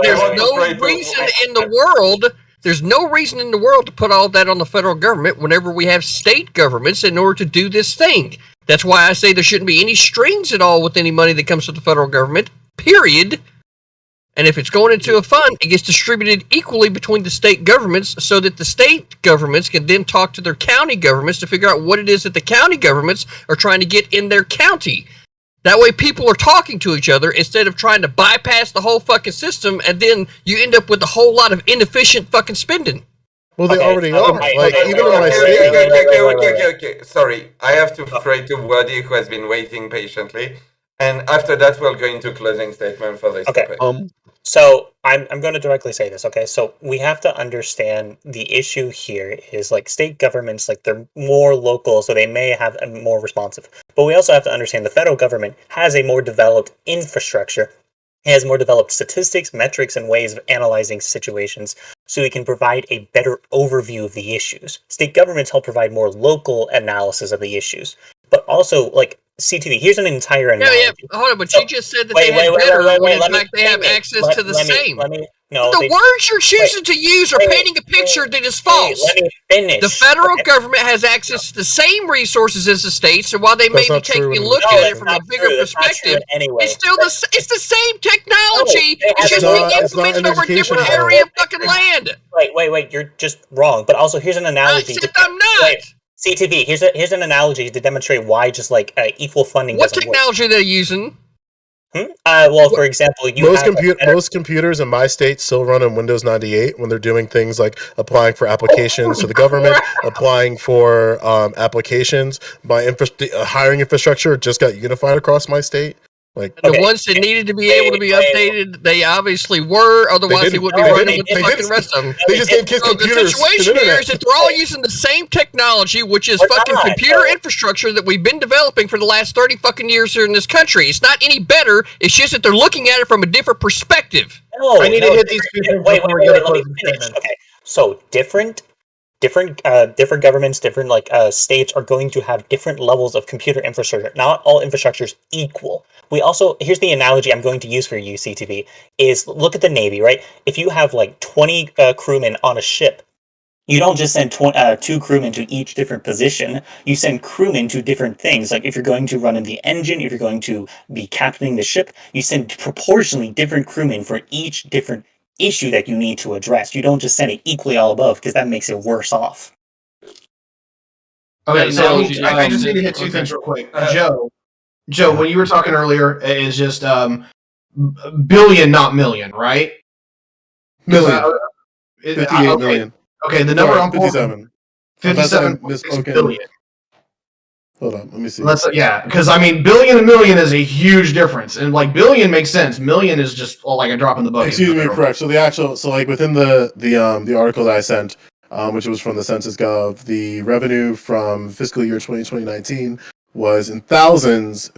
There's want to no try to- reason in the world. There's no reason in the world to put all that on the federal government whenever we have state governments in order to do this thing. That's why I say there shouldn't be any strings at all with any money that comes to the federal government, period. And if it's going into a fund, it gets distributed equally between the state governments so that the state governments can then talk to their county governments to figure out what it is that the county governments are trying to get in their county. That way people are talking to each other instead of trying to bypass the whole fucking system, and then you end up with a whole lot of inefficient fucking spending. Well, they Okay, already okay, are. okay, Like, okay, even in my okay, state. Okay. Sorry, I have to pray to Wordy, who has been waiting patiently. And after that, we'll go into closing statement for this Okay. topic. So I'm going to directly say this, okay? So we have to understand the issue here is like state governments, like they're more local, so they may have a more responsive. But we also have to understand the federal government has a more developed infrastructure, has more developed statistics, metrics, and ways of analyzing situations, so we can provide a better overview of the issues. State governments help provide more local analysis of the issues, but also like CTV. Here's an entire analogy. Yeah. Hold on, but So- you just said that they had better when in fact they have access to the same. No, The words you're choosing to use are painting a picture that is false. Let me finish. The federal Okay. government has access to the same resources as the states, so while they may That's be not true taking a in look any at way. it from a bigger That's not true perspective, anyway. it's still it's the same technology. No, It's just it's being not- it's not implemented an over a different education area of fucking land. Wait, you're just wrong. But also, here's an analogy. Except I'm not. Wait, CTV. Here's an analogy to demonstrate why just like equal funding What doesn't technology are they using? work. Well, for example, you Most, have a better- most computers in my state still run on Windows 98 when they're doing things like applying for applications to the government, applying for applications. My hiring infrastructure just got unified across my state. Like, The Okay. ones that needed to be Wait, able to be wait. updated, they obviously were. Otherwise, they didn't. wouldn't No, be running they with the didn't. fucking rest of them. they just gave kids So the computers. situation and here internet. is that they're all using the same technology, which is We're fucking not, computer no. infrastructure that we've been developing for the last 30 fucking years here in this country. It's not any better. It's just that they're looking at it from a different perspective. No, I need to no, hit these different- people Wait, before we get a let me closing finish. statement. Okay, so different governments, different states are going to have different levels of computer infrastructure. Not all infrastructure is equal. We also here's the analogy I'm going to use for you, CTV, is look at the Navy, right? If you have like 20 crewmen on a ship, you don't just send 2 crewmen to each different position. You send crewmen to different things. Like if you're going to run in the engine, if you're going to be captaining the ship, you send proportionally different crewmen for each different issue that you need to address. You don't just send it equally all above because that makes it worse off. Okay, That so analogy I is- just need to hit two okay. things real quick. Joe, when you were talking earlier, it is just billion, not million, right? Million. 58 58 million. Okay, the number Sorry, I'm pulling, 57. Unless I 57.6 misspoken. billion. Hold on, let me see. Because I mean, billion and million is a huge difference, and like billion makes sense. Million is just like a drop in the bucket. Excuse me, correct. So the actual, like within the article that I sent, which was from the Census Gov, the revenue from fiscal year 2019 was in thousands,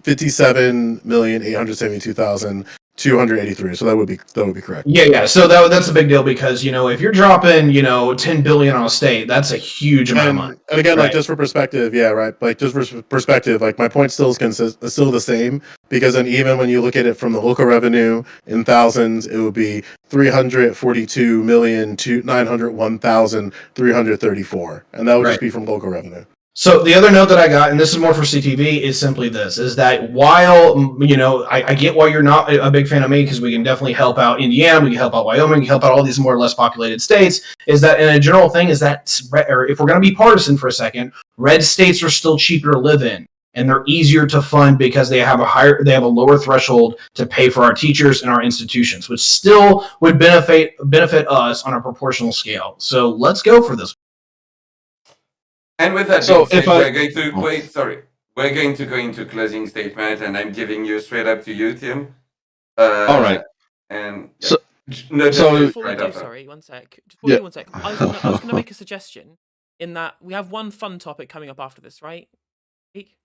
57,872,283. So that would be correct. Yeah. So that's a big deal because if you're dropping 10 billion on a state, that's a huge amount of money. And again, right? like just for perspective, yeah, right. Like just for perspective, like my point still is still the same because then even when you look at it from the local revenue in thousands, it would be 342,901,334, and that would just be from local revenue. So the other note that I got, and this is more for CTV, is simply this: is that while I get why you're not a big fan of me because we can definitely help out Indiana, we can help out Wyoming, we can help out all these more or less populated states. Is that in a general thing? Is that, or if we're going to be partisan for a second, red states are still cheaper to live in, and they're easier to fund because they have a lower threshold to pay for our teachers and our institutions, which still would benefit us on a proportional scale. So let's go for this. And with that So being said, if I- we're going to wait. Sorry, we're going to go into closing statement, and I'm giving you straight up to you, Tim. All right. And yeah. So- no, so- Before we right do, after. sorry, one sec. Yeah. 1 sec. I was gonna make a suggestion in that we have one fun topic coming up after this, right?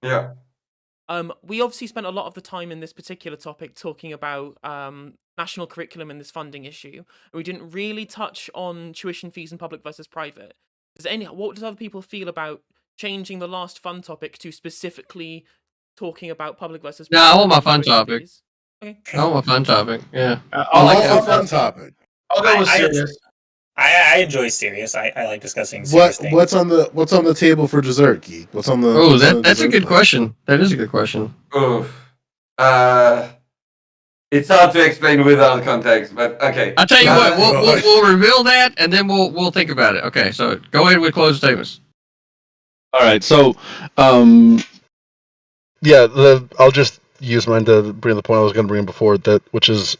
Yeah. We obviously spent a lot of the time in this particular topic talking about national curriculum and this funding issue. We didn't really touch on tuition fees and public versus private. What does other people feel about changing the last fun topic to specifically talking about public versus No, I private want my and fun tuition topic. fees? Okay. I want my fun topic. Yeah. I'll like That's that. a fun topic. I'll go with I- serious. I enjoy serious. I like discussing serious things. What's on the table for dessert, Geek? What's on the? Oh, what's on the that's a dessert good plate? question. That is a good question. Oof. It's hard to explain without context, but okay. I'll tell you what, Uh, we'll reveal that and then we'll think about it. Okay, so go ahead with closing statements. All right, so, I'll just use mine to bring the point I was going to bring before, which is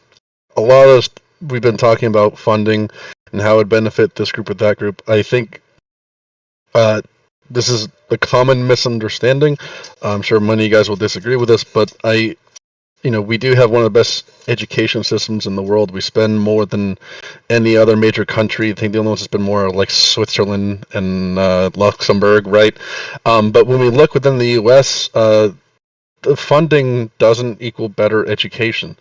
a lot of we've been talking about funding and how it would benefit this group or that group. I think this is a common misunderstanding. I'm sure many of you guys will disagree with this, but we do have one of the best education systems in the world. We spend more than any other major country. I think the only ones that spend more are like Switzerland and Luxembourg, right? But when we look within the U.S., the funding doesn't equal better education.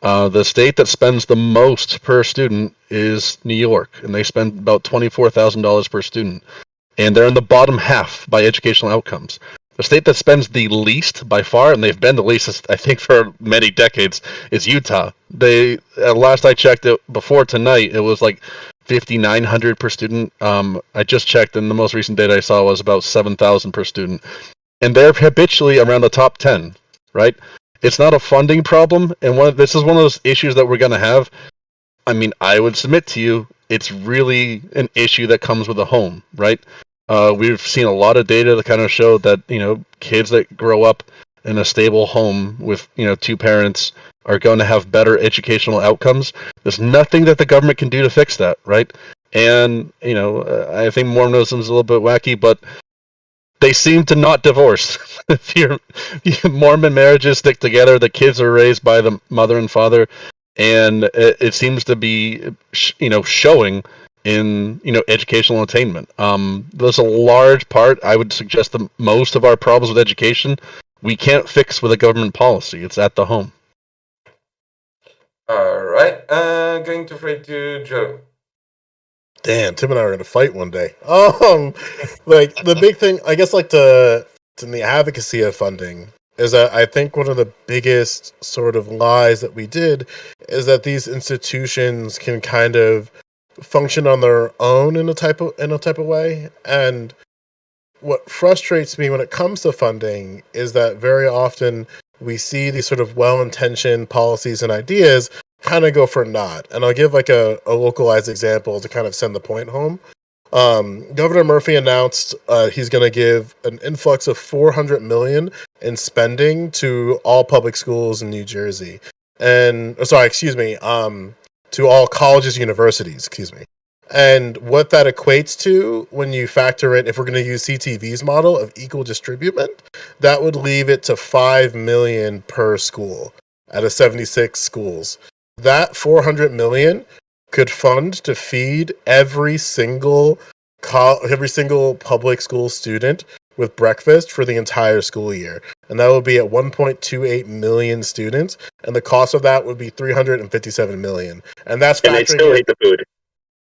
The state that spends the most per student is New York, and they spend about $24,000 per student. And they're in the bottom half by educational outcomes. The state that spends the least by far, and they've been the least, I think, for many decades, is Utah. Last I checked it before tonight, it was like $5,900 per student. I just checked, and the most recent data I saw was about $7,000 per student. And they're habitually around the top 10, right? It's not a funding problem, and this is one of those issues that we're going to have. I mean, I would submit to you, it's really an issue that comes with a home, right? We've seen a lot of data that kind of show that, kids that grow up in a stable home with, two parents are going to have better educational outcomes. There's nothing that the government can do to fix that, right? And, I think Mormonism is a little bit wacky, but they seem to not divorce. Mormon marriages stick together. The kids are raised by the mother and father, and it seems to be, showing in educational attainment. There's a large part. I would suggest that most of our problems with education we can't fix with a government policy. It's at the home. All right. Going to throw it to Joe. Damn, Tim and I are gonna fight one day. Like the big thing, I guess, like in the advocacy of funding, is that I think one of the biggest sort of lies that we did is that these institutions can kind of function on their own in a type of way. And what frustrates me when it comes to funding is that very often we see these sort of well-intentioned policies and ideas kind of go for naught. And I'll give like a localized example to kind of send the point home. Governor Murphy announced he's going to give an influx of $400 million in spending to all public schools in New Jersey, to all colleges, universities, And what that equates to when you factor in, if we're going to use CTV's model of equal distribution, that would leave it to 5 million per school out of 76 schools. That 400 million could fund to feed every single public school student with breakfast for the entire school year. And that would be at 1.28 million students. And the cost of that would be 357 million. And that's And they still hate the food.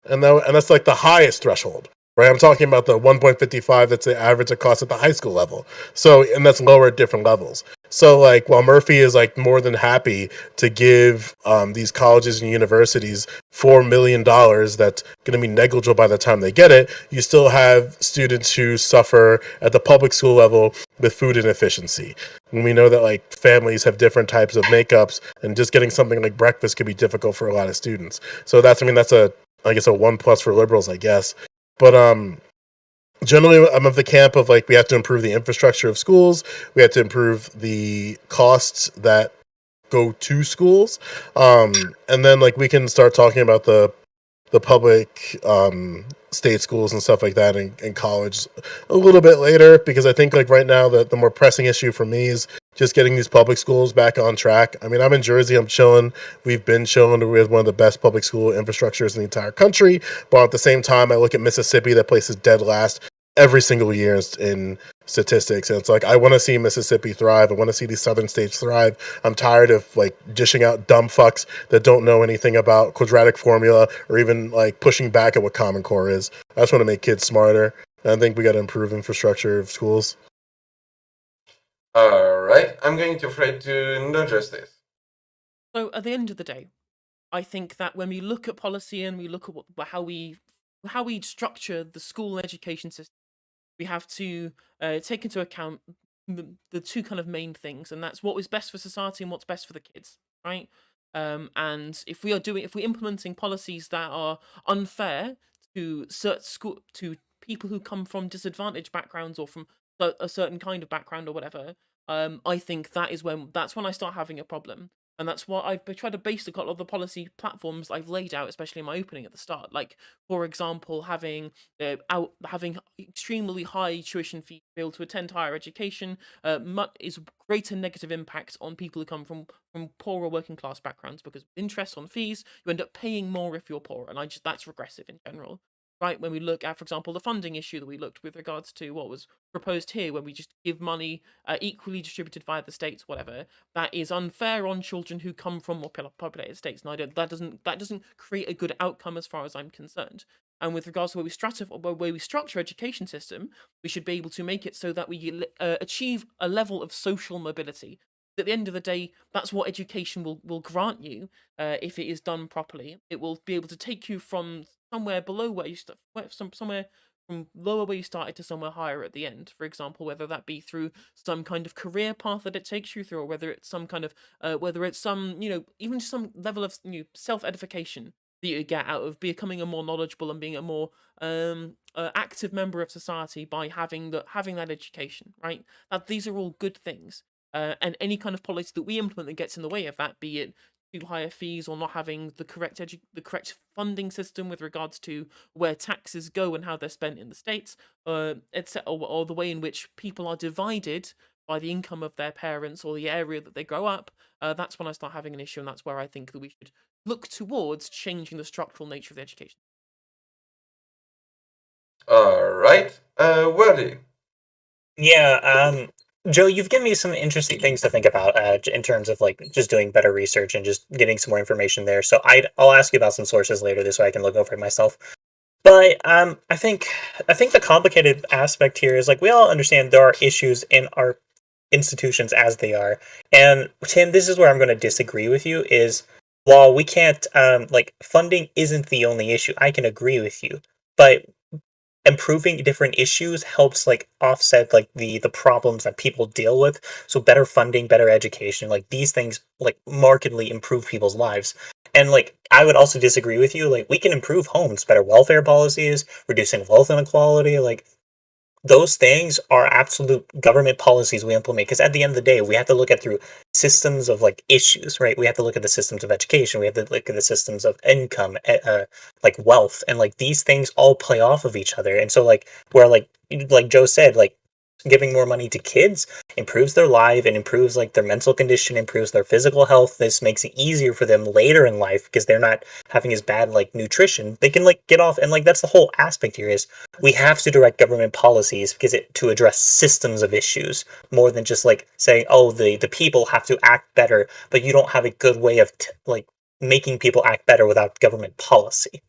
and that's like the highest threshold, right? I'm talking about the 1.55 that's the average it costs at the high school level. So, and that's lower at different levels. So, like, while Murphy is like more than happy to give these colleges and universities $4 million, that's going to be negligible by the time they get it. You still have students who suffer at the public school level with food inefficiency. And we know that like families have different types of makeups, and just getting something like breakfast could be difficult for a lot of students. So that's a I guess a 1+ for liberals, I guess. But generally, I'm of the camp of like we have to improve the infrastructure of schools. We have to improve the costs that go to schools, and then like we can start talking about the public state schools and stuff like that in college a little bit later, because I think like right now the more pressing issue for me is just getting these public schools back on track. I mean, I'm in Jersey, I'm chilling. We've been chilling with one of the best public school infrastructures in the entire country. But at the same time, I look at Mississippi, that place is dead last every single year in statistics. And it's like, I want to see Mississippi thrive. I want to see these southern states thrive. I'm tired of like dishing out dumb fucks that don't know anything about quadratic formula or even like pushing back at what Common Core is. I just want to make kids smarter. And I think we got to improve infrastructure of schools. All right, I'm going to Fred to No Justice. So at the end of the day, I think that when we look at policy and we look at how we structure the school education system, we have to take into account the two kind of main things, and that's what is best for society and what's best for the kids, right? And if we're implementing policies that are unfair to people who come from disadvantaged backgrounds or from a certain kind of background or whatever, I think that's when I start having a problem. And that's why I've tried to base a lot of the policy platforms I've laid out, especially in my opening at the start. Like, for example, having extremely high tuition fees to be able to attend higher education is greater negative impacts on people who come from poorer working class backgrounds, because interest on fees, you end up paying more if you're poor, and that's regressive in general. Right, when we look at, for example, the funding issue that we looked with regards to what was proposed here, when we just give money equally distributed via the states, whatever, that is unfair on children who come from more populated states, and that doesn't create a good outcome as far as I'm concerned. And with regards to where we structure education system, we should be able to make it so that we achieve a level of social mobility. At the end of the day, that's what education will grant you if it is done properly. It will be able to take you from somewhere below where you somewhere from lower where you started to somewhere higher at the end. For example, whether that be through some kind of career path that it takes you through, or whether it's some kind of whether it's some even some level of self-edification that you get out of becoming a more knowledgeable and being a more active member of society by having that education, right? These are all good things. And any kind of policy that we implement that gets in the way of that, be it too higher fees or not having the correct funding system with regards to where taxes go and how they're spent in the states, etc., or the way in which people are divided by the income of their parents or the area that they grow up, that's when I start having an issue, and that's where I think that we should look towards changing the structural nature of the education. All right, Wordy. Yeah, Joe, you've given me some interesting things to think about in terms of like just doing better research and just getting some more information there. So I'll ask you about some sources later, this way I can look over it myself. But I think the complicated aspect here is like we all understand there are issues in our institutions as they are. And Tim, this is where I'm going to disagree with you. Is while we can't like funding isn't the only issue, I can agree with you, but improving different issues helps like offset like the problems that people deal with. So better funding, better education, like these things like markedly improve people's lives. And like I would also disagree with you, like we can improve homes, better welfare policies, reducing wealth inequality, like those things are absolute government policies we implement, because at the end of the day we have to look at through systems of like issues, right? We have to look at the systems of education, we have to look at the systems of income, like wealth, and like these things all play off of each other. And so where like Joe said, like giving more money to kids improves their life and improves like their mental condition, improves their physical health. This makes it easier for them later in life because they're not having as bad like nutrition. They can like get off, and like that's the whole aspect here is we have to direct government policies because to address systems of issues more than just like saying, oh, the people have to act better, but you don't have a good way of like making people act better without government policy.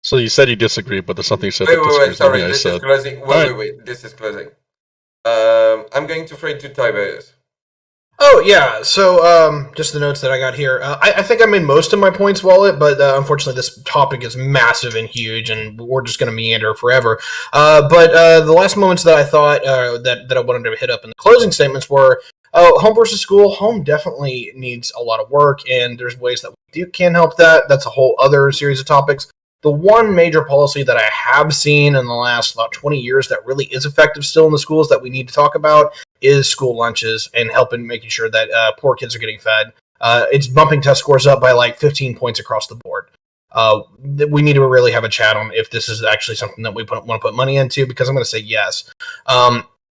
So you said you disagree, but there's something you said Wait, that wait, disagrees wait. with Sorry, everything I this is said. closing. Wait, Alright. wait. This is closing. I'm going to fade to Tiberius. Oh yeah, so just the notes that I got here. I think I made most of my points, Wallet, but unfortunately this topic is massive and huge, and we're just going to meander forever. But the last moments that I thought that I wanted to hit up in the closing statements were, home versus school. Home definitely needs a lot of work, and there's ways that we can help that. That's a whole other series of topics. The one major policy that I have seen in the last about 20 years that really is effective still in the schools that we need to talk about is school lunches and making sure that poor kids are getting fed. It's bumping test scores up by like 15 points across the board. We need to really have a chat on if this is actually something that we want to put money into, because I'm going to say yes.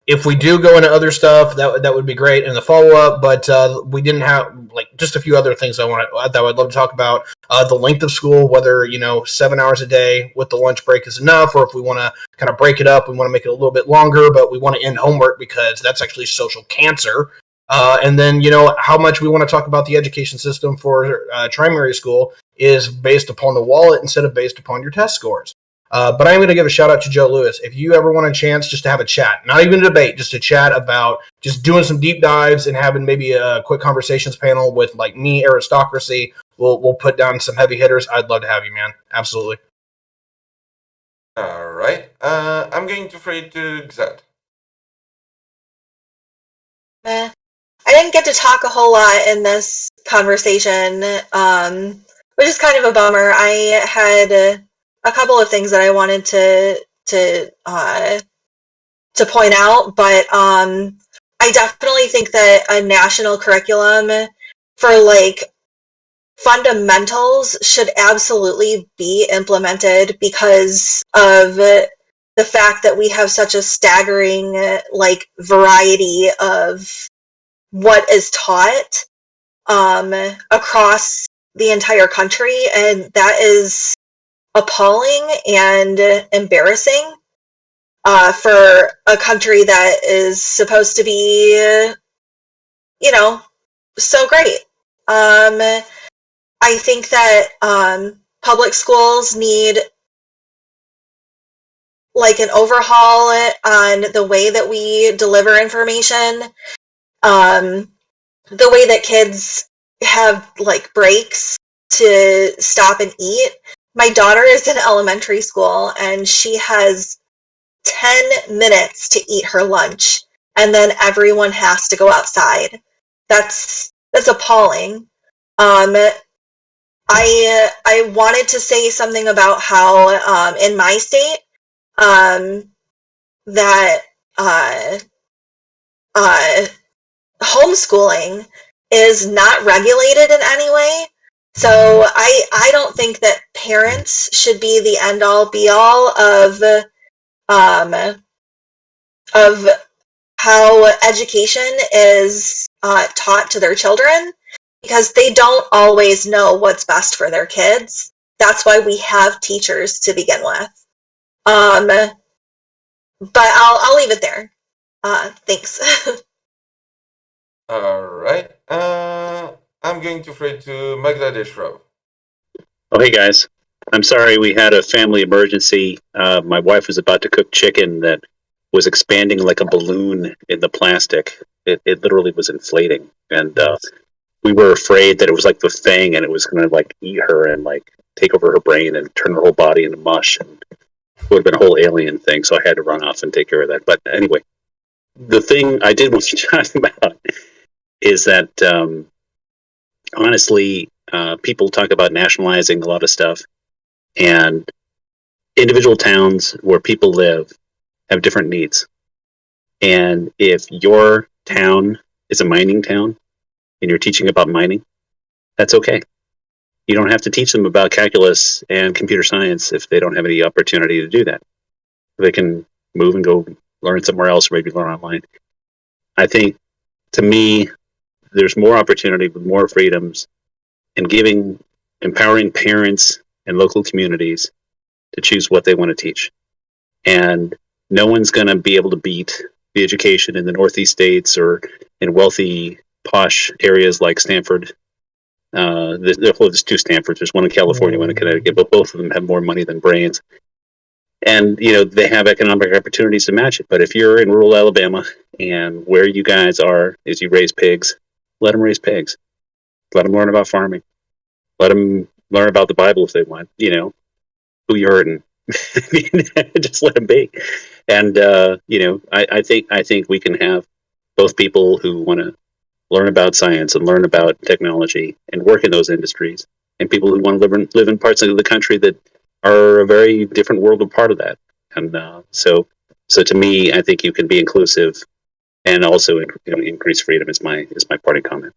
If we do go into other stuff, that would be great in the follow up. But we didn't have like just a few other things that I'd love to talk about. The length of school, whether 7 hours a day with the lunch break is enough, or if we want to kind of break it up, we want to make it a little bit longer, but we want to end homework because that's actually social cancer. And then how much we want to talk about the education system for primary school is based upon the wallet instead of based upon your test scores. But I'm going to give a shout out to Joe Lewis. If you ever want a chance just to have a chat, not even a debate, just a chat about just doing some deep dives and having maybe a quick conversations panel with like me, aristocracy, we'll put down some heavy hitters. I'd love to have you, man. Absolutely. All right. I'm going to fade to Xat. I didn't get to talk a whole lot in this conversation, which is kind of a bummer. I had a couple of things that I wanted to point out, but I definitely think that a national curriculum for like fundamentals should absolutely be implemented because of the fact that we have such a staggering like variety of what is taught across the entire country, and that is appalling and embarrassing for a country that is supposed to be so great. I think that public schools need like an overhaul on the way that we deliver information, the way that kids have like breaks to stop and eat. My daughter is in elementary school and she has 10 minutes to eat her lunch, and then everyone has to go outside. That's appalling. I wanted to say something about how in my state that homeschooling is not regulated in any way. So I don't think that parents should be the end all be all of how education is taught to their children, because they don't always know what's best for their kids. That's why we have teachers to begin with. But I'll leave it there. Thanks. All right. I'm going to fade to Bangladesh Rob. Oh, hey guys. I'm sorry we had a family emergency. My wife was about to cook chicken that was expanding like a balloon in the plastic. It literally was inflating. And we were afraid that it was like the thing and it was going to like eat her and like take over her brain and turn her whole body into mush. And it would have been a whole alien thing. So I had to run off and take care of that. But anyway, the thing I did want to talk about is that honestly, people talk about nationalizing a lot of stuff, and individual towns where people live have different needs. And if your town is a mining town and you're teaching about mining, that's okay. You don't have to teach them about calculus and computer science if they don't have any opportunity to do that. They can move and go learn somewhere else, or maybe learn online. I think, to me, there's more opportunity with more freedoms and empowering parents and local communities to choose what they want to teach. And no one's going to be able to beat the education in the Northeast states or in wealthy, posh areas like Stanford. There's two Stanfords. There's one in California, one in Connecticut, but both of them have more money than brains. And, they have economic opportunities to match it. But if you're in rural Alabama and where you guys are is you raise pigs, let them raise pigs. Let them learn about farming. Let them learn about the Bible if they want. Who you hurting? Just let them be. And I think we can have both people who want to learn about science and learn about technology and work in those industries, and people who want to live in parts of the country that are a very different world of part of that. And so to me, I think you can be inclusive and also increase freedom is my parting comment.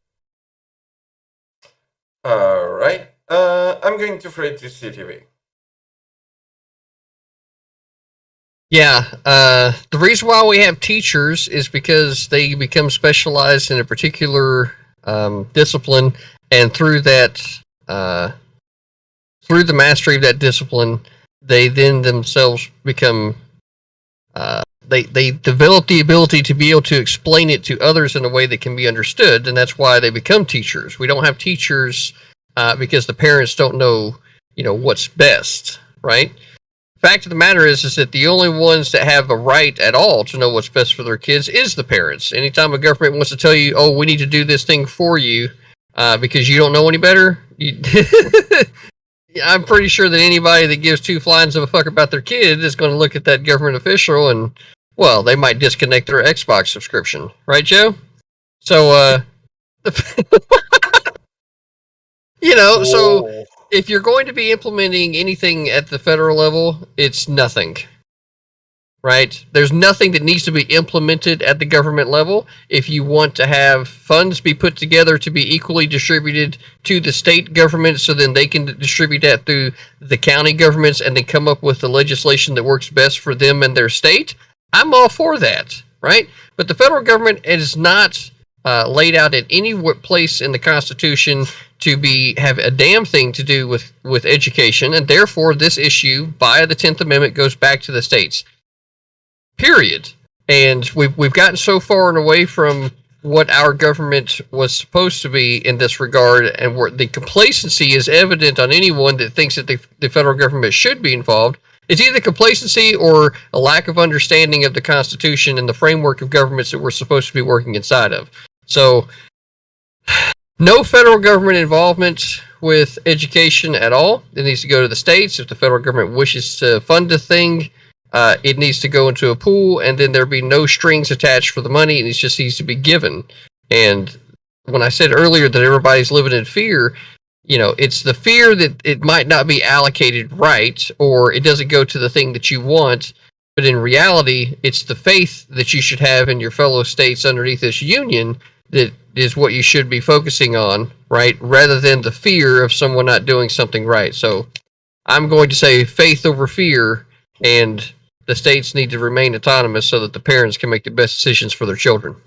All right. I'm going to throw it to CTV. Yeah, the reason why we have teachers is because they become specialized in a particular discipline, and through that, through the mastery of that discipline, they then themselves become, they develop the ability to be able to explain it to others in a way that can be understood, and that's why they become teachers. We don't have teachers because the parents don't know, what's best, right? Fact of the matter is that the only ones that have a right at all to know what's best for their kids is the parents. Anytime a government wants to tell you, oh, we need to do this thing for you because you don't know any better, I'm pretty sure that anybody that gives two flies of a fuck about their kid is going to look at that government official and, well, they might disconnect their Xbox subscription. Right, Joe? So, so if you're going to be implementing anything at the federal level, it's nothing. Right? There's nothing that needs to be implemented at the government level. If you want to have funds be put together to be equally distributed to the state government so then they can distribute that through the county governments and then come up with the legislation that works best for them and their state, I'm all for that. Right? But the federal government is not laid out at any place in the Constitution to have a damn thing to do with education, and therefore this issue via the 10th Amendment goes back to the states. Period. And we've gotten so far and away from what our government was supposed to be in this regard, and where the complacency is evident on anyone that thinks that the federal government should be involved. It's either complacency or a lack of understanding of the Constitution and the framework of governments that we're supposed to be working inside of. So, no federal government involvement with education at all. It needs to go to the states. If the federal government wishes to fund a thing, it needs to go into a pool, and then there be no strings attached for the money, and it just needs to be given. And when I said earlier that everybody's living in fear, it's the fear that it might not be allocated right, or it doesn't go to the thing that you want, but in reality, it's the faith that you should have in your fellow states underneath this union that is what you should be focusing on, right? Rather than the fear of someone not doing something right. So I'm going to say faith over fear, and the states need to remain autonomous so that the parents can make the best decisions for their children.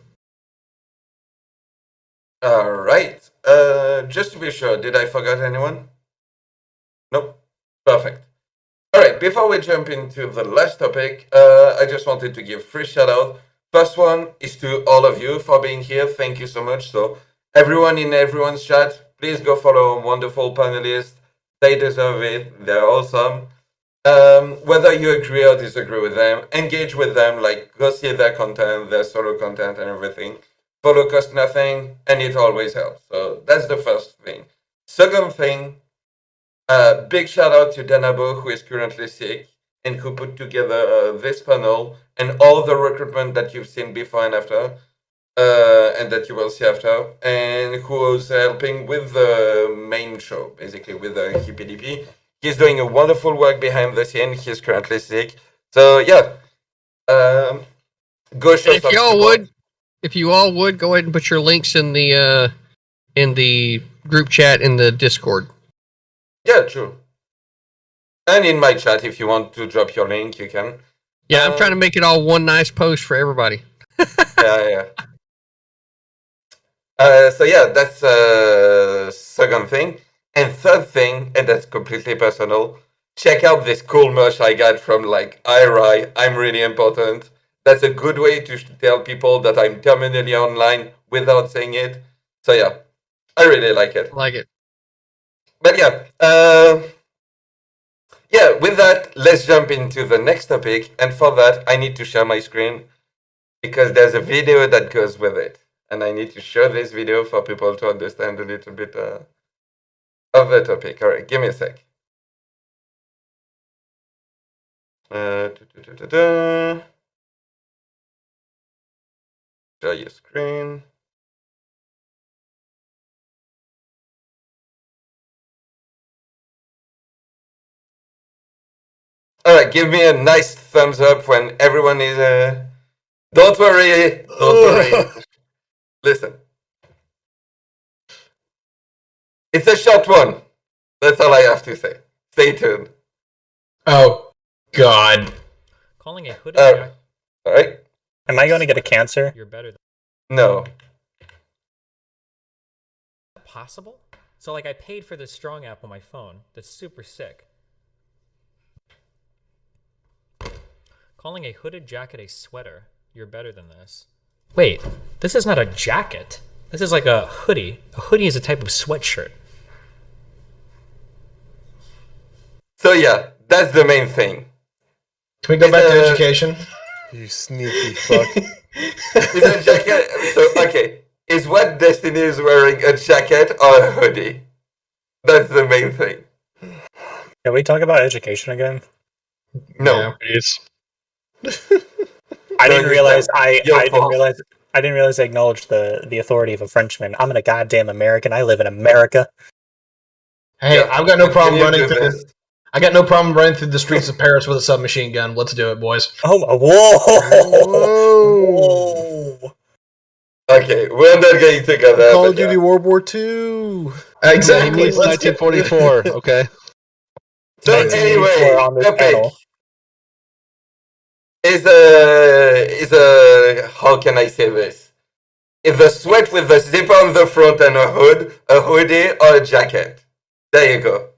All right. Just to be sure, did I forget anyone? Nope. Perfect. All right. Before we jump into the last topic, I just wanted to give 3 shout-outs. First one is to all of you for being here. Thank you so much. So everyone in everyone's chat, please go follow wonderful panelists. They deserve it. They're awesome. Whether you agree or disagree with them, engage with them, like go see their content, their solo content and everything. Follow costs nothing, and it always helps. So that's the first thing. Second thing, big shout out to Danabo, who is currently sick and who put together this panel and all the recruitment that you've seen before and after, and that you will see after, and who was helping with the main show, basically with the HPDP. He's doing a wonderful work behind the scene. He's currently sick. So yeah, Go show And some support. if you all would, go ahead and put your links in the group chat in the Discord. Yeah, true. And in my chat, if you want to drop your link, you can. Yeah, I'm trying to make it all one nice post for everybody. Yeah. So yeah, that's second thing. And third thing, and that's completely personal, check out this cool merch I got from like IRI. I'm really important. That's a good way to tell people that I'm terminally online without saying it. So yeah, I really like it. Like it. But yeah, with that, let's jump into the next topic. And for that, I need to share my screen because there's a video that goes with it. And I need to show this video for people to understand a little bit of the topic. All right, give me a sec. Share your screen. All right, give me a nice thumbs up when everyone is. Don't worry. Listen, it's a short one. That's all I have to say. Stay tuned. Oh, God. Calling a hooded jacket. All right. Am I going to get a cancer? You're better than No. possible. So like I paid for this Strong app on my phone. That's super sick. Calling a hooded jacket a sweater. You're better than this. Wait, this is not a jacket. This is like a hoodie. A hoodie is a type of sweatshirt. So yeah, that's the main thing. Can we go back to education? You sneaky fuck. Is a jacket? So okay, is what Destiny is wearing a jacket or a hoodie? That's the main thing. Can we talk about education again? No. I didn't realize I fault. didn't realize I acknowledged the authority of a Frenchman. I'm a goddamn American. I live in America. Hey, Yeah, I've got no problem continue running to through this. I got no problem running through the streets of Paris with a submachine gun. Let's do it, boys. Oh, whoa! Okay, we're not going to go there. Call but of Duty yeah. World War II. Exactly. It's Let's get 1944. Okay. So 1984 anyway, on this topic panel. is a how can I say this? Is a sweat with a zipper on the front and a hoodie, or a jacket. There you go.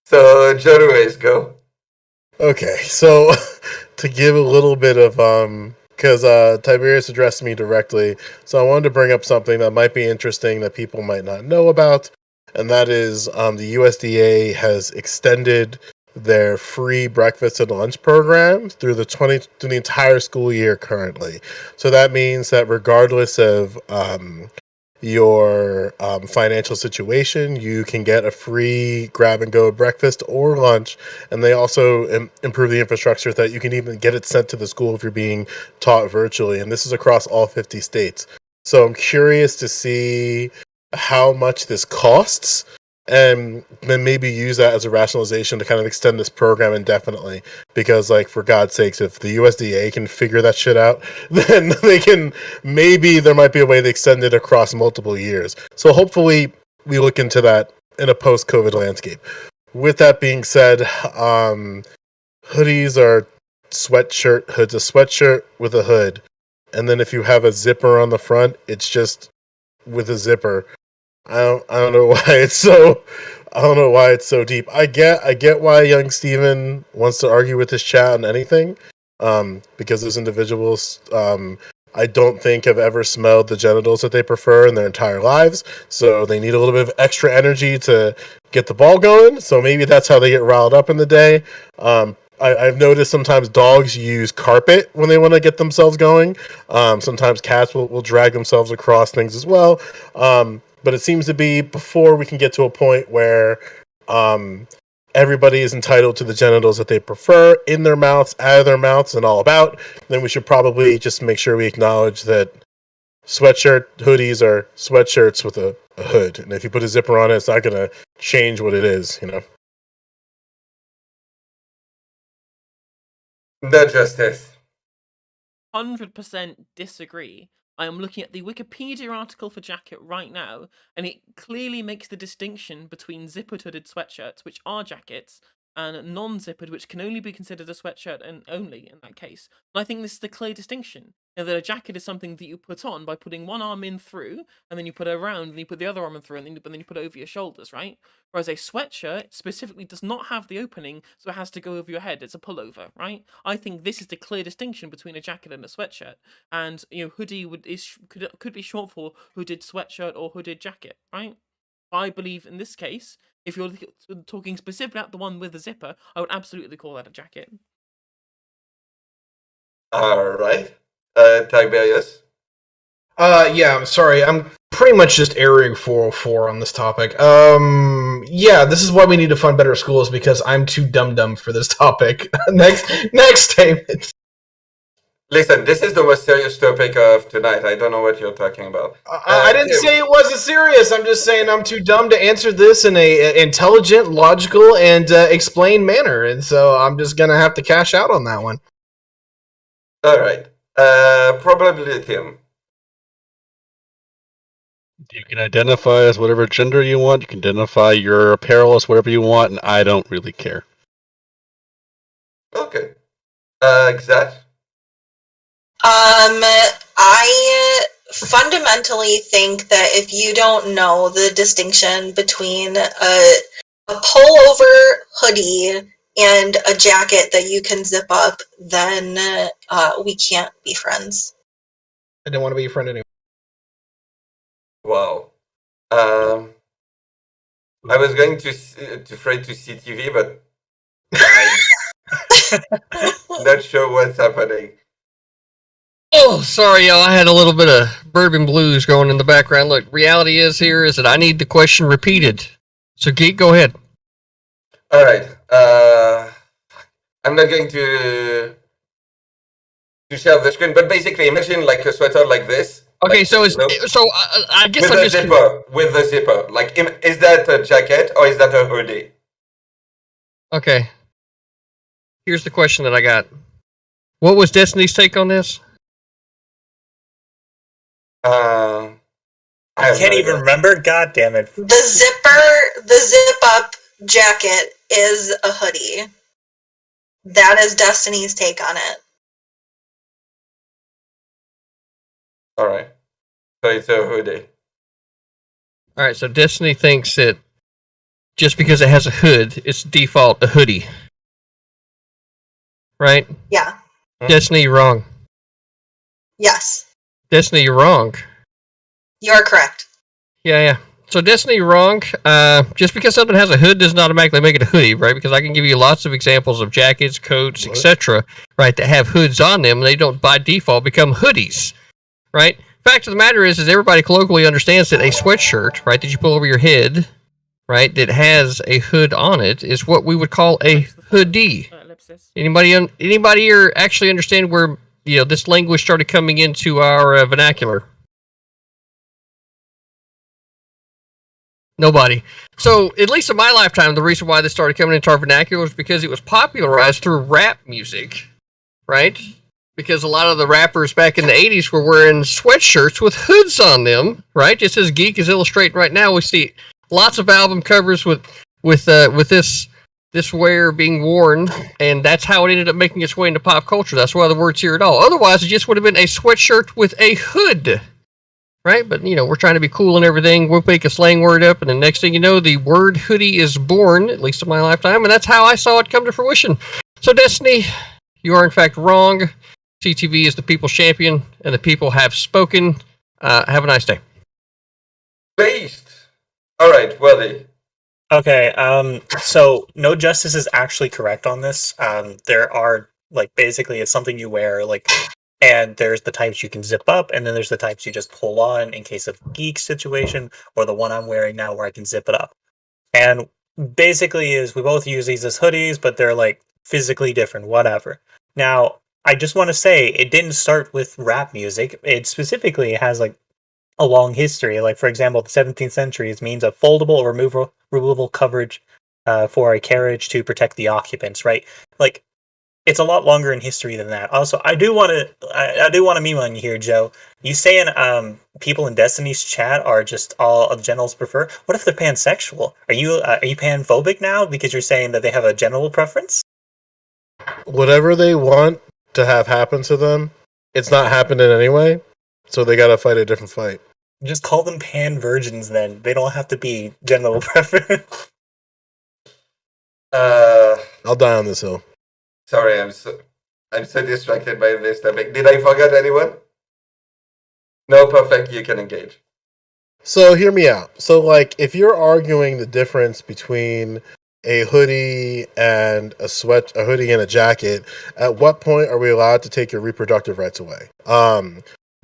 So Joe Luis, go. Okay, so to give a little bit of because Tiberius addressed me directly, so I wanted to bring up something that might be interesting that people might not know about, and that is the USDA has extended their free breakfast and lunch program through the entire school year currently. So that means that regardless of your financial situation, you can get a free grab and go breakfast or lunch, and they also improve the infrastructure that you can even get it sent to the school if you're being taught virtually, and this is across all 50 states. So I'm curious to see how much this costs, and then maybe use that as a rationalization to kind of extend this program indefinitely, because like, for God's sakes, if the USDA can figure that shit out, then they can, maybe there might be a way to extend it across multiple years. So hopefully we look into that in a post-COVID landscape. With that being said, hoodies are sweatshirt hoods, a sweatshirt with a hood, and then if you have a zipper on the front, it's just with a zipper. I don't know why it's so deep. I get why young Steven wants to argue with his chat on anything, because those individuals, I don't think have ever smelled the genitals that they prefer in their entire lives, so they need a little bit of extra energy to get the ball going. So maybe that's how they get riled up in the day. I've noticed sometimes dogs use carpet when they want to get themselves going. Sometimes cats will drag themselves across things as well. But it seems to be, before we can get to a point where everybody is entitled to the genitals that they prefer in their mouths, out of their mouths, and all about, then we should probably just make sure we acknowledge that hoodies are sweatshirts with a hood. And if you put a zipper on it, it's not going to change what it is, you know? No justice. 100% disagree. I am looking at the Wikipedia article for jacket right now, and it clearly makes the distinction between zippered hooded sweatshirts, which are jackets, and non-zippered, which can only be considered a sweatshirt and only in that case. And I think this is the clear distinction. That a jacket is something that you put on by putting one arm in through, and then you put it around, and you put the other arm in through, and then you put it over your shoulders, right? Whereas a sweatshirt specifically does not have the opening, so it has to go over your head. It's a pullover, right? I think this is the clear distinction between a jacket and a sweatshirt. And hoodie could be short for hooded sweatshirt or hooded jacket, right? I believe in this case, if you're talking specifically about the one with the zipper, I would absolutely call that a jacket. All right. Tiberius. Yeah, I'm sorry. I'm pretty much just airing 404 on this topic. Yeah, this is why we need to fund better schools, because I'm too dumb for this topic. Next statement. Listen, this is the most serious topic of tonight. I don't know what you're talking about. I didn't say it wasn't serious. I'm just saying I'm too dumb to answer this in a intelligent, logical, and explained manner, and so I'm just gonna have to cash out on that one. All right. Probably Tim. You can identify as whatever gender you want. You can identify your apparel as whatever you want, and I don't really care. Okay. Xat. I fundamentally think that if you don't know the distinction between a pullover hoodie and a jacket that you can zip up, then we can't be friends. I didn't want to be your friend anyway. Wow. I was going to afraid to see TV, but I'm not sure what's happening. Oh, sorry, y'all. I had a little bit of bourbon blues going in the background. Look, reality is that I need the question repeated. So, Geek, go ahead. All right. I'm not going to share the screen, but basically, imagine like a sweater like this. Okay, like, so I guess with I'm the just zipper. With the zipper, like, is that a jacket or is that a hoodie? okay. Here's the question that I got. What was Destiny's take on this? I can't even remember. God damn it! The zip up jacket is a hoodie. That is Destiny's take on it. All right. So it's a hoodie. All right, so Destiny thinks that just because it has a hood, it's default a hoodie. Right? Yeah. Destiny, you're wrong. Yes. Destiny, you're wrong. You're correct. Yeah. So Destiny, you're wrong. Just because something has a hood doesn't automatically make it a hoodie, right? Because I can give you lots of examples of jackets, coats, etc., right, that have hoods on them, and they don't by default become hoodies, right? Fact of the matter is everybody colloquially understands that a sweatshirt, right, that you pull over your head, right, that has a hood on it, is what we would call a hoodie. Anybody here actually understand where this language started coming into our vernacular? Nobody. So, at least in my lifetime, the reason why this started coming into our vernacular is because it was popularized through rap music, right? Because a lot of the rappers back in the 80s were wearing sweatshirts with hoods on them, right? Just as Geek is illustrating right now, we see lots of album covers with this wear being worn, and that's how it ended up making its way into pop culture. That's why the word's here at all. Otherwise, it just would have been a sweatshirt with a hood, right? But, we're trying to be cool and everything. We'll make a slang word up, and the next thing you know, the word hoodie is born, at least in my lifetime, and that's how I saw it come to fruition. So, Destiny, you are in fact wrong. CTV is the people's champion, and the people have spoken. Have a nice day. Based. All right, Wordy. Okay, so No Justice is actually correct on this. There are, basically it's something you wear, and there's the types you can zip up, and then there's the types you just pull on in case of geek situation, or the one I'm wearing now where I can zip it up. And basically is we both use these as hoodies, but they're, physically different, whatever. Now, I just want to say, it didn't start with rap music. It specifically has, a long history. For example, the 17th century means a foldable or removable coverage for a carriage to protect the occupants, right? it's a lot longer in history than that. Also, I do want to meme on you here, Joe. You saying people in Destiny's chat are just all genitals prefer? What if they're pansexual? Are you panphobic now because you're saying that they have a genital preference? Whatever they want to have happen to them, it's not happening anyway. So they gotta fight a different fight. Just call them pan virgins then. They don't have to be genital preference. I'll die on this hill. Sorry, I'm so distracted by this topic. Did I forget anyone? No, perfect. You can engage. So hear me out. So like, if you're arguing the difference between a hoodie and a hoodie and a jacket, at what point are we allowed to take your reproductive rights away?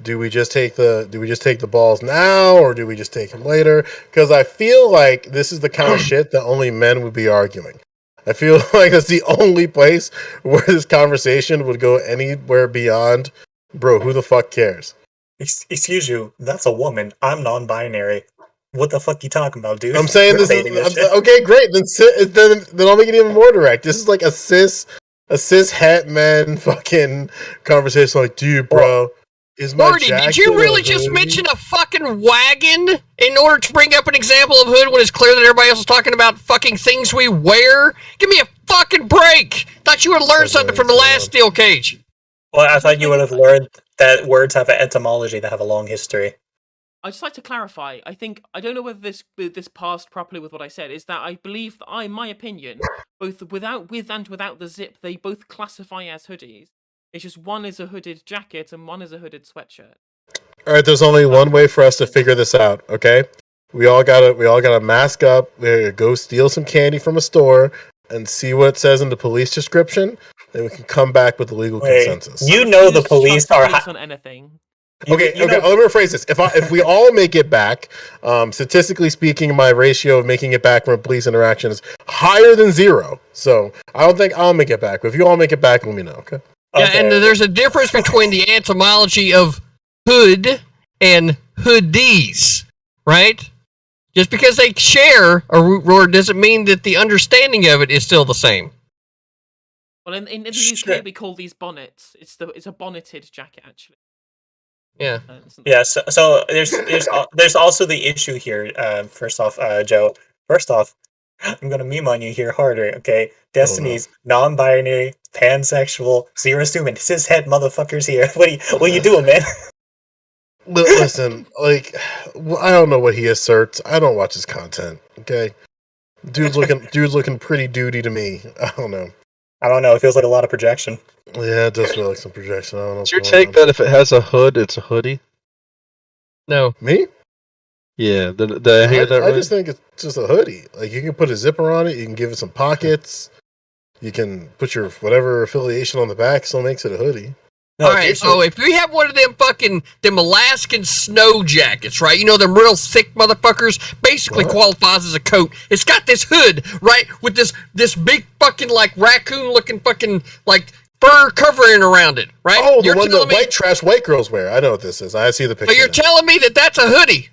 Do we just take the balls now, or do we just take them later? Because I feel like this is the kind of shit that only men would be arguing. I feel like that's the only place where this conversation would go anywhere beyond, bro, who the fuck cares? Excuse you, that's a woman. I'm non-binary. What the fuck you talking about, dude? I'm saying this is okay. Great, then I'll make it even more direct. This is like a cis het man fucking conversation. Like, dude, bro, is my Wordy, jacket did you really a just hoodie? mention a fucking wagon in order to bring up an example of hood when it's clear that everybody else is talking about fucking things we wear? Give me a fucking break. Thought you would have learned something from the last steel cage. Well, I thought you would have learned that words have an etymology that have a long history. I'd just like to clarify. I don't know whether this passed properly with what I said. Is that I believe that in my opinion, both with and without the zip, they both classify as hoodies. It's just one is a hooded jacket and one is a hooded sweatshirt. All right, there's only one way for us to figure this out. Okay, we all gotta mask up. We gotta go steal some candy from a store and see what it says in the police description. Then we can come back with the legal consensus. You know the police are on anything. Okay, let me rephrase this. If we all make it back, statistically speaking, my ratio of making it back from a police interaction is higher than 0. So I don't think I'll make it back. But if you all make it back, let me know. Okay. Yeah, and there's a difference between the etymology of hood and hoodies, right? Just because they share a root word doesn't mean that the understanding of it is still the same. Well, in the UK we call these bonnets. It's a bonneted jacket actually. Yeah. Yeah. So there's also the issue here. First off, Joe. First off, I'm gonna meme on you here harder. Okay, Destiny's non-binary, pansexual. So you're assuming cishet motherfuckers here. What are you doing, man? Listen, like, I don't know what he asserts. I don't watch his content. Okay, dude's looking pretty duty to me. I don't know. It feels like a lot of projection. Yeah, it does feel like some projection. I don't know. Is your take that if it has a hood, it's a hoodie? No. Me? Yeah, did I hear that right? I just think it's just a hoodie. Like, you can put a zipper on it. You can give it some pockets. You can put your whatever affiliation on the back. Still makes it a hoodie. No, all right, so if we have one of them Alaskan snow jackets, right? You know, them real thick motherfuckers, basically qualifies as a coat. It's got this hood, right, with this big fucking, like, raccoon-looking fucking, like, fur covering around it, right? Oh, the one that white girls wear. I know what this is. I see the picture. So you're telling me that that's a hoodie?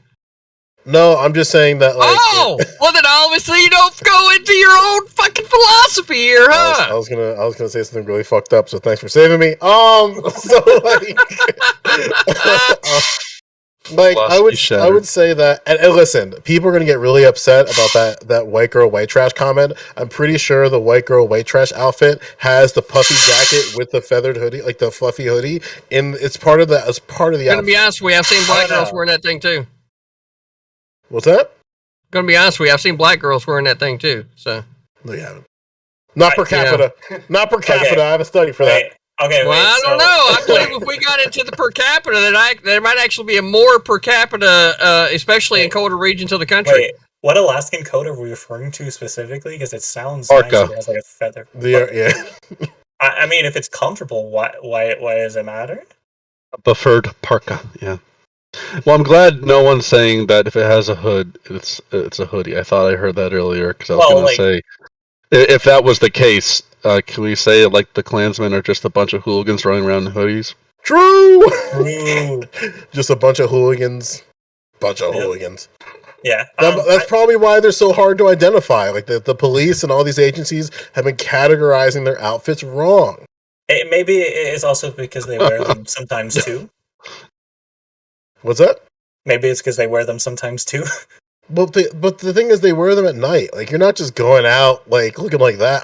No, I'm just saying that, like... Oh! Well, then obviously you don't go into your own fucking philosophy here, huh? I was gonna say something really fucked up, so thanks for saving me. So, like... I would say that... And listen, people are gonna get really upset about that white girl, white trash comment. I'm pretty sure the white girl, white trash outfit has the puffy jacket with the feathered hoodie, like the fluffy hoodie, and it's part of the outfit. Gonna be honest with you, I've seen black girls wearing that thing, too. What's that? Gonna be honest with you, I've seen black girls wearing that thing too. So no, you haven't. Not per capita. Yeah. Not per capita. Okay. I have a study for that. Okay. Well, I don't know. I believe if we got into the per capita, there might actually be a more per capita, especially in colder regions of the country. Wait, what Alaskan coat are we referring to specifically? Because it sounds Parka. Nice. It has like a feather. Yeah. I mean, if it's comfortable, why does it matter? A preferred parka. Yeah. Well, I'm glad no one's saying that if it has a hood, it's a hoodie. I thought I heard that earlier because I was going to say, if that was the case, can we say like the Klansmen are just a bunch of hooligans running around in hoodies? True. Just a bunch of hooligans. Hooligans. Yeah. That's probably why they're so hard to identify. Like the police and all these agencies have been categorizing their outfits wrong. Maybe it's also because they wear them sometimes too. What's that? Maybe it's because they wear them sometimes too. But the thing is, they wear them at night. Like, you're not just going out like looking like that.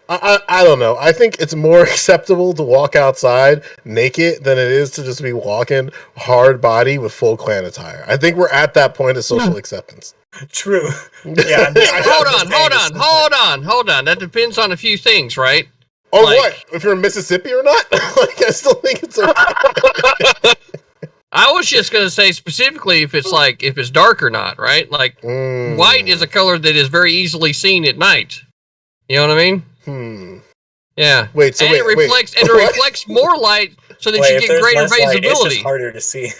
I don't know. I think it's more acceptable to walk outside naked than it is to just be walking hard body with full clan attire. I think we're at that point of social acceptance. True. Yeah. Hold on. That depends on a few things, right? Oh, like, what? If you're in Mississippi or not? Like, I still think it's okay. I was just gonna say specifically if it's dark or not, right? Like white is a color that is very easily seen at night. You know what I mean? Yeah. It reflects more light so that you get greater visibility. It's just harder to see.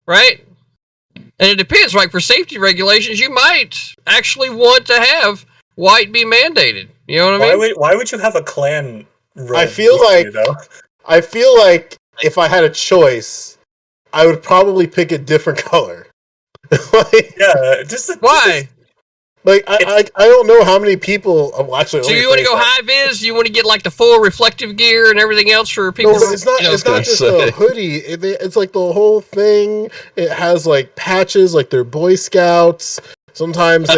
Right? And it depends, right? For safety regulations, you might actually want to have white be mandated. You know what I mean? Why would you have a clan robe? I feel like if I had a choice, I would probably pick a different color. Why? I don't know how many people actually. So you want to go high vis? You want to get like the full reflective gear and everything else for people? No, it's not. It's not just a hoodie. It's like the whole thing. It has like patches, like they're Boy Scouts. Sometimes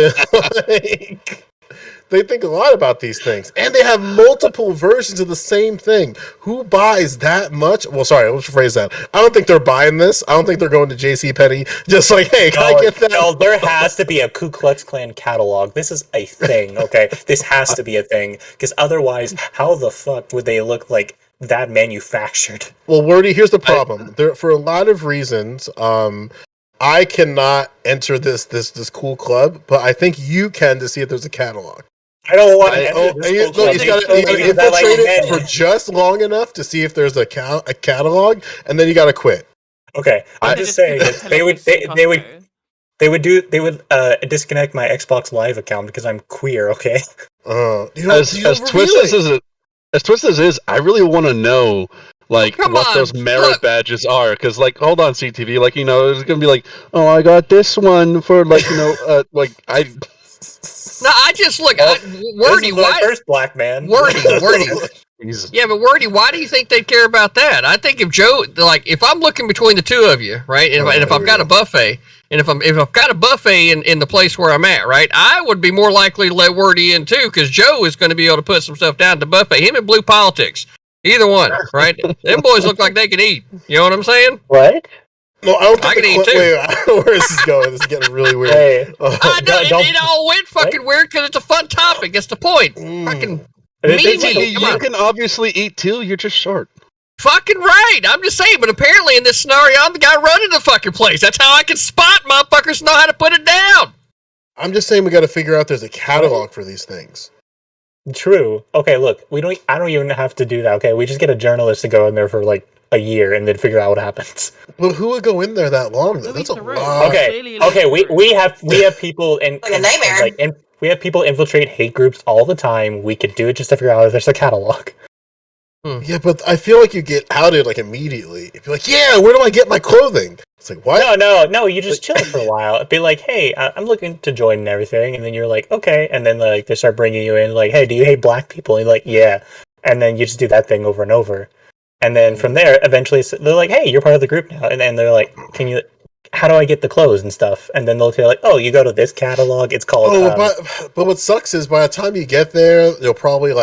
they think a lot about these things, and they have multiple versions of the same thing. Who buys that much? Well, sorry, let's rephrase that. I don't think they're buying this. I don't think they're going to JCPenney just like, hey, can I get that? No, there has to be a Ku Klux Klan catalog. This is a thing, okay? This has to be a thing, because otherwise, how the fuck would they look like that manufactured? Well, Wordy, here's the problem. There, for a lot of reasons, I cannot enter this cool club, but I think you can to see if there's a catalog. I don't want to enter this you got to infiltrate it for just long enough to see if there's a catalog, and then you got to quit. Okay, I'm just saying that they would disconnect my Xbox Live account because I'm queer. Okay. As twisted as it is, I really want to know what those merit badges are, because hold on, CTV, it's gonna be like, oh, I got this one for I. No, I just look. Wordy, why? First black man. Wordy. Yeah, but Wordy, why do you think they care about that? I think if Joe, if I'm looking between the two of you, right, and if I've got a buffet, and if I've got a buffet in the place where I'm at, right, I would be more likely to let Wordy in too, because Joe is going to be able to put some stuff down at the buffet. Him and Blue Politics, either one, right? Them boys look like they can eat. You know what I'm saying? What? No, I don't think I can eat too. Wait, I don't know where this is going. This is getting really weird. Hey, I know it all went fucking weird because it's a fun topic. That's the point. Fucking you can obviously eat too. You're just short. Fucking right. I'm just saying. But apparently in this scenario, I'm the guy running the fucking place. That's how I can spot motherfuckers know how to put it down. I'm just saying we got to figure out there's a catalog for these things. True. Okay, look, I don't even have to do that. Okay, we just get a journalist to go in there for a year and then figure out what happens. Well, who would go in there that long though? That's a lot. Okay. We have people in like a nightmare. We have people infiltrate hate groups all the time. We could do it just to figure out if there's a catalog. Yeah, but I feel like you get outed immediately. You'd be like, yeah, where do I get my clothing? It's like, what? No, you just chill for a while. It'd be like, hey, I'm looking to join and everything, and then you're like, okay, and then they start bringing you in, like, hey, do you hate black people? And you're like, yeah, and then you just do that thing over and over, and then from there, eventually, they're like, hey, you're part of the group now, and then they're like, how do I get the clothes and stuff? And then they'll tell you, like, oh, you go to this catalog. It's called. But what sucks is by the time you get there, they'll probably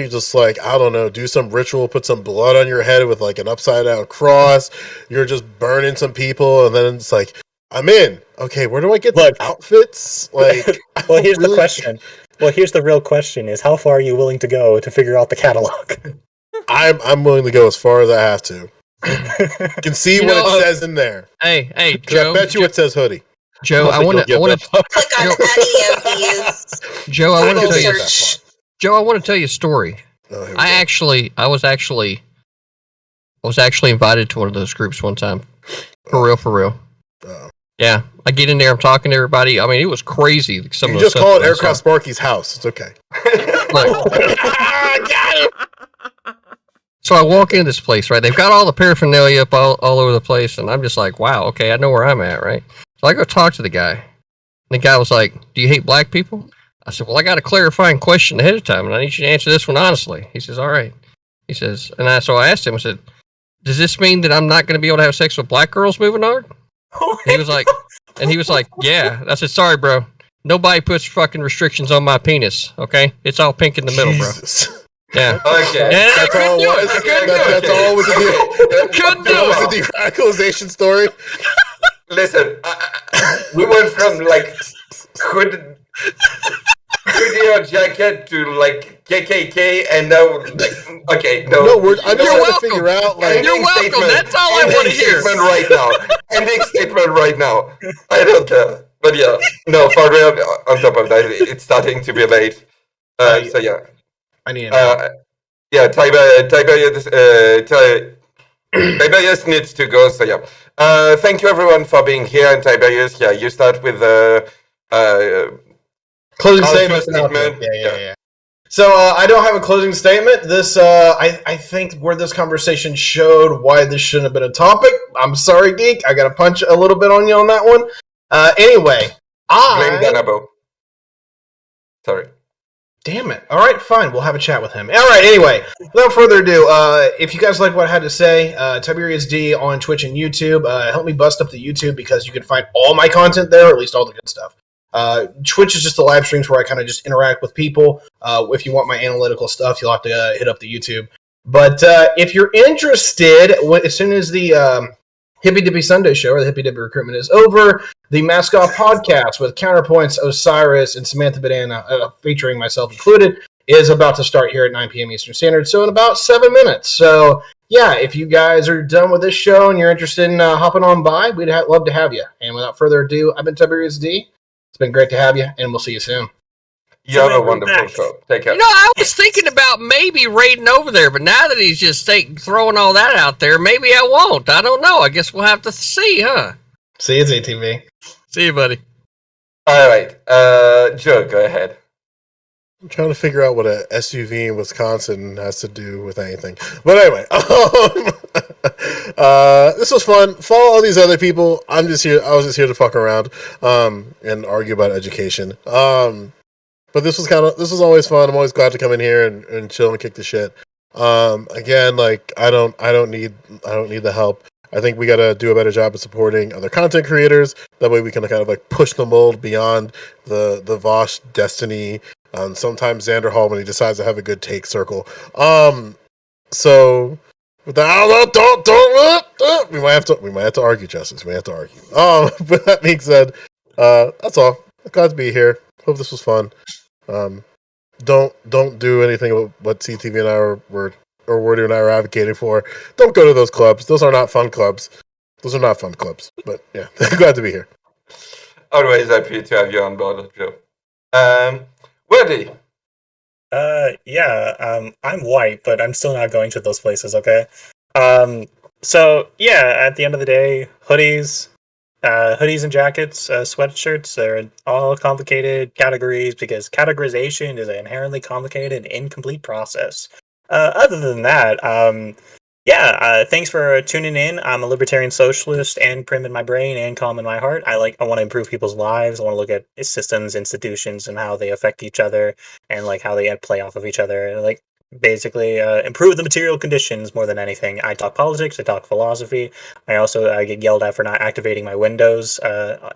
just I don't know, do some ritual, put some blood on your head with an upside down cross. You're just burning some people, and then it's like, I'm in. Okay, where do I get the outfits? Well, here's the question. Well, here's the real question: is how far are you willing to go to figure out the catalog? I'm willing to go as far as I have to. You can see what it says in there. Hey, Joe. I bet you it says hoodie. Joe, I want to click on any of these. Joe, I want to tell you. Joe, I want to tell you a story. Oh, I was actually invited to one of those groups one time. For real. Yeah, I get in there. I'm talking to everybody. I mean, it was crazy. You just call it Aircraft Sparky's house. It's okay. Got it. So I walk into this place, right? They've got all the paraphernalia up all over the place, and I'm just like, wow, okay, I know where I'm at, right? So I go talk to the guy. And the guy was like, do you hate black people? I said, well, I got a clarifying question ahead of time, and I need you to answer this one honestly. He says, all right. He says, and so I asked him, I said, does this mean that I'm not going to be able to have sex with black girls moving on? He was like, yeah. I said, sorry, bro. Nobody puts fucking restrictions on my penis. Okay, it's all pink in the middle, bro. Yeah. Okay. And I That's all couldn't it do was. it. I couldn't do That's it. all it was. Couldn't do That was it. the deradicalization story. Listen, we went from like hoodie or jacket to like KKK, and now like okay, no. No, I'm You're trying to welcome. figure out like You're welcome. That's all I want to hear. Statement right now. Ending statement right now. I don't care. But yeah, no, for real. On top of that, it's starting to be late. So yeah. I need a Yeah, Tiberius needs to go. So yeah. Thank you everyone for being here. And Tiberius, yeah, you start with the closing outro statement. Yeah. So I don't have a closing statement. This, I think, where this conversation showed why this shouldn't have been a topic. I'm sorry, Geek. I got to punch a little bit on you on that one. Anyway, blame Danabo. Sorry. Damn it. All right, fine. We'll have a chat with him. All right, anyway, without further ado, if you guys like what I had to say, Tiberius D on Twitch and YouTube, help me bust up the YouTube because you can find all my content there, or at least all the good stuff. Twitch is just the live streams where I kind of just interact with people. If you want my analytical stuff, you'll have to hit up the YouTube. But if you're interested, as soon as the Hippy Dippy Sunday show or the Hippy Dippy recruitment is over, the Mascot podcast with Counterpoints, Osiris, and Samantha Banana, featuring myself included, is about to start here at 9 p.m. Eastern Standard, so in about 7 minutes. So, yeah, if you guys are done with this show and you're interested in hopping on by, we'd love to have you. And without further ado, I've been Tiberius D. It's been great to have you, and we'll see you soon. You have a wonderful show. Take care. You know, I was thinking about maybe raiding over there, but now that he's just throwing all that out there, maybe I won't. I don't know. I guess we'll have to see, huh? See you, ZTV. See you, buddy. All right. Joe, go ahead. I'm trying to figure out what a SUV in Wisconsin has to do with anything. But anyway, this was fun. Follow all these other people. I was just here to fuck around and argue about education. But this was always fun. I'm always glad to come in here and chill and kick the shit. Again, like I don't need the help. I think we got to do a better job of supporting other content creators. That way we can kind of like push the mold beyond the Vosh Destiny. Sometimes Xander Hall when he decides to have a good take circle. So with that, don't we might have to argue, Justice. We have to argue. With that being said, that's all. Glad to be here. Hope this was fun. Don't do anything what CTV and I were or Wordy and I are advocating for. Don't go to those clubs. Those are not fun clubs. But yeah, glad to be here. Always happy to have you on board, Joe. Wordy. I'm white, but I'm still not going to those places, okay? So yeah, at the end of the day, hoodies and jackets, sweatshirts, they're all complicated categories because categorization is an inherently complicated and incomplete process. Other than that, thanks for tuning in. I'm a libertarian socialist and prim in my brain and calm in my heart. I want to improve people's lives. I want to look at systems, institutions, and how they affect each other and like how they play off of each other. Like basically improve the material conditions more than anything. I talk politics. I talk philosophy. I get yelled at for not activating my Windows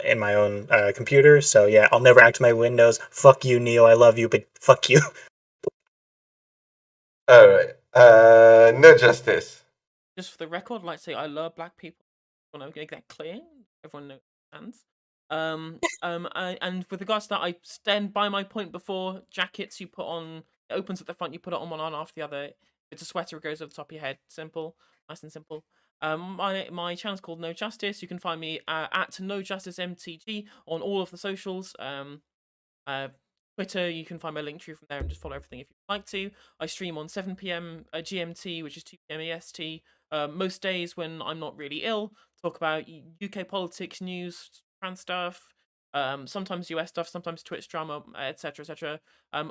in my own computer. So yeah, I'll never activate my Windows. Fuck you, Neo. I love you, but fuck you. All right. No justice. Just for the record, I'd like to say I love black people. I want to make that clear. Everyone understands. And with regards to that, I stand by my point before. Jackets you put on, it opens at the front, you put it on one arm after the other. If it's a sweater, it goes over the top of your head. Simple, nice and simple. My channel's called No Justice. You can find me at No Justice MTG on all of the socials. Twitter, you can find my link tree from there and just follow everything if you'd like to. I stream on 7 p.m. GMT, which is 2 p.m. EST. Most days when I'm not really ill, talk about UK politics, news, trans stuff, sometimes US stuff, sometimes Twitch drama, etc., etc.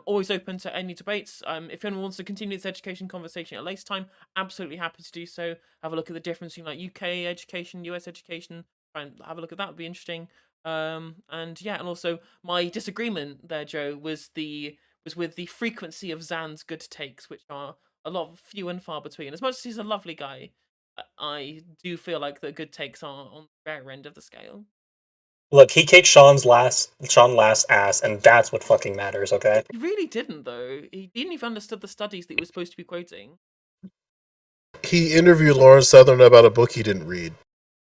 Always open to any debates. If anyone wants to continue this education conversation at a later time, absolutely happy to do so. Have a look at the difference between like UK education, US education. Try and have a look at that. Would be interesting. And also my disagreement there, Joe, was with the frequency of Zan's good takes, which are a lot of few and far between. As much as he's a lovely guy, I do feel like the good takes are on the rare end of the scale. Look, he kicked Sean last ass, and that's what fucking matters, okay? He really didn't, though. He didn't even understand the studies that he was supposed to be quoting. He interviewed Lauren Southern about a book he didn't read.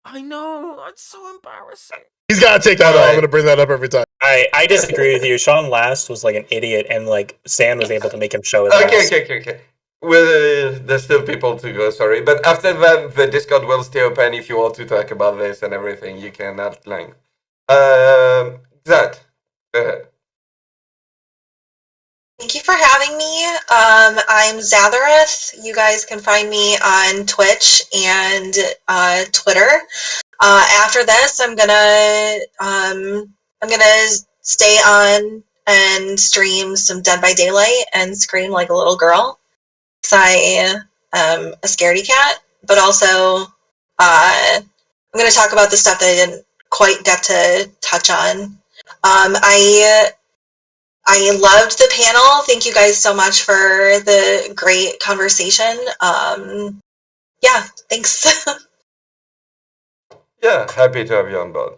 I know. It's so embarrassing. He's got to take that off. I'm going to bring that up every time. I disagree with you. Sean Last was like an idiot, and like Sam was able to make him show his ass. Okay. Well, there's still people to go, sorry. But after that, the Discord will stay open if you want to talk about this and everything. You can at length. That. Go ahead. Thank you for having me. I'm Zathareth. You guys can find me on Twitch and Twitter. After this, I'm gonna stay on and stream some Dead by Daylight and scream like a little girl, because I am a scaredy cat. But also, I'm gonna talk about the stuff that I didn't quite get to touch on. I loved the panel. Thank you guys so much for the great conversation. Yeah, thanks. Yeah, happy to have you on board.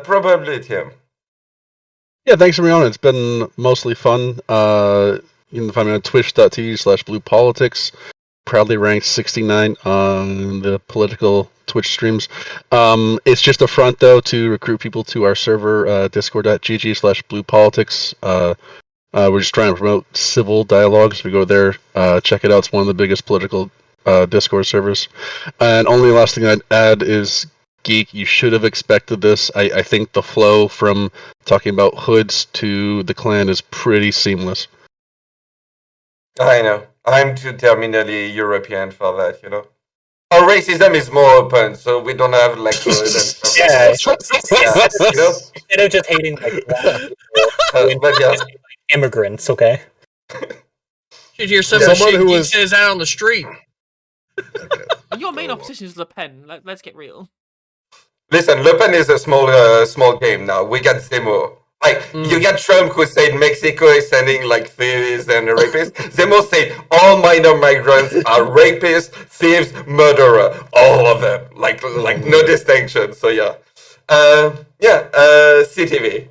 Probably Tim. Yeah, thanks for being on. It's been mostly fun. You can find me on twitch.tv/bluepolitics. Proudly ranked 69 on the political Twitch streams. It's just a front, though, to recruit people to our server, discord.gg/bluepolitics. We're just trying to promote civil dialogue, so we go there, check it out. It's one of the biggest political Discord servers. And only last thing I'd add is, Geek, you should have expected this. I think the flow from talking about hoods to the clan is pretty seamless. I know. I'm too terminally European for that, you know. Our racism is more open, so we don't have like hood and stuff. Yeah, You know? instead of just hating like black people, but yeah. immigrants, okay? Should hear some Someone shit who he was- says out on the street. Your main opposition is Le Pen. Let's get real. Listen, Le Pen is a small game now. We got Zemmour. Like, you got Trump who said Mexico is sending like thieves and rapists. Zemmour said all minor migrants are rapists, thieves, murderer. All of them. Like no distinction. So yeah. CTV.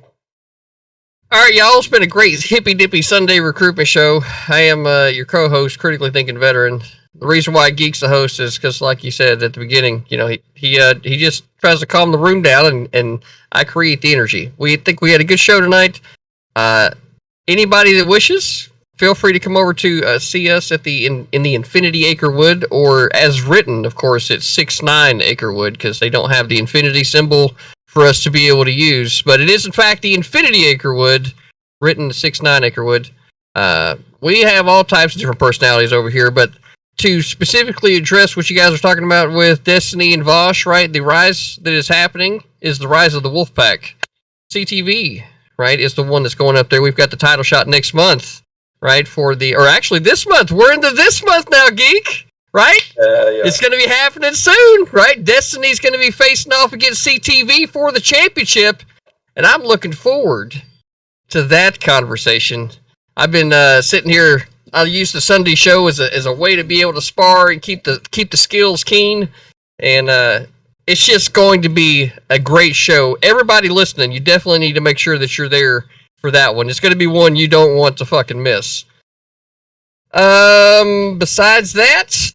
All right, y'all. It's been a great hippy-dippy Sunday recruitment show. I am your co-host, Critically Thinking Veteran. The reason why Geek's the host is because, like you said at the beginning, you know, he just tries to calm the room down, and I create the energy. We think we had a good show tonight. Anybody that wishes, feel free to come over to see us at in the Infinity Acre Wood, or as written, of course, it's 69 Acre Wood, because they don't have the infinity symbol for us to be able to use. But it is, in fact, the Infinity Acre Wood, written 69 Acre Wood. We have all types of different personalities over here, but to specifically address what you guys are talking about with Destiny and Vosh, right? The rise that is happening is the rise of the Wolfpack. CTV, right, is the one that's going up there. We've got the title shot next month, right? Or actually this month. We're into this month now, Geek, right? Yeah. It's going to be happening soon, right? Destiny's going to be facing off against CTV for the championship, and I'm looking forward to that conversation. I've been sitting here. I use the Sunday show as a way to be able to spar and keep the skills keen, and it's just going to be a great show. Everybody listening, you definitely need to make sure that you're there for that one. It's going to be one you don't want to fucking miss. Besides that,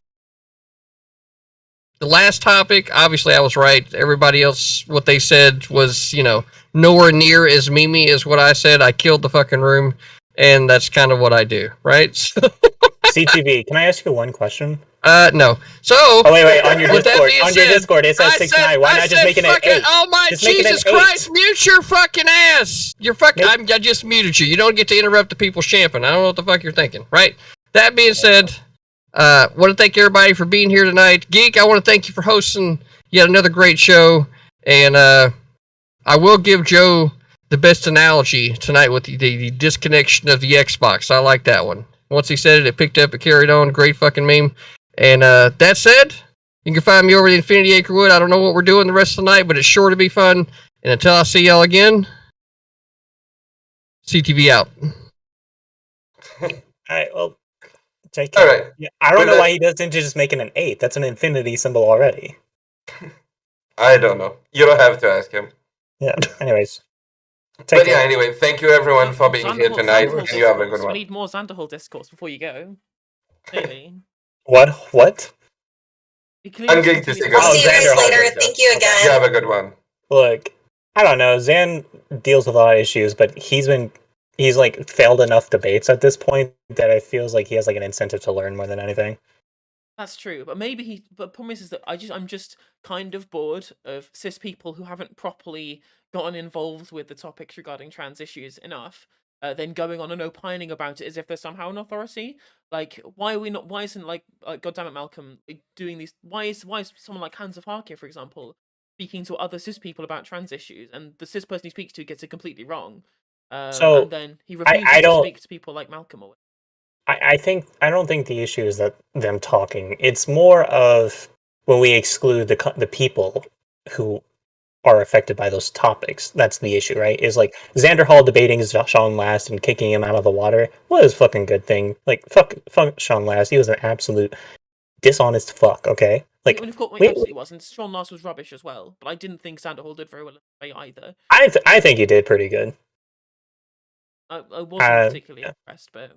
the last topic, obviously I was right. Everybody else, what they said was, you know, nowhere near as Mimi as what I said. I killed the fucking room. And that's kind of what I do, right? CTV, can I ask you one question? No. So. Oh wait. On your Discord, it says 69. Why not just make it an 8? Oh my Jesus Christ! Mute your fucking ass. You're fucking. I just muted you. You don't get to interrupt the people's champion. I don't know what the fuck you're thinking, right? That being said, want to thank everybody for being here tonight. Geek, I want to thank you for hosting yet another great show, and I will give Joe the best analogy tonight with the disconnection of the Xbox. I like that one. Once he said it, it picked up, it carried on. Great fucking meme. And that said, you can find me over the Infinity Acre Wood. I don't know what we're doing the rest of the night, but it's sure to be fun. And until I see y'all again, CTV out. Alright, well, Take All it. right. Yeah, I don't With know why that, he doesn't just make it an 8. That's an infinity symbol already. I don't know. You don't have to ask him. Yeah. Anyways, take But yeah, care. anyway, thank you everyone for being here tonight. Xanderhal You have a good discourse. We one. need more Xanderhal discourse before you go. Clearly. What? We clearly I'm should going to continue say the I'll good see you guys Xanderhal. later. Thank you Okay. You again. have a good one. Look, I don't know. Zan deals with a lot of issues, but he's like failed enough debates at this point that it feels like he has like an incentive to learn more than anything. That's true, but maybe he. But the problem is that I'm just kind of bored of cis people who haven't properly gotten involved with the topics regarding trans issues enough. Then going on and opining about it as if they're somehow an authority. Like, why are we not? Why isn't like goddammit Malcolm doing these? Why is someone like Hans of Harkia, for example, speaking to other cis people about trans issues, and the cis person he speaks to gets it completely wrong, So and then he I refuses to don't speak to people like Malcolm or. I don't think the issue is that them talking. It's more of when we exclude the people who are affected by those topics. That's the issue, right? Is like Xander Hall debating Sean Last and kicking him out of the water was a fucking good thing. Like fuck Sean Last. He was an absolute dishonest fuck. Okay, I like mean, of course, we, absolutely was, and Sean Last was rubbish as well. But I didn't think Sanderhall did very well in the debate either. I think he did pretty good. I wasn't particularly Yeah. impressed, but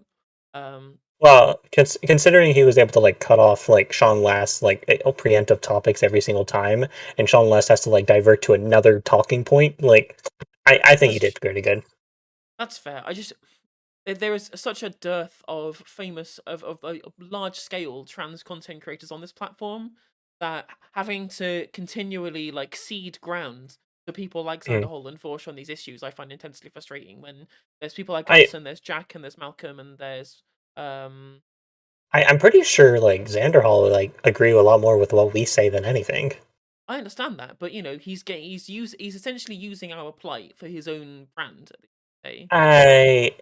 Well, considering he was able to like cut off like Sean Last like preemptive topics every single time, and Sean Last has to like divert to another talking point, like I think he did pretty good. that's fair. There is such a dearth of famous of large scale trans content creators on this platform that having to continually like cede ground to people like Mm. Sanderhall and Forsh on these issues, I find intensely frustrating. When there's people like I- us and there's Jack and there's Malcolm and there's I'm pretty sure like Xander Hall would like agree a lot more with what we say than anything. I understand that, but you know, he's essentially using our plight for his own brand at the end of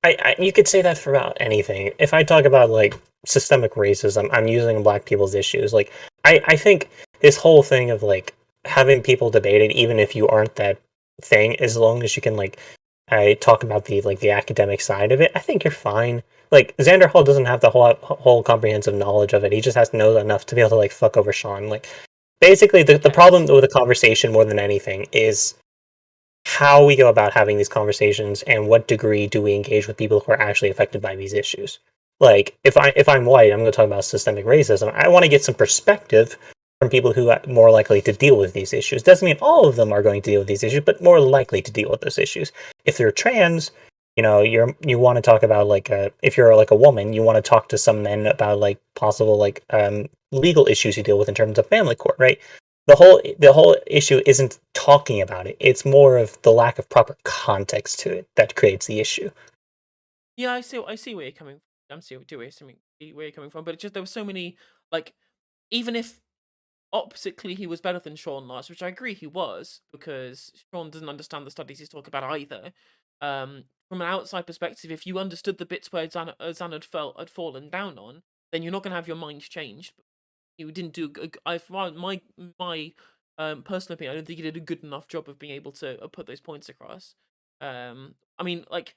the day. You could say that for about anything. If I talk about like systemic racism, I'm using black people's issues. Like I think this whole thing of like having people debate it, even if you aren't that thing, as long as you can like I talk about the academic side of it, I think you're fine. Like Xander Hall doesn't have the whole comprehensive knowledge of it. He just has to know enough to be able to like fuck over Sean. Like basically the problem with the conversation more than anything is how we go about having these conversations and what degree do we engage with people who are actually affected by these issues. Like if I'm white, I'm going to talk about systemic racism. I want to get some perspective from people who are more likely to deal with these issues. Doesn't mean all of them are going to deal with these issues, but more likely to deal with those issues. If they're trans, you know, you want to talk about like if you're like a woman, you want to talk to some men about like possible like legal issues you deal with in terms of family court, right? The whole issue isn't talking about it. It's more of the lack of proper context to it that creates the issue. Yeah, I see where you're coming. I'm see where you're coming from, but it just there were so many like, even if optically he was better than Sean last, which I agree he was, because Sean doesn't understand the studies he's talking about either. From an outside perspective, if you understood the bits where Zan had fallen down on, then you're not going to have your mind changed. You didn't do. My personal opinion, I don't think he did a good enough job of being able to put those points across. I mean, like,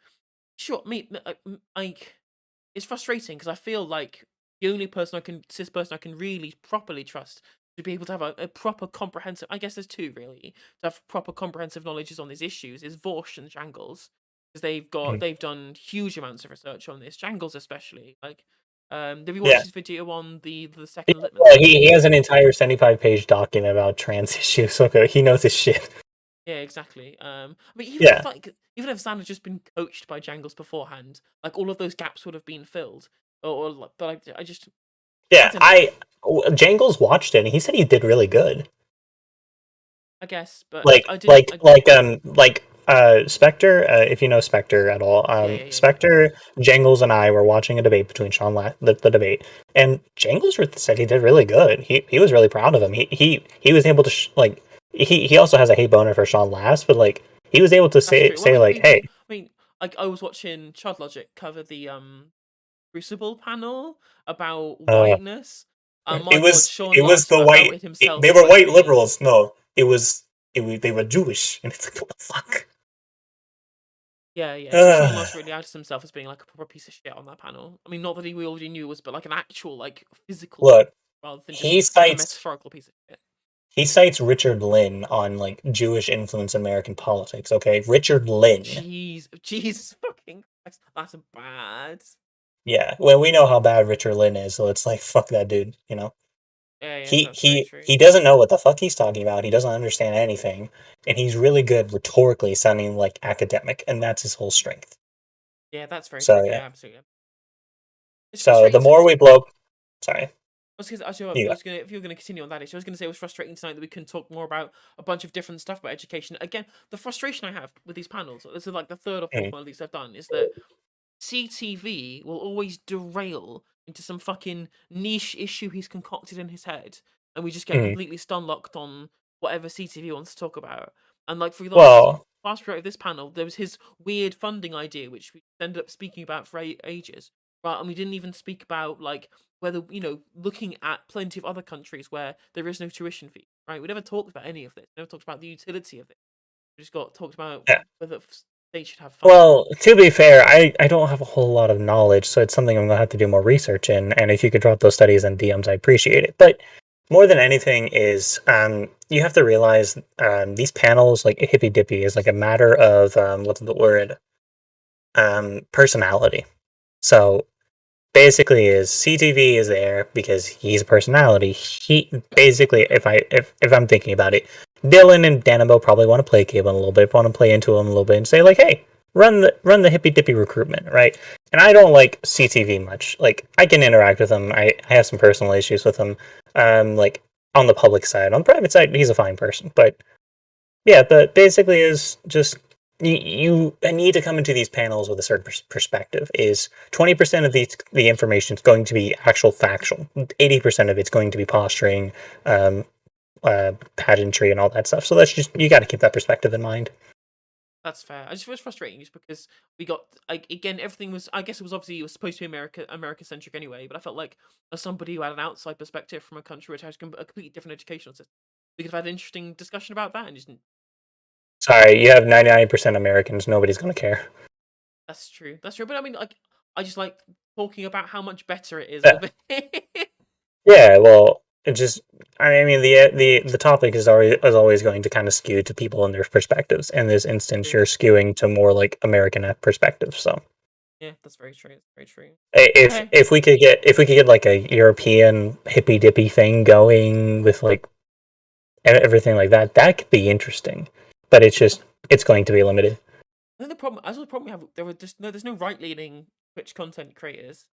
sure, like, it's frustrating because I feel like the only cis person I can really properly trust to be able to have a proper comprehensive. I guess there's two really to have proper comprehensive knowledges on these issues is Vorsh and Jangles, because they've done huge amounts of research on this. Jangles especially, like. Did we watch his video on the second litmus? Yeah, he has an entire 75-page document about trans issues. So he knows his shit. Yeah, exactly. I mean, even if Zan had just been coached by Jangles beforehand, like all of those gaps would have been filled. But I just Jangles watched it and he said he did really good. I guess, but Spectre, if you know Spectre at all, Spectre, Jangles, and I were watching a debate between the debate, and Jangles said he did really good. He was really proud of him. He was able to he also has a hate boner for Sean Last, but like he was able to say hey. I mean, I was watching Chud Logic cover the Crucible panel about whiteness. It was the white. They were white liberals. No, they were Jewish, and it's like what the fuck. Sean Moss really outed himself as being like a proper piece of shit on that panel. I mean, not that we already knew it was, but like an actual, like, physical, Look, rather than he just like a cites metaphorical piece of shit. he cites Richard Lynn on like Jewish influence in American politics. Okay, Richard Lynn. Jeez, fucking Christ, that's bad. Yeah, well, we know how bad Richard Lynn is, so it's like fuck that dude. You know, That's very true. he doesn't know what the fuck he's talking about. He doesn't understand anything, and he's really good rhetorically, sounding like academic, and that's his whole strength. Yeah, that's very So true. yeah, Yeah, absolutely. It's so the frustrating more we blow, sorry. I was gonna, if you were going to continue on that issue, I was going to say it was frustrating tonight that we couldn't talk more about a bunch of different stuff about education. Again, the frustration I have with these panels, this is like the third or fourth one of these I've done, is that CTV will always derail into some fucking niche issue he's concocted in his head, and we just get completely stun-locked on whatever CTV wants to talk about. And like for the last part of this panel, there was his weird funding idea, which we ended up speaking about for ages, right? And we didn't even speak about like whether, looking at plenty of other countries where there is no tuition fee, right? We never talked about any of this. We never talked about the utility of it. We just talked about whether they should have fun. Well, to be fair, I don't have a whole lot of knowledge, so it's something I'm going to have to do more research in, and if you could drop those studies in DMs, I appreciate it. But more than anything is, you have to realize these panels, like Hippy Dippy, is like a matter of, what's the word? Personality. So basically is CTV is there because he's a personality. He basically, if I'm thinking about it, Dylan and Danabo probably want to play Cable a little bit, want to play into him a little bit, and say like, "Hey, run the Hippy Dippy recruitment," right? And I don't like CTV much. Like, I can interact with him. I have some personal issues with him. Like on the public side, on the private side, he's a fine person. But yeah, but basically is just you need to come into these panels with a certain perspective. Is 20% of the information is going to be actual factual. 80% of it's going to be posturing, pageantry and all that stuff. So that's just, you got to keep that perspective in mind. That's fair. I just feel frustrating just because we got, like, again, everything was, I guess it was supposed to be America centric anyway, but I felt like as somebody who had an outside perspective from a country which has a completely different educational system, we could have had an interesting discussion about that and just. Sorry, you have 99% Americans. Nobody's going to care. That's true. But I mean, like, I just like talking about how much better it is. Yeah, well, it just, I mean, the topic is always going to kind of skew to people and their perspectives. In this instance, you're skewing to more like American perspective. So yeah, that's very true. It's very true. If we could get like a European hippy dippy thing going with like everything like that, that could be interesting. But it's going to be limited. I think the problem we have, there's no right leaning Twitch content creators.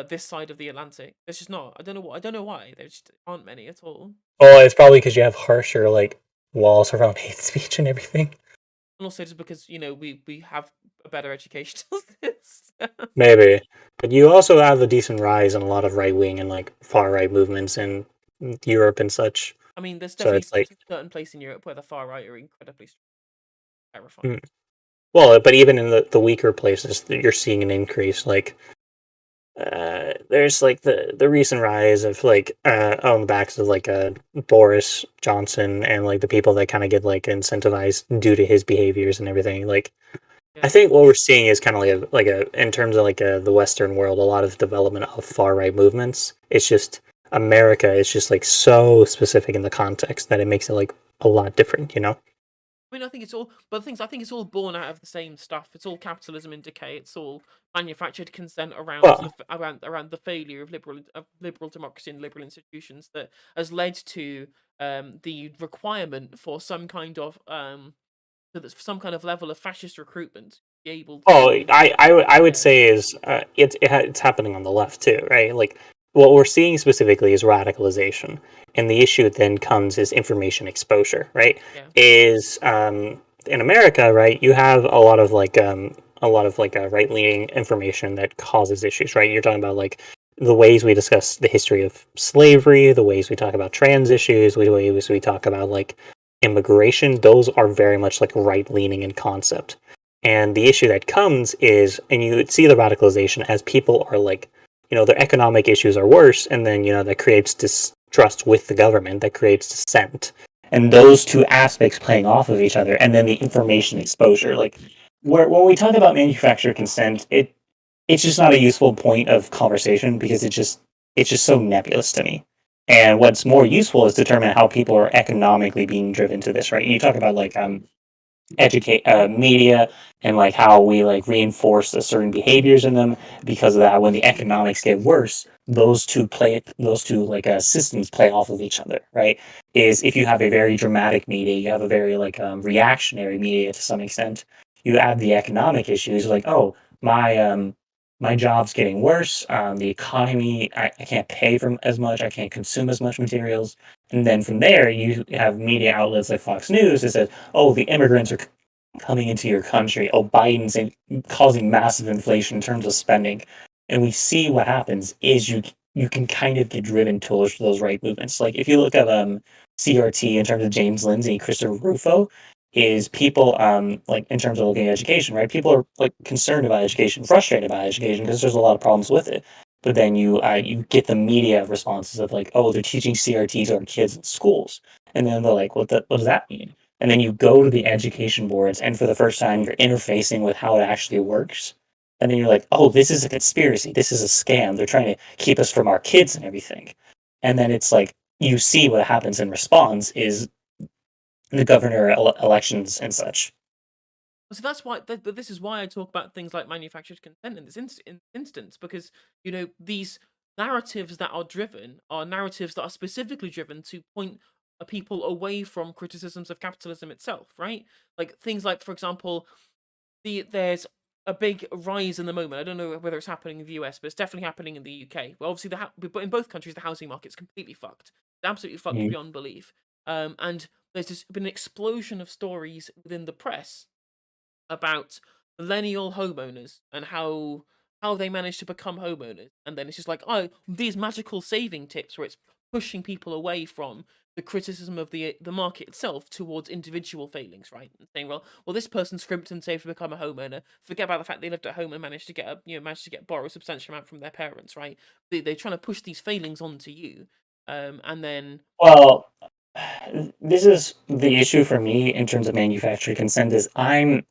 This side of the Atlantic. There's just not. I don't know why. There just aren't many at all. Well, it's probably because you have harsher like walls around hate speech and everything. And also just because, we have a better education system. Maybe. But you also have a decent rise in a lot of right wing and like far right movements in Europe and such. I mean, there's definitely a certain place in Europe where the far right are incredibly terrifying. Well, but even in the weaker places, you're seeing an increase. Like, there's like the recent rise of like on the backs of like Boris Johnson and like the people that kind of get like incentivized due to his behaviors and everything. Like, yeah. I think what we're seeing is kind of like a in terms of like the Western world, a lot of development of far right movements. It's just America is just like so specific in the context that it makes it like a lot different, you know. I mean, I think it's all born out of the same stuff. It's all capitalism in decay. It's all manufactured consent around the failure of liberal democracy and liberal institutions that has led to the requiment for some kind of level of fascist recruitment to be able to. I would say is it's happening on the left too, right? Like what we're seeing specifically is radicalization. And the issue then comes is information exposure, right? Yeah. Is in America, right? You have a lot of right leaning information that causes issues, right? You're talking about like the ways we discuss the history of slavery, the ways we talk about trans issues, the ways we talk about like immigration. Those are very much like right leaning in concept. And the issue that comes is, and you see the radicalization as people are like, their economic issues are worse, and then that creates distrust with the government, that creates dissent, and those two aspects playing off of each other, and then the information exposure, like when we talk about manufacturer consent, it's just not a useful point of conversation because it's just so nebulous to me. And what's more useful is determine how people are economically being driven to this, right? You talk about like educate media and like how we like reinforce certain behaviors in them because of that. When the economics get worse, those two like systems play off of each other, right? Is if you have a very dramatic media, you have a very like reactionary media to some extent, you add the economic issues like, oh, my job's getting worse, the economy, I can't pay for as much, I can't consume as much materials. And then from there you have media outlets like Fox News that says, oh, the immigrants are coming into your country. Oh, Biden's causing massive inflation in terms of spending. And we see what happens is you can kind of get driven towards those right movements. Like if you look at CRT in terms of James Lindsay, Christopher Rufo, is people like in terms of looking at education, right? People are like concerned about education, frustrated about education because there's a lot of problems with it. But then you get the media responses of like, oh, they're teaching CRT to our kids in schools, and then they're like, what does that mean? And then you go to the education boards, and for the first time, you're interfacing with how it actually works. And then you're like, oh, this is a conspiracy. This is a scam. They're trying to keep us from our kids and everything. And then it's like you see what happens in response is the governor elections and such. So that's why. But this is why I talk about things like manufactured consent in this instance, because these narratives that are driven are narratives that are specifically driven to point people away from criticisms of capitalism itself, right? Like things like, for example, there's a big rise in the moment. I don't know whether it's happening in the US, but it's definitely happening in the UK. Well, obviously, but in both countries, the housing market's completely fucked. It's absolutely fucked Mhm. beyond belief. And there's been an explosion of stories within the press about millennial homeowners and how they manage to become homeowners, and then it's just like, oh, these magical saving tips where it's pushing people away from the criticism of the market itself towards individual failings, right? And saying, well, this person scrimped and saved to become a homeowner. Forget about the fact they lived at home and managed to get borrow a substantial amount from their parents, right? They're trying to push these failings onto you, and then Well, this is the issue for me in terms of manufactured consent is I'm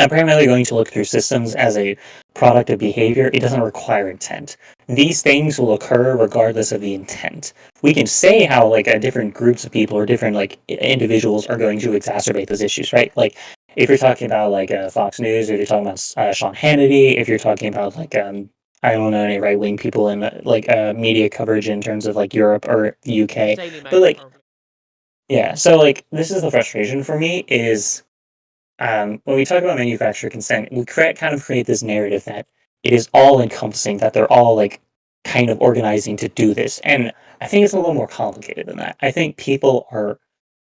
primarily going to look through systems as a product of behavior. It doesn't require intent. These things will occur regardless of the intent. We can say how like different groups of people or different like individuals are going to exacerbate those issues, right? Like if you're talking about like Fox News, if you're talking about Sean Hannity, if you're talking about like I don't know any right wing people in like media coverage in terms of like Europe or the UK, Daily but Mail, like probably. yeah, so like this is the frustration for me is when we talk about manufacturer consent, we kind of create this narrative that it is all encompassing, that they're all like kind of organizing to do this. And I think it's a little more complicated than that. I think people are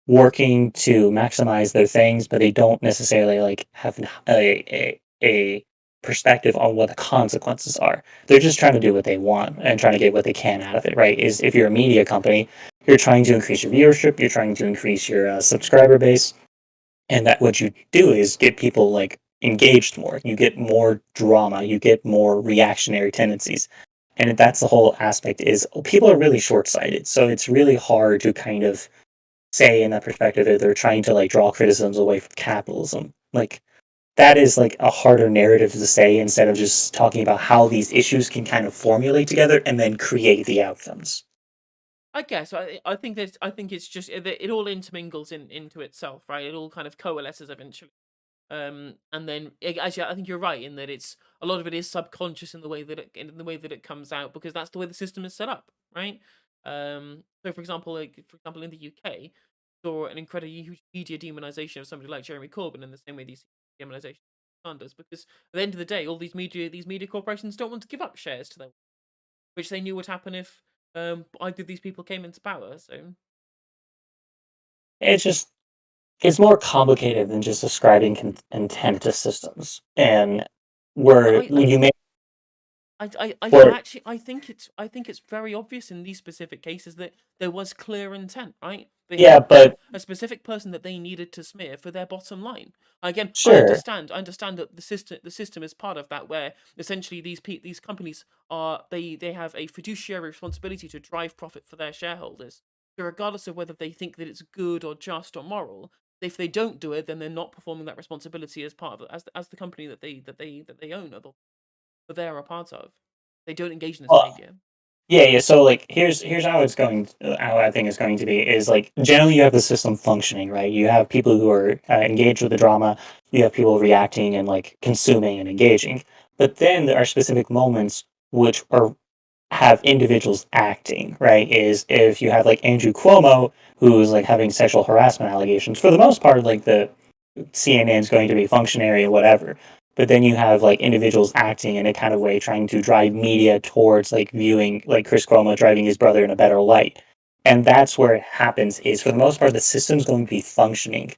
working to maximize their things, but they don't necessarily like have a perspective on what the consequences are. They're just trying to do what they want and trying to get what they can out of it, right? Is if you're a media company, you're trying to increase your viewership, you're trying to increase your subscriber base, and that what you do is get people like engaged more, you get more drama, you get more reactionary tendencies, and that's the whole aspect is people are really short-sighted, so it's really hard to kind of say in that perspective if they're trying to like draw criticisms away from capitalism. Like that is like a harder narrative to say instead of just talking about how these issues can kind of formulate together and then create the outcomes. I guess I think it's just it all intermingles into itself, right? It all kind of coalesces eventually. And then actually, I think you're right in that it's a lot of it is subconscious in the way that it comes out because that's the way the system is set up, right? So for example, in the UK, saw an incredibly huge media demonization of somebody like Jeremy Corbyn in the same way these demonization does, because at the end of the day, all these media corporations don't want to give up shares to them, which they knew would happen if either of these people came into power. So It's just it's more complicated than just ascribing intent to systems, and where I you may I where actually I think it's very obvious in these specific cases that there was clear intent, right? They yeah, had but a specific person that they needed to smear for their bottom line. Again, sure. I understand that the system is part of that, where essentially these companies they have a fiduciary responsibility to drive profit for their shareholders. So regardless of whether they think that it's good or just or moral, if they don't do it, then they're not performing that responsibility as part of as the company that they own or that they are a part of. They don't engage in this Well, behavior. yeah. So like, here's how it's going. How I think it's going to be is like generally you have the system functioning, right? You have people who are engaged with the drama. You have people reacting and like consuming and engaging. But then there are specific moments which are have individuals acting, right? Is if you have like Andrew Cuomo who's like having sexual harassment allegations. For the most part, like the CNN's going to be functionary or whatever. But then you have like individuals acting in a kind of way, trying to drive media towards like viewing like Chris Cuomo driving his brother in a better light. And that's where it happens is for the most part, the system's going to be functioning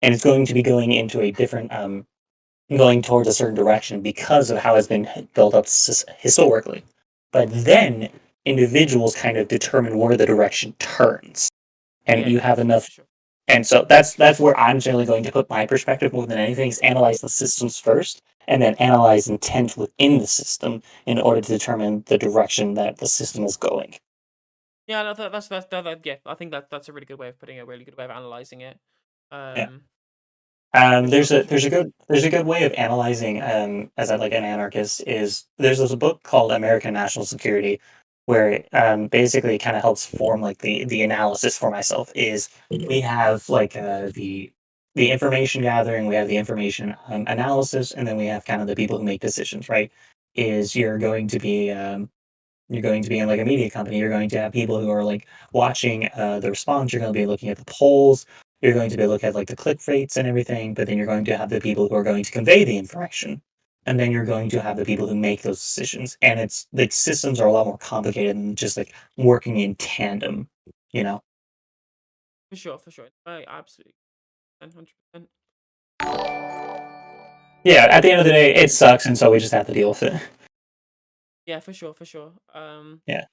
and it's going to be going into a different, going towards a certain direction because of how it's been built up historically. But then individuals kind of determine where the direction turns. And you have enough Sure. and so that's where I'm generally going to put my perspective more than anything is analyze the systems first and then analyze intent within the system in order to determine the direction that the system is going. Yeah, yeah. I think that's a really good way of putting it. A really good way of analyzing it. Yeah. For There's sure, a there's a good way of analyzing as I like an anarchist is there's a book called American National Security where basically kind of helps form like the analysis for myself is we have like the information gathering, we have the information analysis, and then we have kind of the people who make decisions, right? Is you're going to be in like a media company. You're going to have people who are like watching the response. You're going to be looking at the polls. You're going to be looking at like the click rates and everything. But then you're going to have the people who are going to convey the information, and then you're going to have the people who make those decisions. And it's the systems are a lot more complicated than just like working in tandem. You know. For sure. I absolutely, 100%. Yeah. At the end of the day, it sucks, and so we just have to deal with it. Yeah, for sure. Yeah.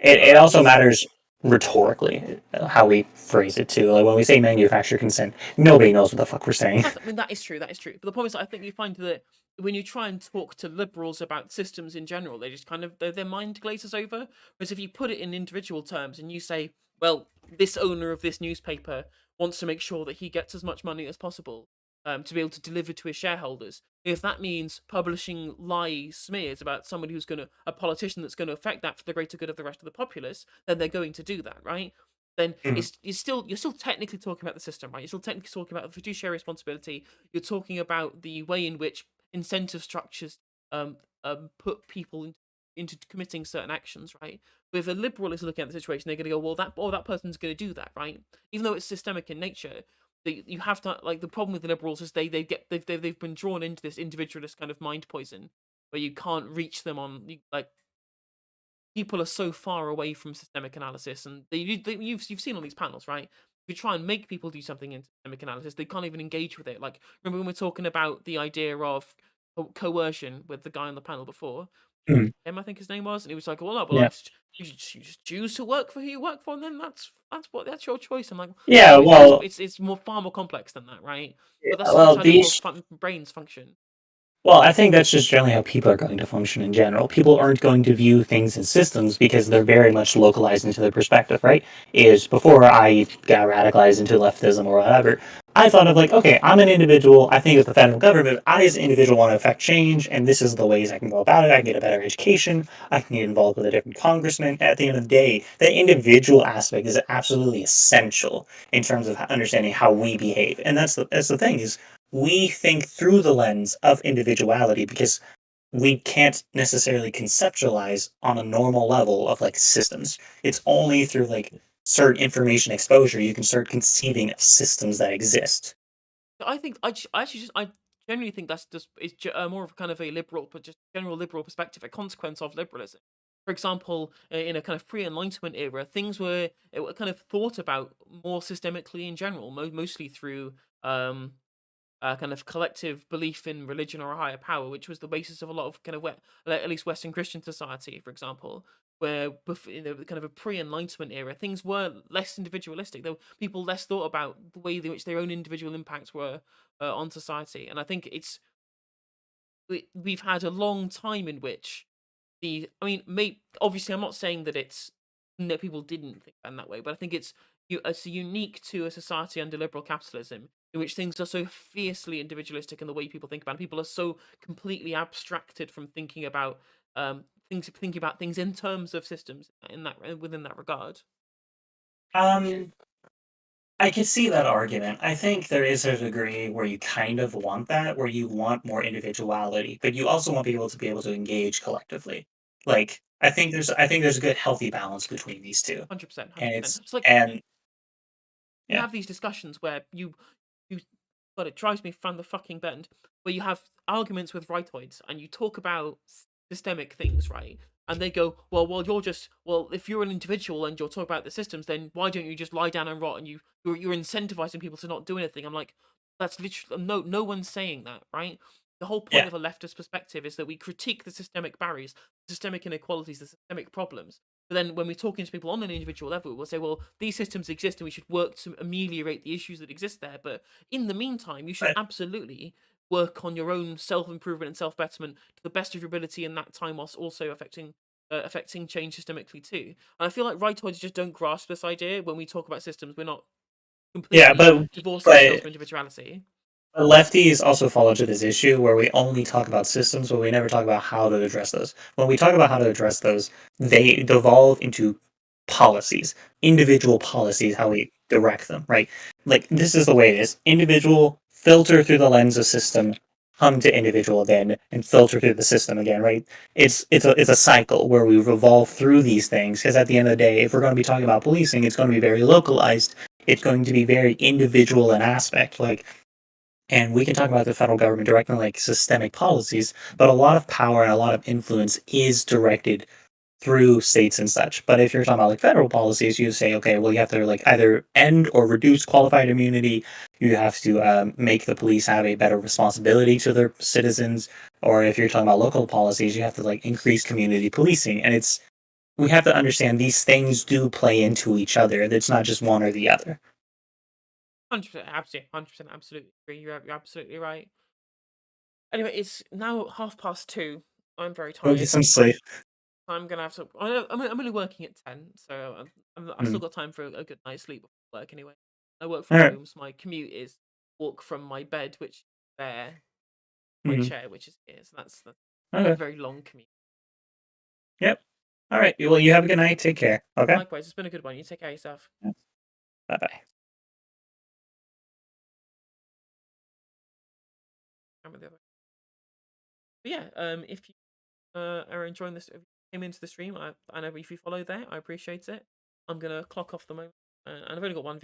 It also matters rhetorically how we phrase it too. Like when we say manufactured consent, nobody knows what the fuck we're saying. I mean, that is true. But the problem is, I think you find that when you try and talk to liberals about systems in general, they just kind of their mind glazes over. Whereas if you put it in individual terms and you say, well, this owner of this newspaper wants to make sure that he gets as much money as possible to be able to deliver to his shareholders. If that means publishing lie smears about somebody a politician that's going to affect that for the greater good of the rest of the populace, then they're going to do that, right? Then you're still technically talking about the system, right? You're still technically talking about the fiduciary responsibility. You're talking about the way in which incentive structures put people into committing certain actions, right? But if a liberal is looking at the situation, they're going to go, well, that person's going to do that, right? Even though it's systemic in nature, you have to like the problem with the liberals is they've been drawn into this individualist kind of mind poison where you can't reach them on like people are so far away from systemic analysis, and you've seen on these panels, right? If you try and make people do something in systemic analysis, they can't even engage with it. Like, remember when we are talking about the idea of coercion with the guy on the panel before? Him, I think his name was, and he was like, "Well, no, but Yeah. like, you just choose to work for who you work for, and then that's your choice." I'm like, Yeah. no, Well. it's far more complex than that, right? But that's Well. how These. liberals' brains function. Well, I think that's just generally how people are going to function in general. People aren't going to view things as systems because they're very much localized into their perspective, right? Is before I got radicalized into leftism or whatever, I thought of like, okay, I'm an individual. I think of the federal government. I, as an individual, want to affect change, and this is the ways I can go about it. I can get a better education. I can get involved with a different congressman. At the end of the day, the individual aspect is absolutely essential in terms of understanding how we behave, and that's the thing is we think through the lens of individuality because we can't necessarily conceptualize on a normal level of like systems. It's only through like certain information exposure you can start conceiving of systems that exist. I think I generally think that's just more of kind of a liberal, but just general liberal perspective, a consequence of liberalism. For example, in a kind of pre-Enlightenment era, things were kind of thought about more systemically in general, mostly through kind of collective belief in religion or a higher power, which was the basis of a lot of kind of at least Western Christian society, for example, where in the kind of a pre-Enlightenment era, things were less individualistic. There were people less thought about the way in which their own individual impacts were on society, and I think we've had a long time in which I mean, obviously, I'm not saying that it's that people didn't think in that way, but I think it's it's unique to a society under liberal capitalism in which things are so fiercely individualistic in the way people think about it. People are so completely abstracted from thinking about things in terms of systems within that regard. I can see that argument. I think there is a degree where you kind of want that, where you want more individuality, but you also want people to be able to engage collectively. Like, I think there's a good healthy balance between these two. 100%, And 100%. it's It's like and you yeah. have these discussions where but it drives me from the fucking bend, where you have arguments with rightoids and you talk about systemic things, right? And they go, well, if you're an individual and you're talking about the systems, then why don't you just lie down and rot? And you're incentivizing people to not do anything. I'm like, that's literally no one's saying that, right? The whole point Yeah. of a leftist perspective is that we critique the systemic barriers, the systemic inequalities, the systemic problems. But then when we're talking to people on an individual level, we'll say, well, these systems exist and we should work to ameliorate the issues that exist there. But in the meantime, you should Right. absolutely work on your own self-improvement and self-betterment to the best of your ability in that time, whilst also affecting change systemically too. And I feel like rightoids just don't grasp this idea. When we talk about systems, we're not Yeah, completely divorcing ourselves from individuality. lefties also fall into this issue where we only talk about systems, but we never talk about how to address those. When we talk about how to address those, they devolve into policies, individual policies, how we direct them, right? Like, this is the way it is. Individual, filter through the lens of system, come to individual again, and filter through the system again, right? It's a cycle where we revolve through these things, because at the end of the day, if we're going to be talking about policing, it's going to be very localized. It's going to be very individual in aspect. Like, and we can talk about the federal government directing like systemic policies, but a lot of power and a lot of influence is directed through states and such. But if you're talking about like federal policies, you say, okay, well, you have to like either end or reduce qualified immunity. You have to make the police have a better responsibility to their citizens. Or if you're talking about local policies, you have to like increase community policing. And we have to understand these things do play into each other. It's not just one or the other. 100%, absolutely, 100%, absolutely agree. You're absolutely right. Anyway, it's now 2:30. I'm very Go tired. get some sleep. I'm gonna have to. I'm only working at 10, so I've still got time for a good night's sleep before work. Anyway, I work from Alright. home, so my commute is walk from my bed, which is there, my Mhm. chair, which is here. So that's Okay. a very long commute. Yep. All right. Well, you have a good night. Take care. Okay. Likewise, it's been a good one. You take care of yourself. Bye bye. But yeah, if you are enjoying this, if you came into the stream, I know if you follow there, I appreciate it. I'm gonna clock off the moment, and I've only got one